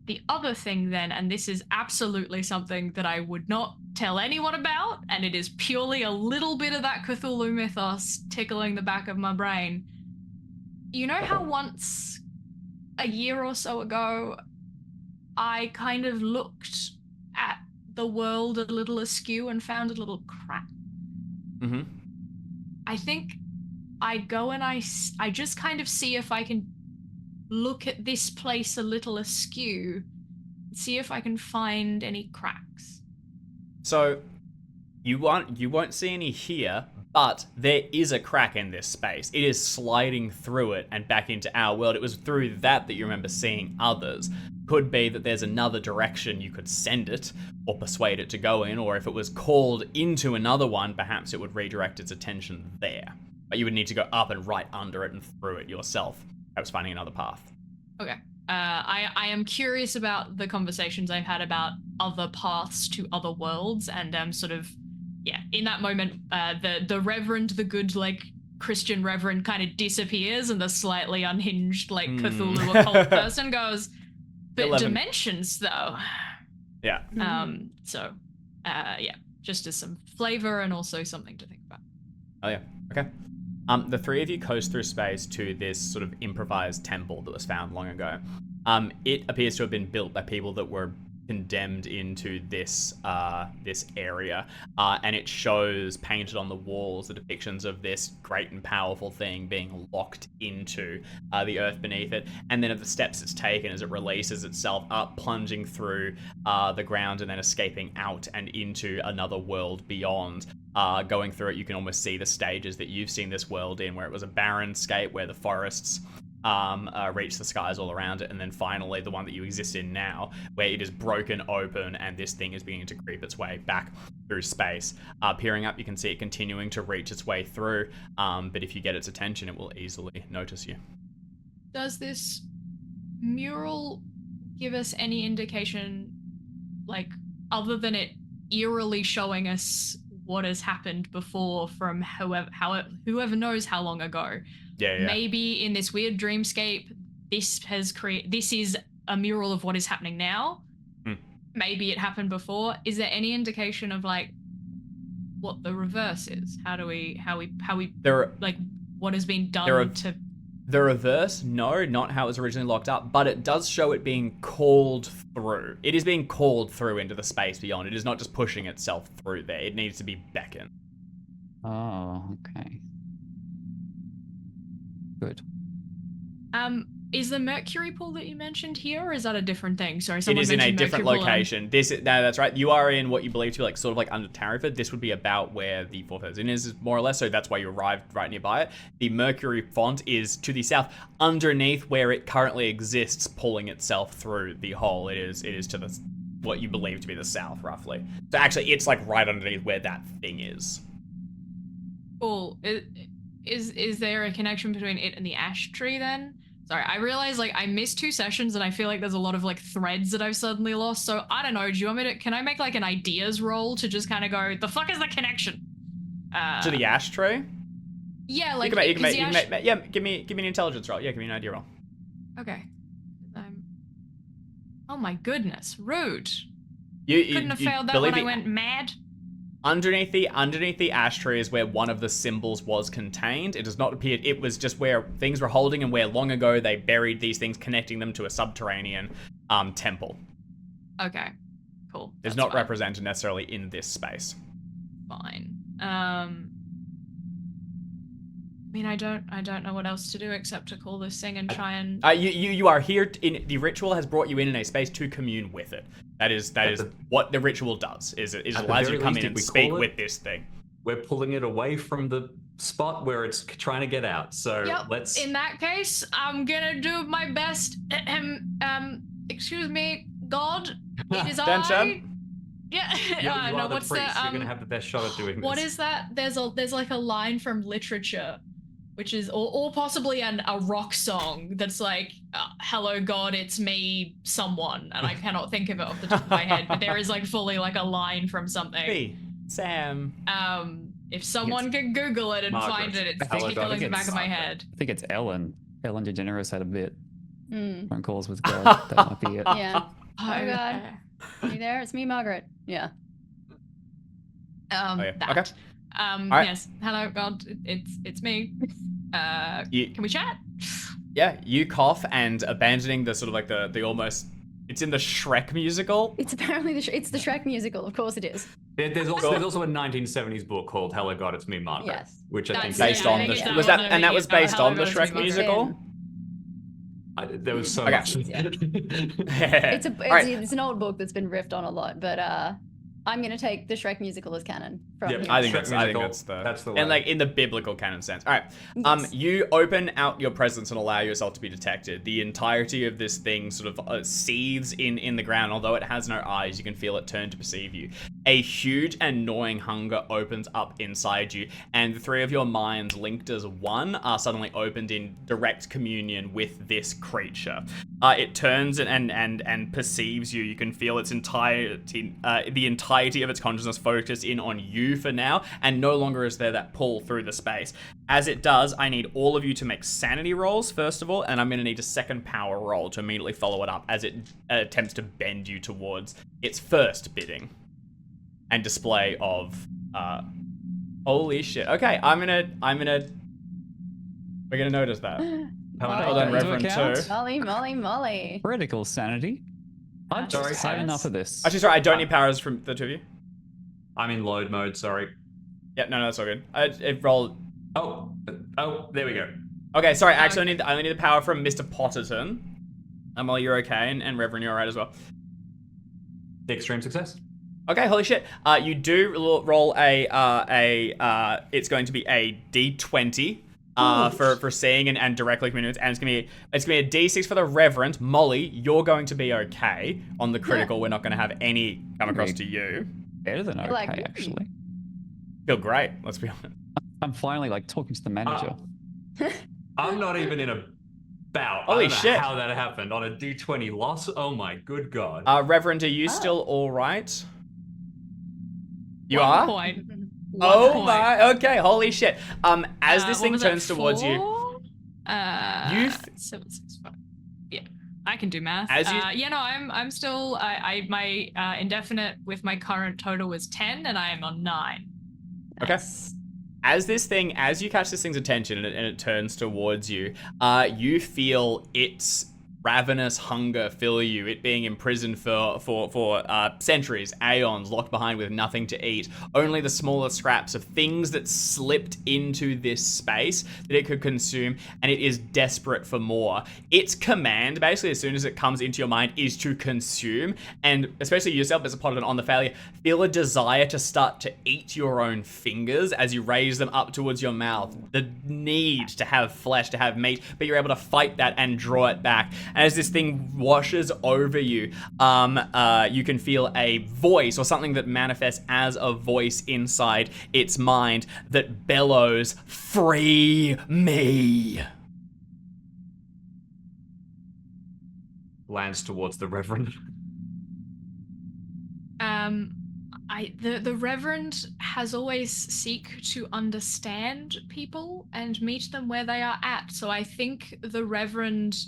The other thing then, and this is absolutely something that I would not tell anyone about, and it is purely a little bit of that Cthulhu mythos tickling the back of my brain. You know how once a year or so ago, I kind of looked at the world a little askew and found a little crack? Mm-hmm. I think I go and I just kind of see if I can look at this place a little askew, see if I can find any cracks. So you won't see any here, but there is a crack in this space. It is sliding through it and back into our world. It was through that you remember seeing others. Could be that there's another direction you could send it or persuade it to go in, or if it was called into another one, perhaps it would redirect its attention there. But you would need to go up and right under it and through it yourself. Perhaps finding another path. Okay. I am curious about the conversations I've had about other paths to other worlds, and in that moment, the Reverend, the good Christian Reverend, kind of disappears, and the slightly unhinged Cthulhu occult person goes, but 11. Dimensions though. Yeah. Just as some flavor and also something to think about. Oh yeah. Okay. The three of you coast through space to this sort of improvised temple that was found long ago. It appears to have been built by people that were condemned into this area, and it shows painted on the walls the depictions of this great and powerful thing being locked into the earth beneath it, and then of the steps it's taken as it releases itself up, plunging through the ground and then escaping out and into another world beyond. Going through it, you can almost see the stages that you've seen this world in, where it was a barren scape where the forests reach the skies all around it, and then finally the one that you exist in now, where it is broken open and this thing is beginning to creep its way back through space. Peering up, you can see it continuing to reach its way through, but if you get its attention, it will easily notice you. Does this mural give us any indication, other than it eerily showing us what has happened before from whoever knows how long ago? Yeah. Maybe in this weird dreamscape, this is a mural of what is happening now. Maybe it happened before. Is there any indication of what the reverse is? How we There, like what has been done there are- to. The reverse, no, not how it was originally locked up, but it does show it being called through. It is being called through into the space beyond. It is not just pushing itself through there. It needs to be beckoned. Oh, okay. Good. Is the Mercury pool that you mentioned here, or is that a different thing? Sorry, It someone is in a mentioned different Mercury pool and- location. No, that's right. You are in what you believe to be like sort of like under Tarryford. This would be about where the 4th Inn is, more or less. So that's why you arrived right nearby it. The Mercury font is to the south, underneath where it currently exists, pulling itself through the hole. It is to the what you believe to be the south, roughly. So actually, it's like right underneath where that thing is. Cool. Is there a connection between it and the ash tree then? Sorry, I realize like I missed 2 sessions and I feel like there's a lot of like threads that I've suddenly lost. So I don't know. Do you want me to? Can I make like an ideas roll to just kind of go, the fuck is the connection? To the ashtray? Yeah, like you can 'cause make, the yeah. Give me an intelligence roll. Yeah, give me an idea roll. Okay. Oh my goodness, rude. You Couldn't have failed that believe when I me, went mad. Underneath the ashtray is where one of the symbols was contained. It does not appear. It was just where things were holding and where long ago they buried these things, connecting them to a subterranean temple. Okay, cool. It's That's not fine. represented necessarily in this space. Fine. I mean, I don't know what else to do except to call this thing and try and. You are here. The ritual has brought you in a space to commune with it. That is what the ritual does. It allows you to come in and speak with this thing. We're pulling it away from the spot where it's trying to get out. So Yep. let's. In that case, I'm gonna do my best. Excuse me, God. It is I. Yeah. You No, are the what's priest. the You're gonna have the best shot at doing What this. is that? There's like a line from literature, which is or possibly a rock song that's like, "Hello God, it's me, someone," and I cannot think of it off the top of my head. But there is like fully like a line from something. Hey, Sam. If someone could Google it and Margaret. find it, it's Hello, God, tickling the it's back of my Margaret. head. I think it's Ellen. Ellen DeGeneres had a bit. Phone calls with God. That might be it. Yeah. Oh God. You there? It's me, Margaret. Yeah. yeah. That. Okay. Alright. Yes. Hello, God. It's me. Can we chat? Yeah, you cough and abandoning the sort of like the almost. It's in the Shrek musical. It's apparently it's the Shrek musical. Of course it is. There's also a 1970s book called "Hello God, It's Me, Margaret," Yes. which I think Based Yeah, I on think the it's that was one that that and that was you- based Hello on the God, It's Shrek Me, musical. there was so Okay. much. It's an old book that's been riffed on a lot, but I'm gonna take the Shrek musical as canon from Yep. here. I think Shrek that's musical, the that's the way. and like in the biblical canon sense. All right. Yes. You open out your presence and allow yourself to be detected. The entirety of this thing sort of seethes in the ground. Although it has no eyes, you can feel it turn to perceive you. A huge and gnawing hunger opens up inside you, and the 3 of your minds, linked as one, are suddenly opened in direct communion with this creature. It turns and perceives you. You can feel its entirety, the entirety of its consciousness focused in on you for now, and no longer is there that pull through the space. As it does, I need all of you to make sanity rolls, first of all, and I'm going to need a second power roll to immediately follow it up as it attempts to bend you towards its first bidding and display of holy shit. Okay, we're gonna notice that. How many- Hold on, Into Reverend account? 2. Molly. Critical sanity. I've Sorry, just had science. enough of this. Actually, sorry, I don't need powers from the 2 of you. I'm in load mode. Sorry. Yeah, no, that's all good. It rolled. Oh, there we go. Okay, sorry. Actually, I only need the power from Mr. Potterton. Molly, you're okay, and Reverend, you're alright as well. The extreme success. Okay, holy shit. You do roll it's going to be a D20 for seeing and directly communicating, and it's gonna be a D6 for the Reverend. Molly, you're going to be okay on the critical. We're not going to have any come across to you. Better than okay, Like- actually. Feel great. Let's be honest. I'm finally like talking to the manager. I'm not even in a bout. Holy I don't know shit. how that happened on a D20 loss. Oh my good god. Reverend, are you still all right? You One are. point. Oh point. my. Okay. Holy shit. As this What thing was that, turns towards you, 4? You 7, 6, 5. Yeah, I can do math. As you- Yeah, no, I'm still. My indefinite with my current total is 10, and I am on 9. Nice. Okay. As you catch this thing's attention and it turns towards you, you feel its ravenous hunger fill you. It being imprisoned for centuries, aeons, locked behind with nothing to eat. Only the smaller scraps of things that slipped into this space that it could consume, and it is desperate for more. Its command, basically, as soon as it comes into your mind, is to consume, and especially yourself as a Potiton on the failure, feel a desire to start to eat your own fingers as you raise them up towards your mouth. The need to have flesh, to have meat, but you're able to fight that and draw it back. And as this thing washes over you, you can feel a voice or something that manifests as a voice inside its mind that bellows, "Free me!" Lands towards the Reverend. The Reverend has always seek to understand people and meet them where they are at. So I think the Reverend,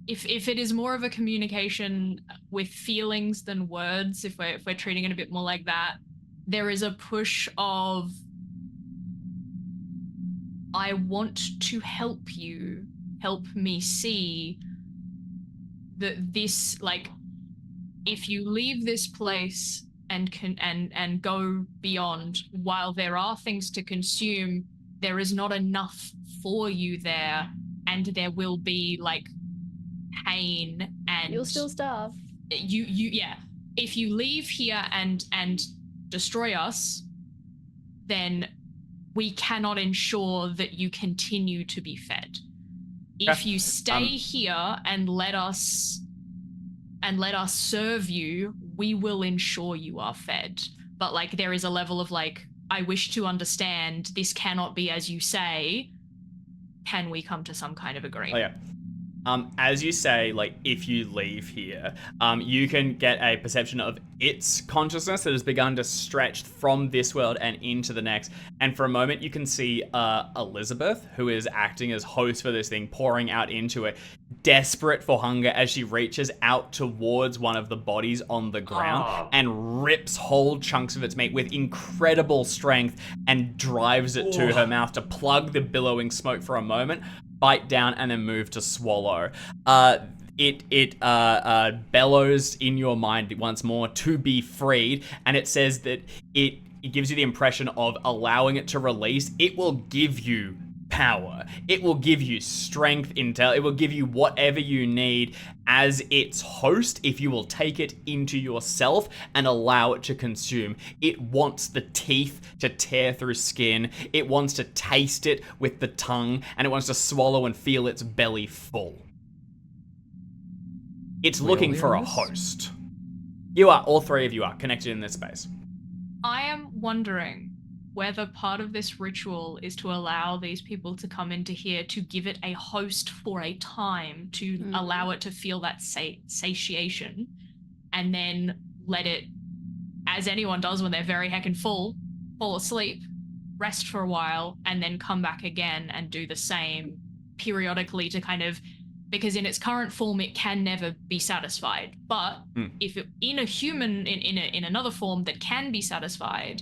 if it is more of a communication with feelings than words, if we're treating it a bit more like that, there is a push of, I want to help you, help me see that this, like, if you leave this place and go beyond, while there are things to consume, there is not enough for you there, and there will be like pain, and You'll still starve. Yeah. If you leave here and destroy us, then we cannot ensure that you continue to be fed. If you stay here and let us serve you, we will ensure you are fed. But like, there is a level of like, I wish to understand, this cannot be as you say. Can we come to some kind of agreement? Oh, yeah. As you say, like, if you leave here, you can get a perception of its consciousness that has begun to stretch from this world and into the next. And for a moment, you can see Elizabeth, who is acting as host for this thing, pouring out into it, desperate for hunger as she reaches out towards one of the bodies on the ground and rips whole chunks of its meat with incredible strength and drives it to her mouth to plug the billowing smoke for a moment, bite down, and then move to swallow. It bellows in your mind once more to be freed, and it says that it gives you the impression of allowing it to release. It will give you power. It will give you strength, intel. It will give you whatever you need as its host if you will take it into yourself and allow it to consume. It wants the teeth to tear through skin. It wants to taste it with the tongue, and it wants to swallow and feel its belly full. It's looking for a host. You are, all three of you are connected in this space. I am wondering whether part of this ritual is to allow these people to come into here, to give it a host for a time, to allow it to feel that satiation, and then let it, as anyone does when they're very heckin' full, fall asleep, rest for a while, and then come back again and do the same periodically to kind of, because in its current form it can never be satisfied. But if it, in a human, in another form that can be satisfied,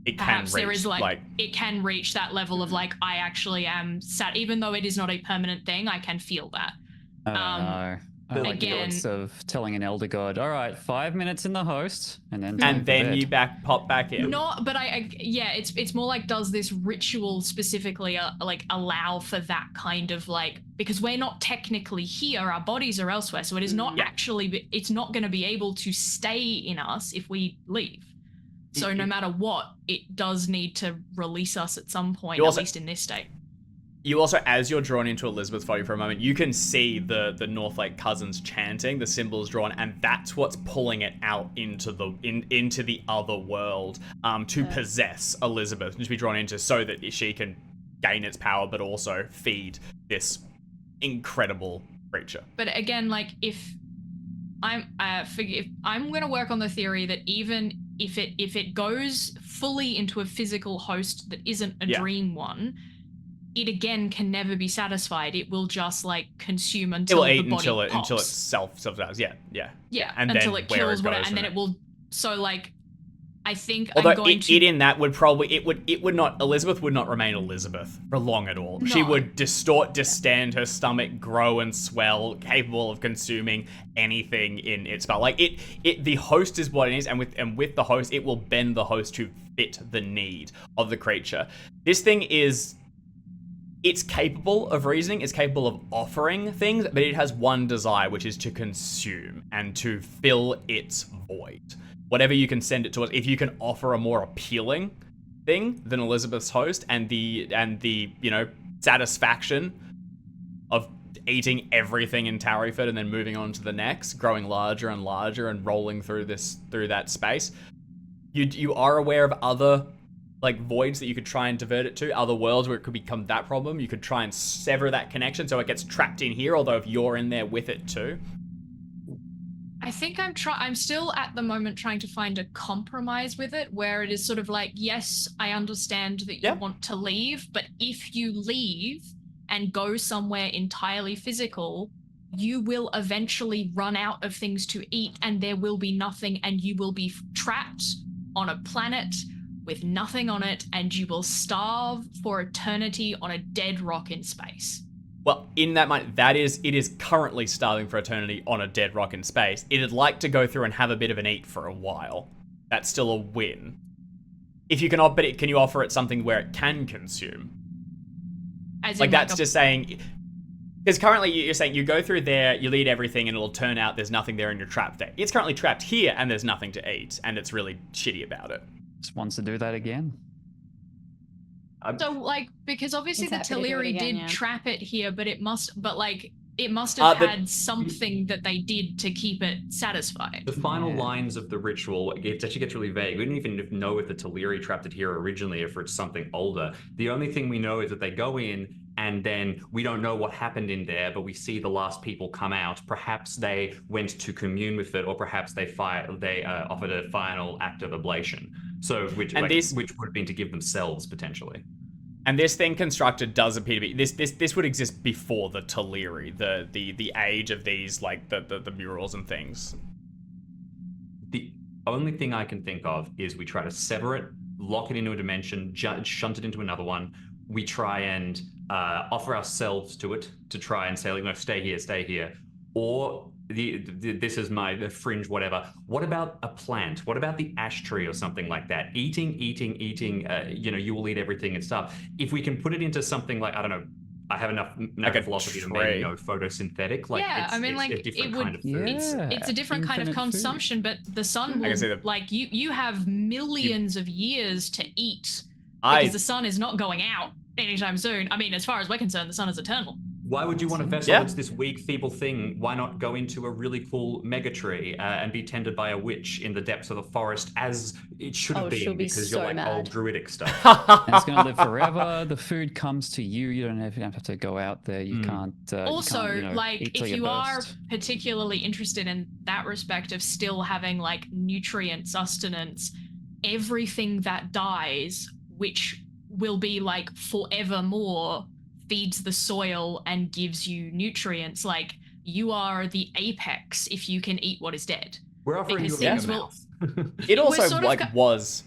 it perhaps can reach, there is like it can reach that level of like, I actually am sat, even though it is not a permanent thing, I can feel that. I don't know. I like the Again, odds of telling an elder god, all right, 5 minutes in the host, and then you pop back in. No, but it's more like, does this ritual specifically like allow for that kind of like, because we're not technically here, our bodies are elsewhere, so it is not actually, it's not going to be able to stay in us if we leave. So no matter what, it does need to release us at some point, at least in this state. You also, as you're drawn into Elizabeth's body for a moment, you can see the Northlake cousins chanting, the symbols drawn, and that's what's pulling it out into the other world to possess Elizabeth, and to be drawn into so that she can gain its power, but also feed this incredible creature. But again, like, if I'm going to work on the theory that even if it goes fully into a physical host that isn't a dream one, it again can never be satisfied. It will just like consume until it will eat the body until pops. it self dies. Yeah. Yeah, And until then it kills where it whatever, goes and then from it will. So like, I think Although I'm going to. Elizabeth would not remain Elizabeth for long at all. She No. would distort, distend, her stomach grow and swell, capable of consuming anything in its spell. Like the host is what it is, and with the host, it will bend the host to fit the need of the creature. This thing it's capable of reasoning, it's capable of offering things, but it has one desire, which is to consume and to fill its void. Whatever you can send it towards, if you can offer a more appealing thing than Elizabeth's host and the satisfaction of eating everything in Tarryford and then moving on to the next, growing larger and larger and rolling through that space. You are aware of other like voids that you could try and divert it to, other worlds where it could become that problem. You could try and sever that connection so it gets trapped in here, although if you're in there with it too. I think I'm still at the moment trying to find a compromise with it where it is sort of like, yes, I understand that you want to leave, but if you leave and go somewhere entirely physical, you will eventually run out of things to eat and there will be nothing and you will be trapped on a planet with nothing on it and you will starve for eternity on a dead rock in space. Well, in that mind, it is currently starving for eternity on a dead rock in space. It'd like to go through and have a bit of an eat for a while. That's still a win. If you can, but can you offer it something where it can consume? As like that's just saying, because currently you're saying you go through there, you eat everything, and it'll turn out there's nothing there and you're trapped there. It's currently trapped here and there's nothing to eat, and it's really shitty about it. Just wants to do that again. So, like, because obviously the Teleri did trap it here, but it must have had something that they did to keep it satisfied. The final lines of the ritual, it actually gets really vague. We don't even know if the Teleri trapped it here originally, if it's something older. The only thing we know is that they go in, and then we don't know what happened in there, but we see the last people come out. Perhaps they went to commune with it, or perhaps they offered a final act of oblation. So, which would have been to give themselves potentially. And this thing constructed does appear to be this would exist before the Teleri, the age of these like the murals and things. The only thing I can think of is we try to sever it, lock it into a dimension, shunt it into another one. We try and offer ourselves to it to try and say, like, no, stay here, or this is my fringe, whatever. What about a plant? What about the ash tree or something like that? Eating. You will eat everything and stuff. If we can put it into something like, I don't know, I have enough like philosophy to maybe photosynthetic. Like, yeah, it's a different kind of food. It's a different kind of consumption, but the sun will, like, you have millions of years to eat because the sun is not going out anytime soon. I mean, as far as we're concerned, the sun is eternal. Why would you want a vessel that's this weak, feeble thing? Why not go into a really cool mega tree and be tended by a witch in the depths of the forest as it should have been, because you're like old druidic stuff. And it's going to live forever. The food comes to you. You don't have to go out there. You can't. Also, you can't, like, eat till if you are burst. particularly interested in that respect of still having like nutrient sustenance, everything that dies, which will be like forevermore, feeds the soil and gives you nutrients. Like, you are the apex if you can eat what is dead. We're offering you a mouth. It also was.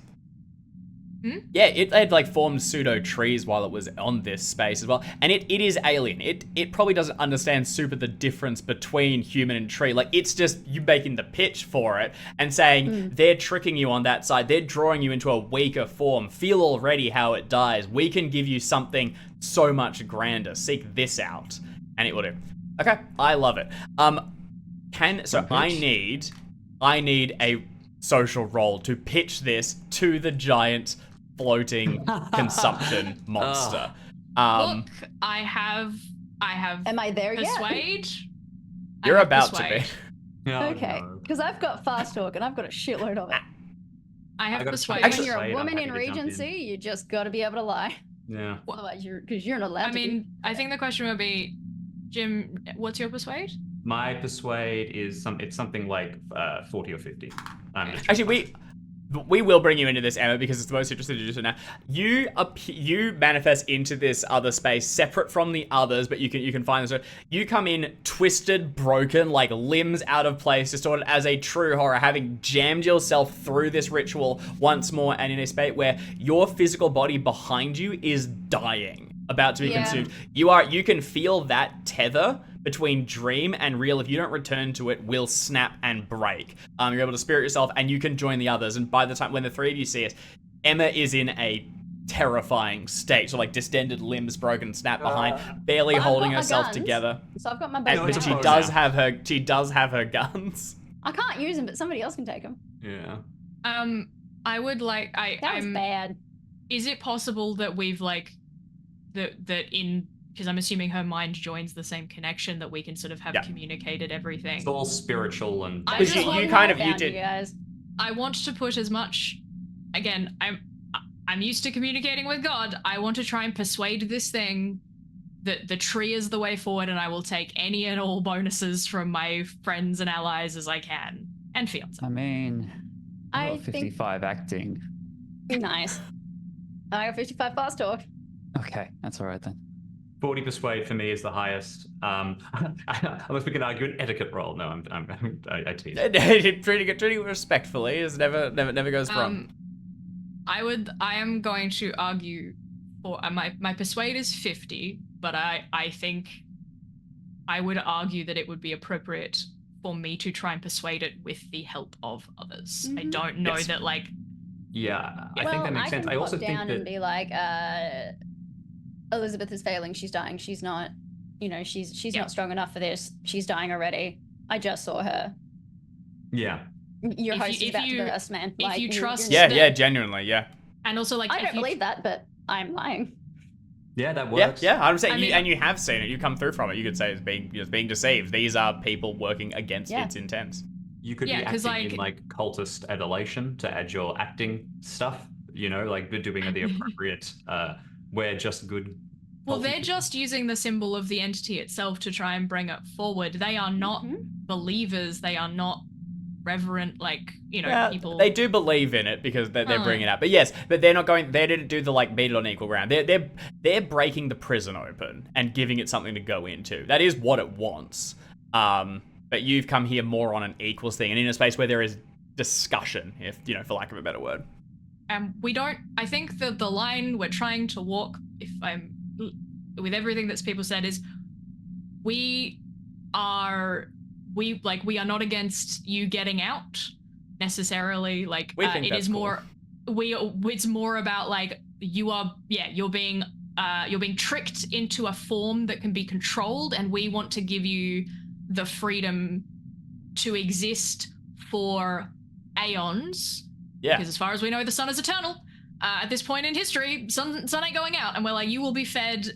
Yeah, it had like formed pseudo trees while it was on this space as well, and it is alien. It probably doesn't understand super the difference between human and tree. Like, it's just you making the pitch for it and saying they're tricking you on that side. They're drawing you into a weaker form. Feel already how it dies. We can give you something so much grander. Seek this out, and it will do. Okay, I love it. I need a social role to pitch this to the giant floating consumption monster. Look, I have. Am I there persuade? You're about to be. No, okay, because I've got fast talk and I've got a shitload of it. I have persuade. When you're a woman in Regency, you just got to be able to lie. Yeah. Otherwise, you're not allowed. I mean, I think the question would be, Jim, what's your persuade? My persuade is something like 40 or 50. Actually, we will bring you into this, Emma, because it's the most interesting to do so now. You manifest into this other space separate from the others, but you can find this. You come in twisted, broken, like limbs out of place, distorted as a true horror, having jammed yourself through this ritual once more, and in a state where your physical body behind you is dying, about to be consumed. You can feel that tether between dream and real. If you don't return to it, will snap and break. You're able to spirit yourself, and you can join the others. And by the time when the three of you see us, Emma is in a terrifying state. So like distended limbs, broken, snap behind, barely holding herself together. So I've got my But back. she does have her guns. I can't use them, but somebody else can take them. Yeah. I would like. That was bad. Is it possible that we've like that in because I'm assuming her mind joins the same connection, that we can sort of have communicated everything. It's all spiritual and. I just you did. You guys. I want to put as much. Again, I'm used to communicating with God. I want to try and persuade this thing that the tree is the way forward, and I will take any and all bonuses from my friends and allies as I can, and fiance. I mean, I got I think 55 acting. nice. I got 55 fast talk. Okay, that's all right then. 40 persuade for me is the highest. Unless we can argue an etiquette roll. No, I tease. Pretty respectfully. It never goes wrong. I am going to argue for my persuade is 50, but I think I would argue that it would be appropriate for me to try and persuade it with the help of others. I don't know that like. Yeah, I think that makes sense. I also think that and be like, Elizabeth is failing. She's dying. She's not, she's not strong enough for this. She's dying already. I just saw her. Yeah. Your host is about to burst, man. If you trust, genuinely, yeah. And also, like, I don't believe that, but I'm lying. Yeah, that works. Yeah. I'm saying, and you have seen it. You come through from it. You could say it's being deceived. These are people working against its intents. You could be acting in like cultist adulation to add your acting stuff. Like doing the appropriate. We're just good. Well, they're just using the symbol of the entity itself to try and bring it forward. They are not believers. They are not reverent, people. They do believe in it because they're bringing it up. But yes, but they're not going. They didn't do the beat it on equal ground. They're breaking the prison open and giving it something to go into. That is what it wants. But you've come here more on an equals thing and in a space where there is discussion, if for lack of a better word. I think that the line we're trying to walk, with everything that's people said, is we are not against you getting out necessarily. Like it is more, it's more about like you're being tricked into a form that can be controlled, and we want to give you the freedom to exist for aeons. Yeah. Because as far as we know, the sun is eternal. At this point in history, sun ain't going out, and we're like, you will be fed, you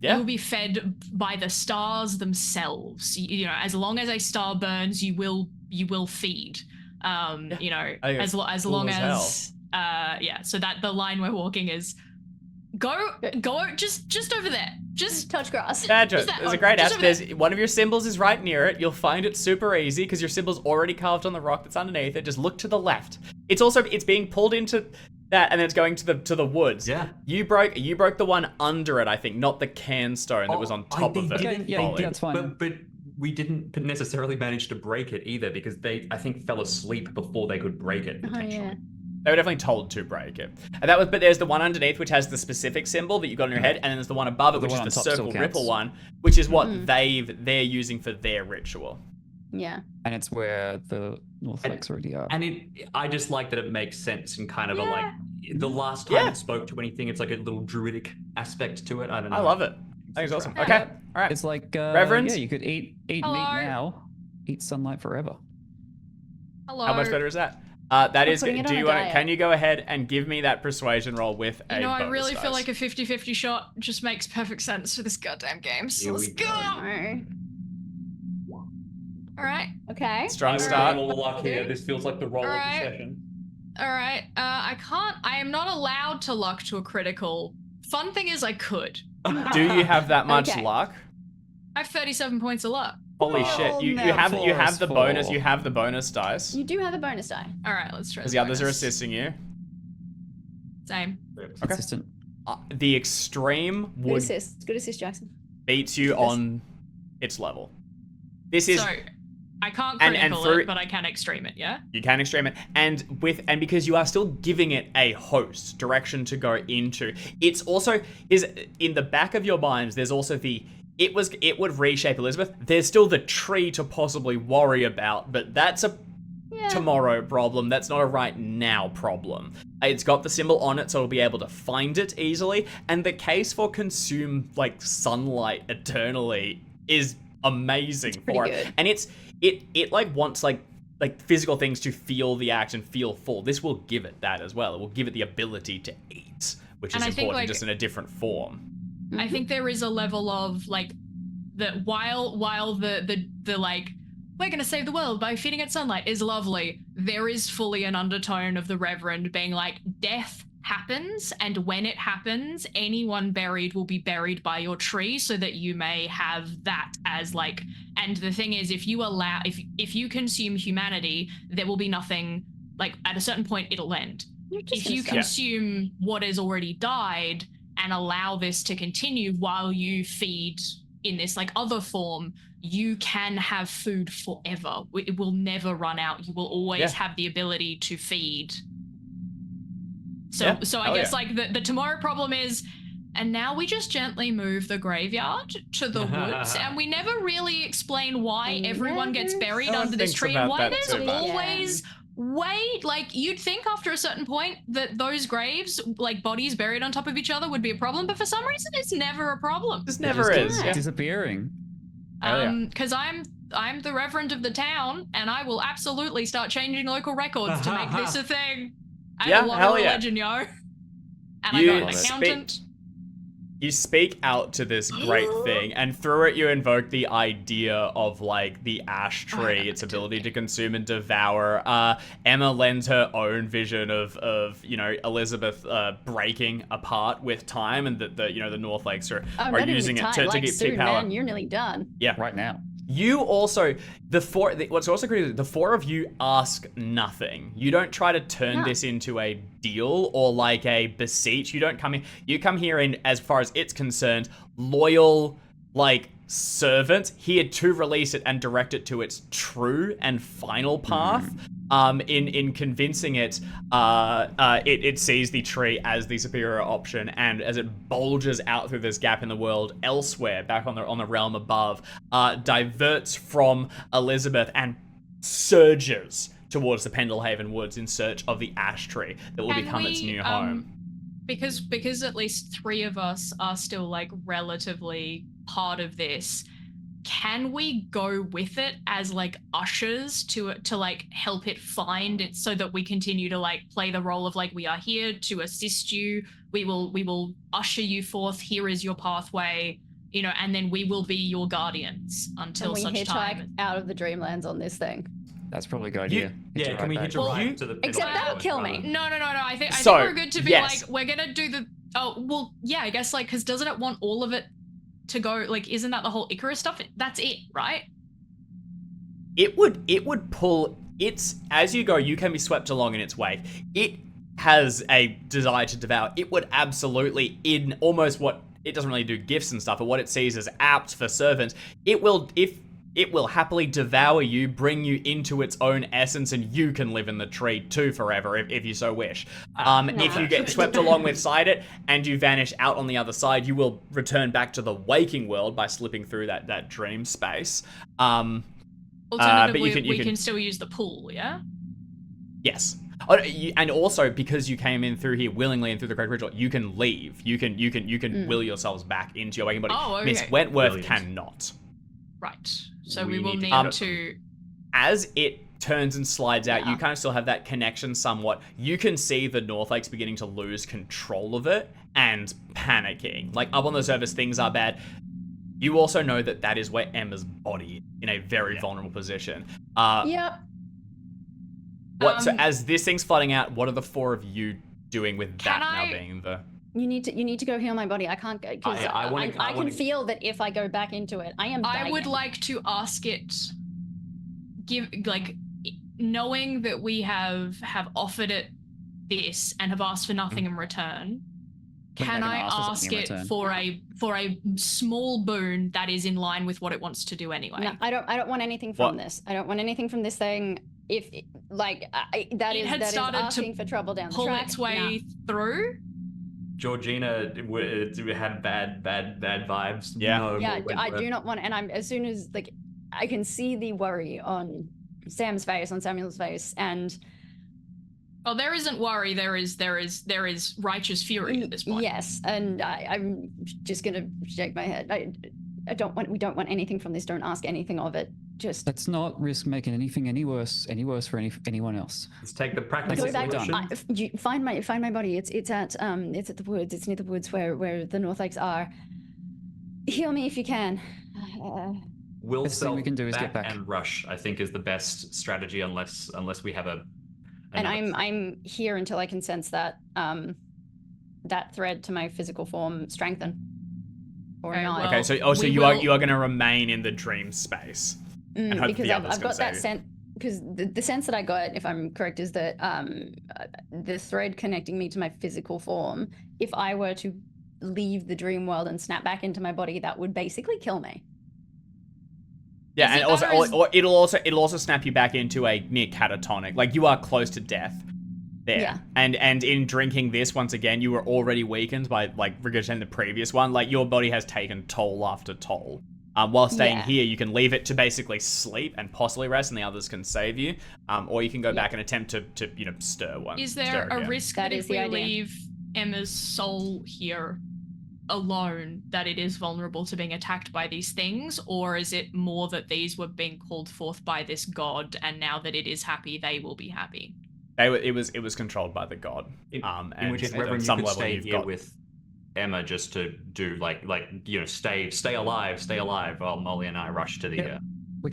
will be fed by the stars themselves. As long as a star burns, you will feed. As long as So that the line we're walking is, go, just over there. Just touch grass. There's a great app. One of your symbols is right near it. You'll find it super easy because your symbol's already carved on the rock that's underneath it. Just look to the left. It's being pulled into that, and then it's going to the woods. Yeah. You broke the one under it, I think, not the can stone that was on top of it. Yeah, that's fine. But we didn't necessarily manage to break it either because they, I think, fell asleep before they could break it potentially. Oh, yeah. They were definitely told to break it. And but there's the one underneath which has the specific symbol that you got in your head, and then there's the one above it, which is the circle ripple one, which is what they're using for their ritual. Yeah. And it's where the Northlex already are. And I just like that it makes sense and kind of the last time it spoke to anything, it's like a little druidic aspect to it. I don't know. I love it. I think it's awesome. Okay. All right. It's like Reverend? you could eat meat now, eat sunlight forever. Hello. How much better is that? That is. Can you go ahead and give me that persuasion roll with a bonus I really dice? feel like a 50-50 shot just makes perfect sense for this goddamn game. So let's go. All right. Okay. Strong start. All the luck here. This feels like the roll of the session. All right. I am not allowed to luck to a critical. Fun thing is I could. Do you have that much Okay. luck? I have 37 points of luck. Holy Wow. shit! You Nat have force the bonus. four. You have the bonus dice You do have a bonus die. All right, let's try. because The the others are bonus. assisting you. Same. Consistent. The extreme Good would assist. Good assist, Jackson. beats you on its level. This is So I can't and critical through- it, but I can extreme it. Yeah. you can extreme it, and because you are still giving it a host direction to go into. It's also is in the back of your minds. There's also it would reshape Elizabeth. There's still the tree to possibly worry about, but that's a tomorrow problem. That's not a right now problem. It's got the symbol on it, so it'll be able to find it easily. And the case for consume like sunlight eternally is amazing for it. Good. And it like wants like physical things to feel the act and feel full. This will give it that as well. It will give it the ability to eat, which And is I think, important, like, just in a different form. I think there is a level of like that while the like we're gonna save the world by feeding it sunlight is lovely, there is fully an undertone of the Reverend being like, death happens, and when it happens, anyone buried will be buried by your tree so that you may have that as like. And the thing is, if you consume humanity, there will be nothing, like at a certain point it'll end. If you consume what has already died and allow this to continue while you feed in this like other form, you can have food forever. It will never run out. You will always have the ability to feed. So I guess like the tomorrow problem is, and now we just gently move the graveyard to the woods, and we never really explain why everyone gets buried No one under this thinks tree and about why that there's too much. always wait, like you'd think after a certain point that those graves, like bodies buried on top of each other, would be a problem, but for some reason it's never a problem. This never is. Yeah. Disappearing. Because I'm the Reverend of the town, and I will absolutely start changing local records to make this a thing. I have a lot of religion, yo. And I got an accountant. You speak out to this great thing, and through it you invoke the idea of like the ash tree, its ability to consume and devour. Emma lends her own vision of Elizabeth breaking apart with time, and that the North Lakes are using it to get soon, power. Man, you're nearly done. Yeah, Right now. You also what's also crazy, the four of you ask nothing. You don't try to turn this into a deal or like a beseech. You don't come in. You come here in, as far as it's concerned, loyal, like servant, here to release it and direct it to its true and final path. In convincing it, it sees the tree as the superior option, and as it bulges out through this gap in the world elsewhere, back on the realm above, diverts from Elizabeth and surges towards the Pendlehaven Woods in search of the ash tree that will become its new home. Because at least 3 of us are still like relatively part of this. Can we go with it as like ushers to like help it find it, so that we continue to like play the role of like, we are here to assist you, we will usher you forth, here is your pathway, and then we will be your guardians until such time. We hitchhike out of the Dreamlands on this thing. That's probably a good idea. Can we hitch a ride to the Except that'll kill me. No. I think So, we're good to be yes. like, we're gonna do the. Oh well, yeah. I guess like, because doesn't it want all of it to go? Like, isn't that the whole Icarus stuff? That's it, right? It would pull its, as you go, you can be swept along in its wake. It has a desire to devour. It would absolutely, in almost what it doesn't really do gifts and stuff, but what it sees as apt for servants, it will happily devour you, bring you into its own essence, and you can live in the tree too forever if you so wish. If you get swept along beside it and you vanish out on the other side, you will return back to the waking world by slipping through that dream space. Alternatively, but you we can can still use the pool, yeah? Yes. And also, because you came in through here willingly and through the Great Ritual, you can leave. You can will yourselves back into your waking body. Oh, okay. Miss Wentworth Brilliant. cannot. Right. So We we will need to need get to. As it turns and slides out, Yeah. you kind of still have that connection somewhat. You can see the North Lakes beginning to lose control of it and panicking. Like, up on the surface, things are bad. You also know that is where Emma's body is, in a very vulnerable position. Yep. So as this thing's flooding out, what are the 4 of you doing with that Can now I- being the... You need to go heal my body. I can't go because I can feel that if I go back into it, I am dying. I would like to ask it, knowing that we have offered it this and have asked for nothing in return. Can I ask it for a small boon that is in line with what it wants to do anyway? No, I don't want anything from this. I don't want anything from this thing. If that is asking for trouble down the track. Pull its way through. Georgina had bad vibes. Yeah. No, yeah, I do not want, and I'm as soon as I can see the worry on Sam's face, on Samuel's face, and oh, there isn't worry. There is righteous fury at this point. Yes, and I'm just gonna shake my head. We don't want anything from this. Don't ask anything of it. Just let's not risk making anything any worse for anyone else. Let's take the practical solution. Find my body. It's at the woods. It's near the woods where the North Lakes are. Heal me if you can. Will best thing we can do is get back and rush. I think is the best strategy unless we have a. And I'm here until I can sense that that thread to my physical form strengthen. Or not. Okay, so you are going to remain in the dream space. And hope because the others I've got that save sense. Because the sense that I got, if I'm correct, is that the thread connecting me to my physical form, if I were to leave the dream world and snap back into my body, that would basically kill me. Yeah, and also it'll also snap you back into a near catatonic. Like you are close to death there. Yeah. And in drinking this, once again, you were already weakened by regurgitating the previous one. Like your body has taken toll after toll. While staying here, you can leave it to basically sleep and possibly rest, and the others can save you. Or you can go back and attempt to stir one. Is there a risk that if we leave Emma's soul here alone, that it is vulnerable to being attacked by these things, or is it more that these were being called forth by this god, and now that it is happy, they will be happy? It was controlled by the god. In which case, Reverend, you could stay here with Emma just to do stay alive while Molly and I rush to the.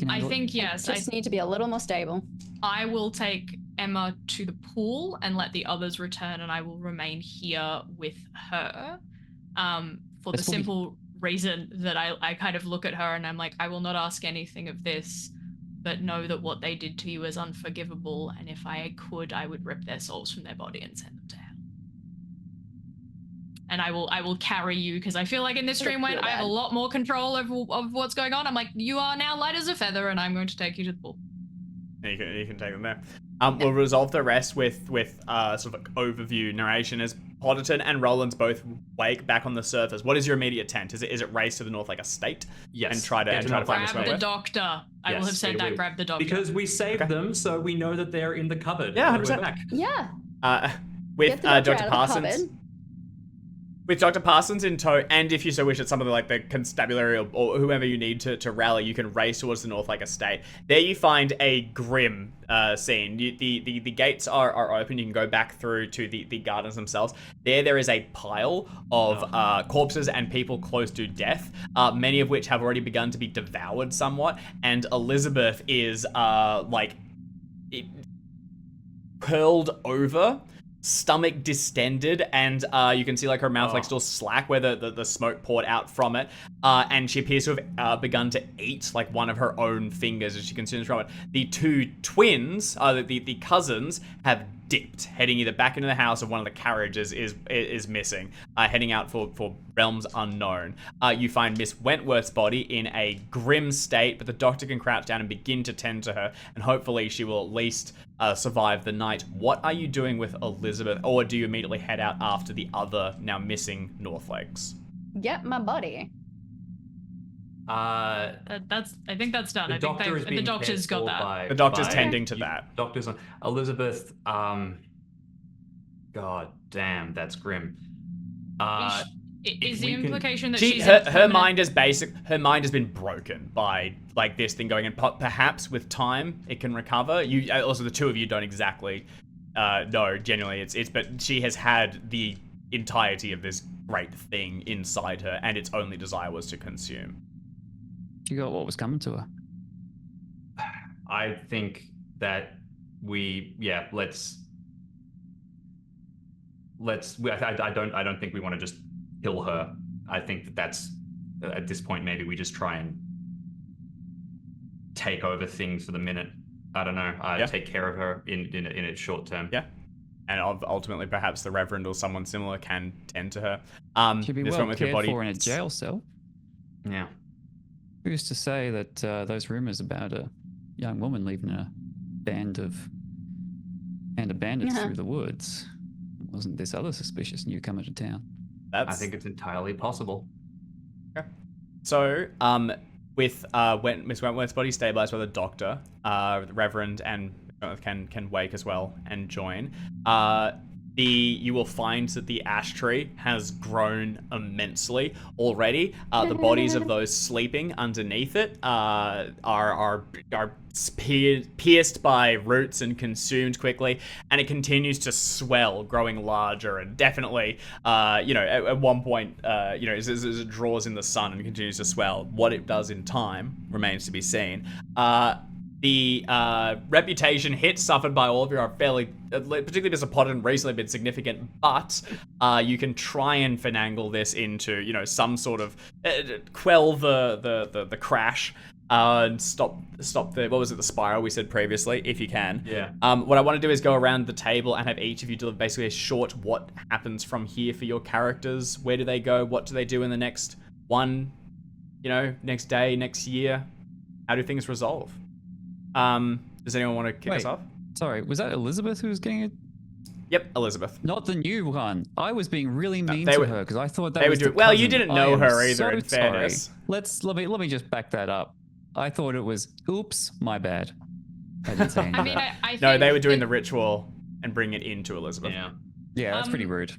I think yes. I just need to be a little more stable. I will take Emma to the pool and let the others return, and I will remain here with her. For the simple reason that I kind of look at her and I'm like, I will not ask anything of this, but know that what they did to you is unforgivable, and if I could, I would rip their souls from their body and send them to hell. And I will carry you, because I feel like in this dreamland I have a lot more control of what's going on. I'm like, you are now light as a feather, and I'm going to take you to the pool. You can take them there. We'll resolve the rest with sort of overview narration as Potterton and Roland's both wake back on the surface. What is your immediate intent? Is it race to the North Lake Estate? Yes. And try to find this grab the doctor. I will have said that. Grab the doctor because we saved them, so we know that they're in the cupboard. Yeah, 100%. Back. Yeah. With Dr. Parsons. With Dr. Parsons in tow, and if you so wish, it's somebody like the constabulary or whoever you need to rally, you can race towards the North Lake Estate. There you find a grim scene. The gates are open. You can go back through to the gardens themselves. There is a pile of corpses and people close to death, many of which have already begun to be devoured somewhat, and Elizabeth is curled over, stomach distended, and you can see her mouth still slack where the smoke poured out from it, and she appears to have begun to eat one of her own fingers as she consumes from it. The two twins, the cousins, have dipped, heading either back into the house or one of the carriages is missing, heading out for realms unknown. You find Miss Wentworth's body in a grim state, but the doctor can crouch down and begin to tend to her, and hopefully she will at least survive the night. What are you doing with Elizabeth, or do you immediately head out after the other now missing North Lakes? Get my body. I think that's done. I think the doctor's got that. The doctor's tending to that. Doctor's on Elizabeth. God damn, that's grim. Is the implication that her mind is her mind has been broken by this thing going, and perhaps with time it can recover. You also, the two of you don't exactly know genuinely. It's but she has had the entirety of this great thing inside her, and its only desire was to consume. She got what was coming to her. I think that let's I don't think we want to just kill her. I think that's at this point maybe we just try and take over things for the minute. I don't know. Take care of her in its short term. Yeah. And ultimately, perhaps the Reverend or someone similar can tend to her. She'd be well cared for in a jail cell. Yeah. Who's to say that those rumors about a young woman leaving a band of bandits through the woods wasn't this other suspicious newcomer to town? I think it's entirely possible. Okay. So, with Miss Wentworth's body stabilized by the doctor, the Reverend and can wake as well and join. You will find that the ash tree has grown immensely already. The bodies of those sleeping underneath it are pierced by roots and consumed quickly, and it continues to swell, growing larger, and definitely, at one point, as it draws in the sun and continues to swell. What it does in time remains to be seen. The reputation hits suffered by all of you are fairly, particularly because Potterton recently been significant, but you can try and finagle this into, some sort of quell the crash and stop the spiral we said previously, if you can. Yeah. What I want to do is go around the table and have each of you deliver basically a short what happens from here for your characters. Where do they go? What do they do in the next next day, next year? How do things resolve? Does anyone want to kick us off? Sorry, was that Elizabeth who was getting it? Yep, Elizabeth. Not the new one. I was being really mean to her because I thought that was well, you didn't know her either, in fairness. Let me just back that up. I thought it was, oops, my bad. I didn't say anything. I mean, I think no, they were doing the ritual and bring it into Elizabeth. Yeah, that's pretty rude.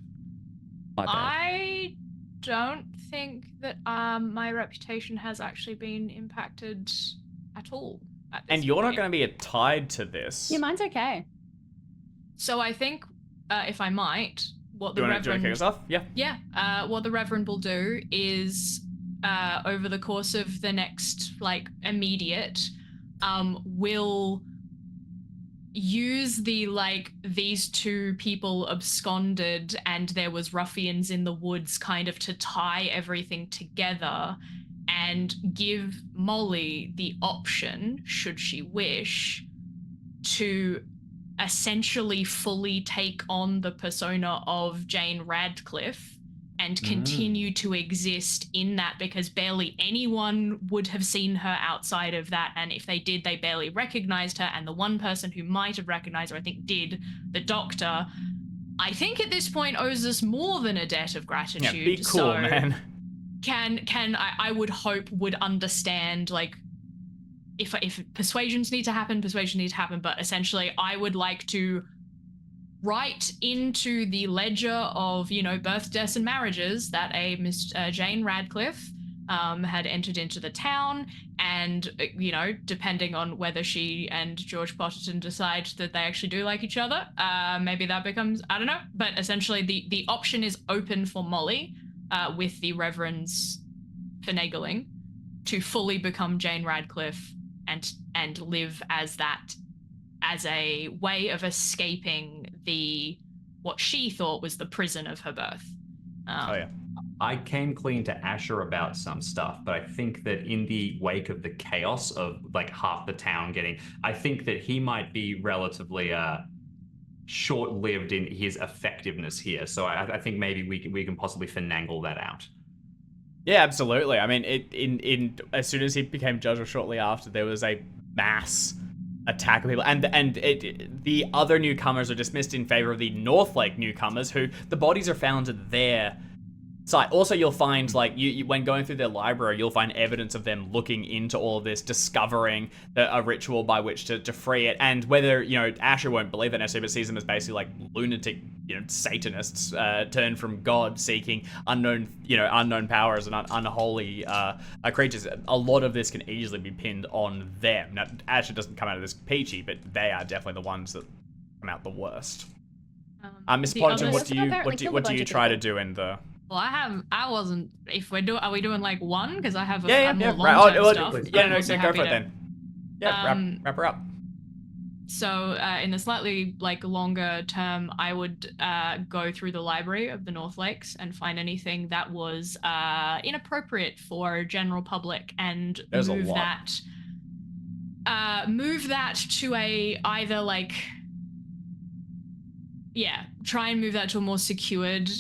My bad. I don't think that my reputation has actually been impacted at all. And you're not going to be tied to this. Yeah, mine's okay. So I think, if I might, what the Reverend... Do you want to kick us off? Yeah. Yeah. What the Reverend will do is, over the course of the next, immediate, will use these two people absconded and there was ruffians in the woods kind of to tie everything together and give Molly the option, should she wish, to essentially fully take on the persona of Jane Radcliffe and continue to exist in that, because barely anyone would have seen her outside of that, and if they did, they barely recognized her, and the one person who might have recognized her, I think did, the doctor, I think at this point owes us more than a debt of gratitude. Yeah, be cool, man. I would hope would understand, if persuasions need to happen, but essentially I would like to write into the ledger of, births, deaths, and marriages that a Miss Jane Radcliffe had entered into the town, and, depending on whether she and George Potterton decide that they actually do like each other, maybe that becomes, I don't know, but essentially the option is open for Molly, with the Reverend's finagling, to fully become Jane Radcliffe and live as that, as a way of escaping what she thought was the prison of her birth. I came clean to Asher about some stuff, but I think that in the wake of the chaos of half the town I think that he might be relatively short-lived in his effectiveness here. So I think maybe we can possibly finagle that out. Yeah, absolutely. I mean, in as soon as he became judge, or shortly after, there was a mass attack of people, and the other newcomers are dismissed in favor of the Northlake newcomers, who the bodies are found at their site. Also, you'll find, you when going through their library, you'll find evidence of them looking into all of this, discovering a ritual by which to free it. And whether, Asher won't believe that necessarily, but sees them as basically lunatic, Satanists turned from God, seeking unknown powers and unholy creatures. A lot of this can easily be pinned on them. Now, Asher doesn't come out of this peachy, but they are definitely the ones that come out the worst. Miss Potterton, what do you try to do in the... Well, I wasn't. Are we doing one? Because I have a more long-term stuff. Yeah, no, go for it then. Yeah, wrap her up. So in the slightly like longer term, I would go through the library of the North Lakes and find anything that was inappropriate for general public and There's a move lot. that to a either like try and move that to a more secured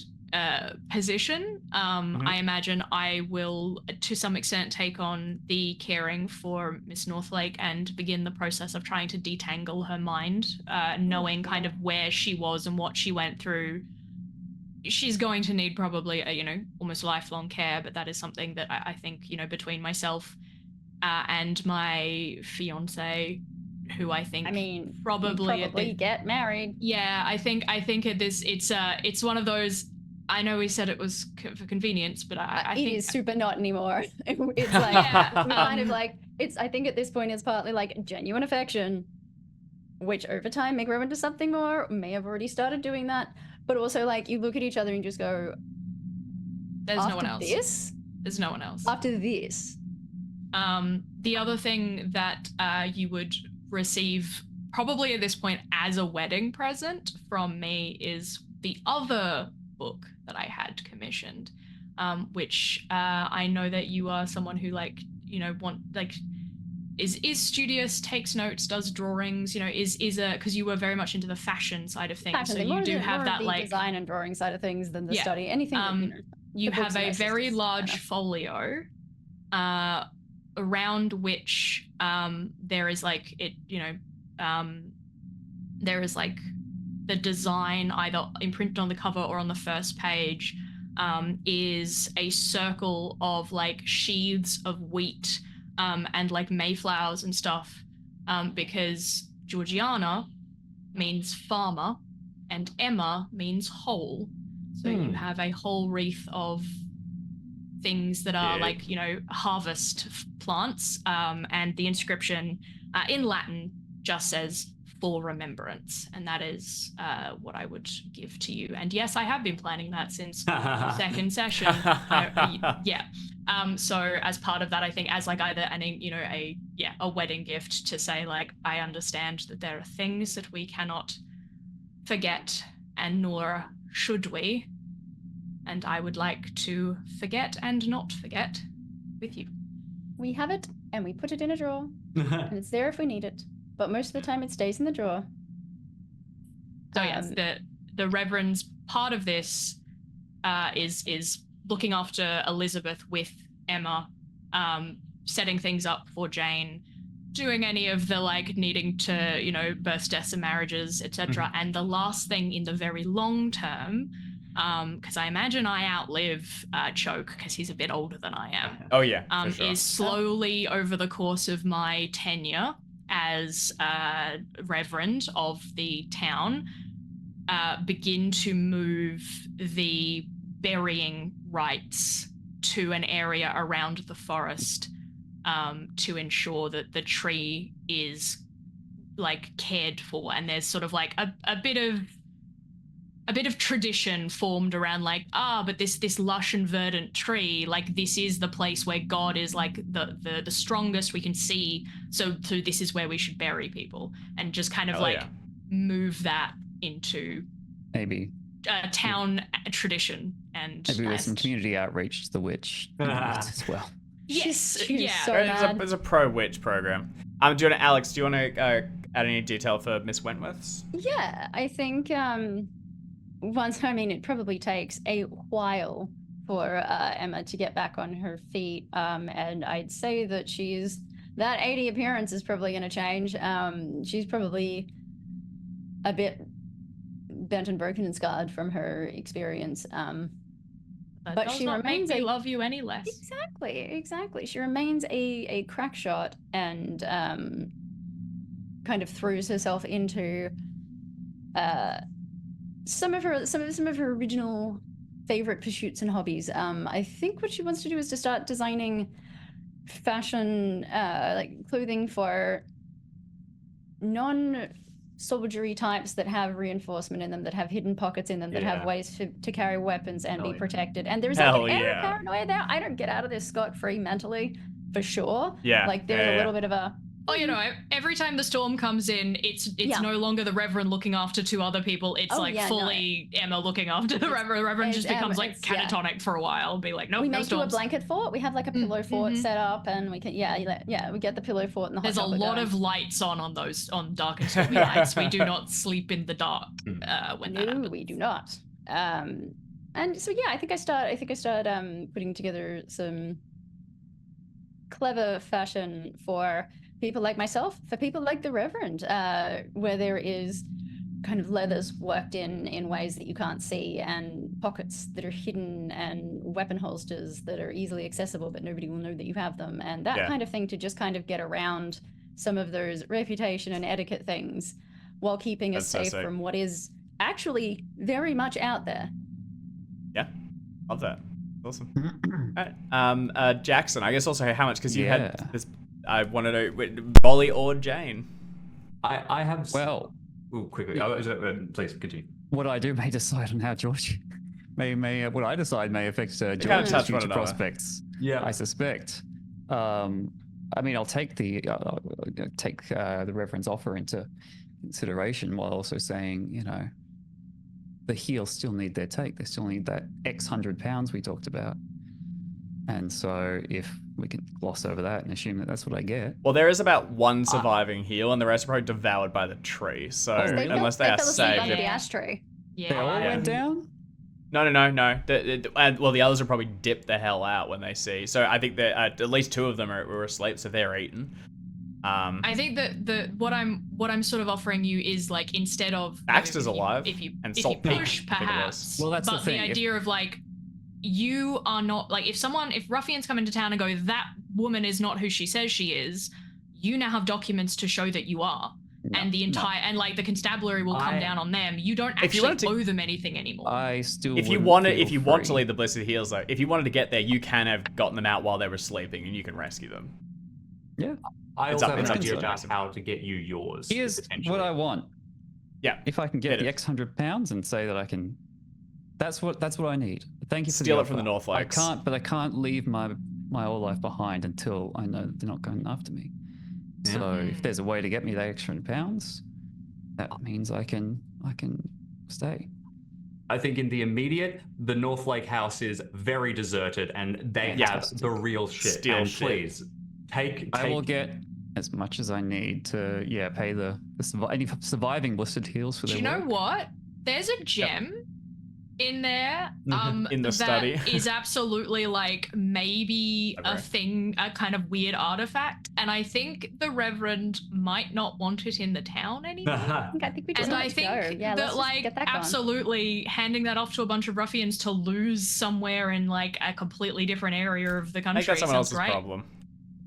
position. I imagine I will, to some extent, take on the caring for Miss Northlake and begin the process of trying to detangle her mind, knowing kind of where she was and what she went through. She's going to need probably almost lifelong care, but that is something that I think, between myself and my fiance, who I think probably get married. Yeah, I think it's one of those. I know we said it was for convenience, but I think it is super not anymore. It's like kind of like it's. I think at this point it's partly like genuine affection, which over time may grow into something more. May have already started doing that, but also like you look at each other and just go, "There's no one else." There's no one else after this. The other thing that you would receive probably at this point as a wedding present from me is the other book that I had commissioned, which I know that you are someone who is studious, takes notes, does drawings, is a, because you were very much into the fashion side of things, so you do have that like design and drawing side of things than the study, anything you have a very large folio around which there is like there is like the design either imprinted on the cover or on the first page is a circle of like sheaths of wheat and like mayflowers and stuff, because Georgiana means farmer and Emma means whole. So you have a whole wreath of things that are like, harvest plants, and the inscription in Latin just says for remembrance, and that is what I would give to you. And yes, I have been planning that since the second session. So as part of that, I think as like either a wedding gift to say like, I understand that there are things that we cannot forget, and nor should we, and I would like to forget and not forget with you. We have it and we put it in a drawer and it's there if we need it, but most of the time it stays in the drawer. So yes, the Reverend's part of this is looking after Elizabeth with Emma, setting things up for Jane, doing any of the like needing to births, deaths, and marriages, etc. And the last thing in the very long term, because I imagine I outlive Choke because he's a bit older than I am. Oh yeah, for sure. Is slowly over the course of my tenure as Reverend of the town, begin to move the burying rites to an area around the forest, to ensure that the tree is like cared for, and there's sort of like a bit of tradition formed around like, but this lush and verdant tree, like this is the place where God is like the strongest we can see, so this is where we should bury people, and just kind of move that into maybe town tradition, and maybe with some community outreach to the witch as well. Yes, It's a pro witch program. Alex, do you want to add any detail for Miss Wentworth's? Yeah, I think it probably takes a while for Emma to get back on her feet, and I'd say that that 80 appearance is probably going to change. She's probably a bit bent and broken and scarred from her experience, but she remains make me love you any less. Exactly. She remains a crack shot, and kind of throws herself into some of her original favorite pursuits and hobbies. I think what she wants to do is to start designing fashion, like clothing for non-soldiery types that have reinforcement in them, that have hidden pockets in them, that have ways to carry weapons and be protected. And there's like an air of paranoia there. I don't get out of this scot-free mentally, for sure. Yeah. Like there's a little bit of a, Oh, you know, every time the storm comes in, it's no longer the Reverend looking after 2 other people. It's fully Emma looking after the Reverend. The Reverend just becomes like catatonic for a while. Be like, nope, we no make storms. you a blanket fort. We have like a pillow fort set up, and we can we get the pillow fort and the hot There's a lot of lights on dark and stormy nights. We do not sleep in the dark when that happens. No, we do not. And so I think I start putting together some clever fashion for people like myself, for people like the Reverend, where there is kind of leathers worked in ways that you can't see, and pockets that are hidden, and weapon holsters that are easily accessible but nobody will know that you have them, and that kind of thing, to just kind of get around some of those reputation and etiquette things while keeping us safe from what is actually very much out there. Yeah, love that. Awesome. Jackson, I guess also how much, because you had this. I want to know, Molly or Jane. I have. Well, quickly, please continue. What I do may decide on how George may what I decide may affect George's future prospects. Yeah, I suspect. I mean, I'll take the Reverend's offer into consideration, while also saying, you know, the heels still need their take. They still need that X £100 we talked about. And so if we can gloss over that and assume that that's what I get. Well, there is about 1 surviving heel, and the rest are probably devoured by the tree. So unless they are saved, under the ash tree. Yeah. They all went down? No. Well, the others will probably dip the hell out when they see. So I think that at least 2 of them were asleep, so they're eaten. I think that what I'm sort of offering you is, like, instead of Baxter's alive, if you Peak, push, perhaps. Well, that's but the thing. The idea of, like, you are not, like, if ruffians come into town and go, that woman is not who she says she is, you now have documents to show that you are. And the entire and like the constabulary will come down on them. You don't actually owe them anything anymore. I still if you want to leave the Bliss of the Heels, though, if you wanted to get there, you can have gotten them out while they were sleeping, and you can rescue them. Yeah. I also have an idea about how to get you yours. Here's what I want. Yeah. If I can get the X £100 and say that I can, that's what I need. Thank you for steal the it from the North Lakes. I can't leave my old life behind until I know they're not going after me. Yeah. So if there's a way to get me that extra £100, that means I can stay. I think in the immediate, the North Lake house is very deserted, and they have the real shit. Steal and shit. Please take. I will get as much as I need to pay the any surviving Blistered Heels for their Do you know work. what? There's a gem in there in the that study is absolutely like maybe a thing, a kind of weird artifact, and I think the Reverend might not want it in the town anymore. I think we just and I think that like absolutely handing that off to a bunch of ruffians to lose somewhere in like a completely different area of the country. I think that's someone else's right. problem.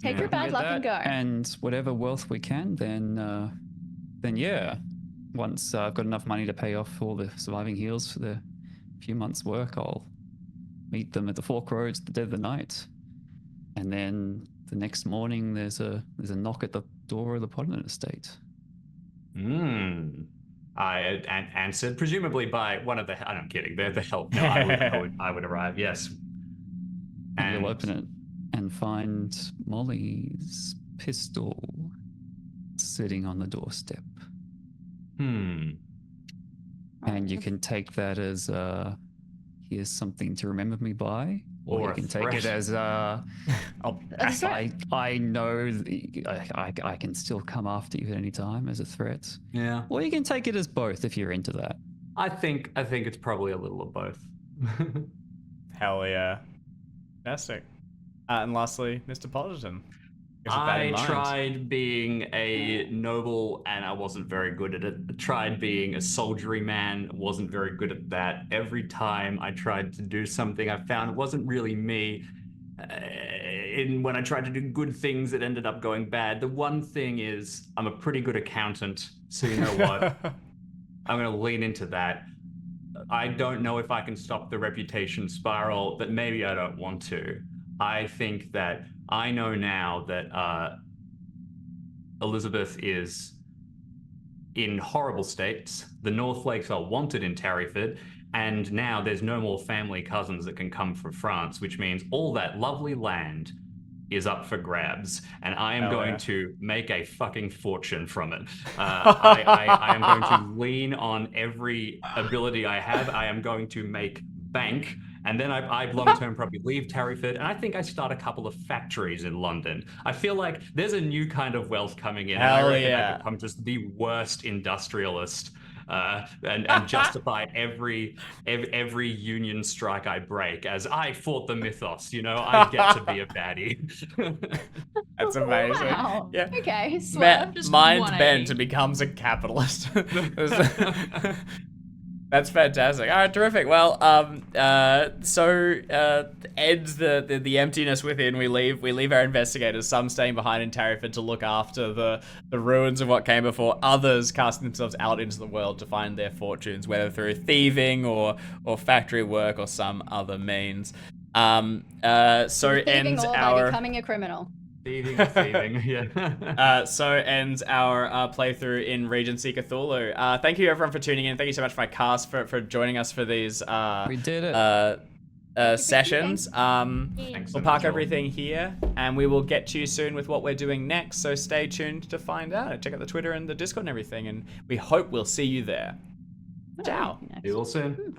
Take your bad luck and go. And whatever wealth we can, then yeah. Once I've got enough money to pay off all the surviving heels for the few months' work, I'll meet them at the Fork Roads, the dead of the night, and then the next morning there's a knock at the door of the Podman estate. I answered, presumably by one of the. I'm kidding. They're the help. No, I would arrive. Yes. And you'll open it and find Molly's pistol sitting on the doorstep. And you can take that as here's something to remember me by, or you can take it as I know I can still come after you at any time as a threat. Yeah. Or you can take it as both if you're into that. I think it's probably a little of both. Hell yeah. Fantastic. And lastly, Mr. Potterton. I tried being a noble and I wasn't very good at it. I tried being a soldiery man, wasn't very good at that. Every time I tried to do something, I found it wasn't really me. When I tried to do good things, it ended up going bad. The one thing is I'm a pretty good accountant, so you know what? I'm going to lean into that. I don't know if I can stop the reputation spiral, but maybe I don't want to. I think that I know now that Elizabeth is in horrible states. The North Lakes are wanted in Tarryford, and now there's no more family cousins that can come from France, which means all that lovely land is up for grabs, and I am going to make a fucking fortune from it. I am going to lean on every ability I have. I am going to make bank, and then I long-term probably leave Terryford, and I think I start a couple of factories in London. I feel like there's a new kind of wealth coming in, and I reckon I become just the worst industrialist. And justify every union strike I break as I fought the mythos. You know, I get to be a baddie. That's amazing. Wow. Yeah. Okay. Swerve. Mind bent and becomes a capitalist. That's fantastic. All right, terrific. Well, ends the emptiness within. We leave our investigators, some staying behind in Terryford to look after the ruins of what came before. Others casting themselves out into the world to find their fortunes, whether through thieving or factory work or some other means. Thieving Ends or our by becoming a criminal. Thieving, yeah. So ends our playthrough in Regency Cthulhu. Thank you everyone for tuning in. Thank you so much, my cast, for joining us for these we did it. sessions. Thanks so We'll park much, everything here, and we will get to you soon with what we're doing next. So stay tuned to find out. Check out the Twitter and the Discord and everything, and we hope we'll see you there. Ciao. See you all soon.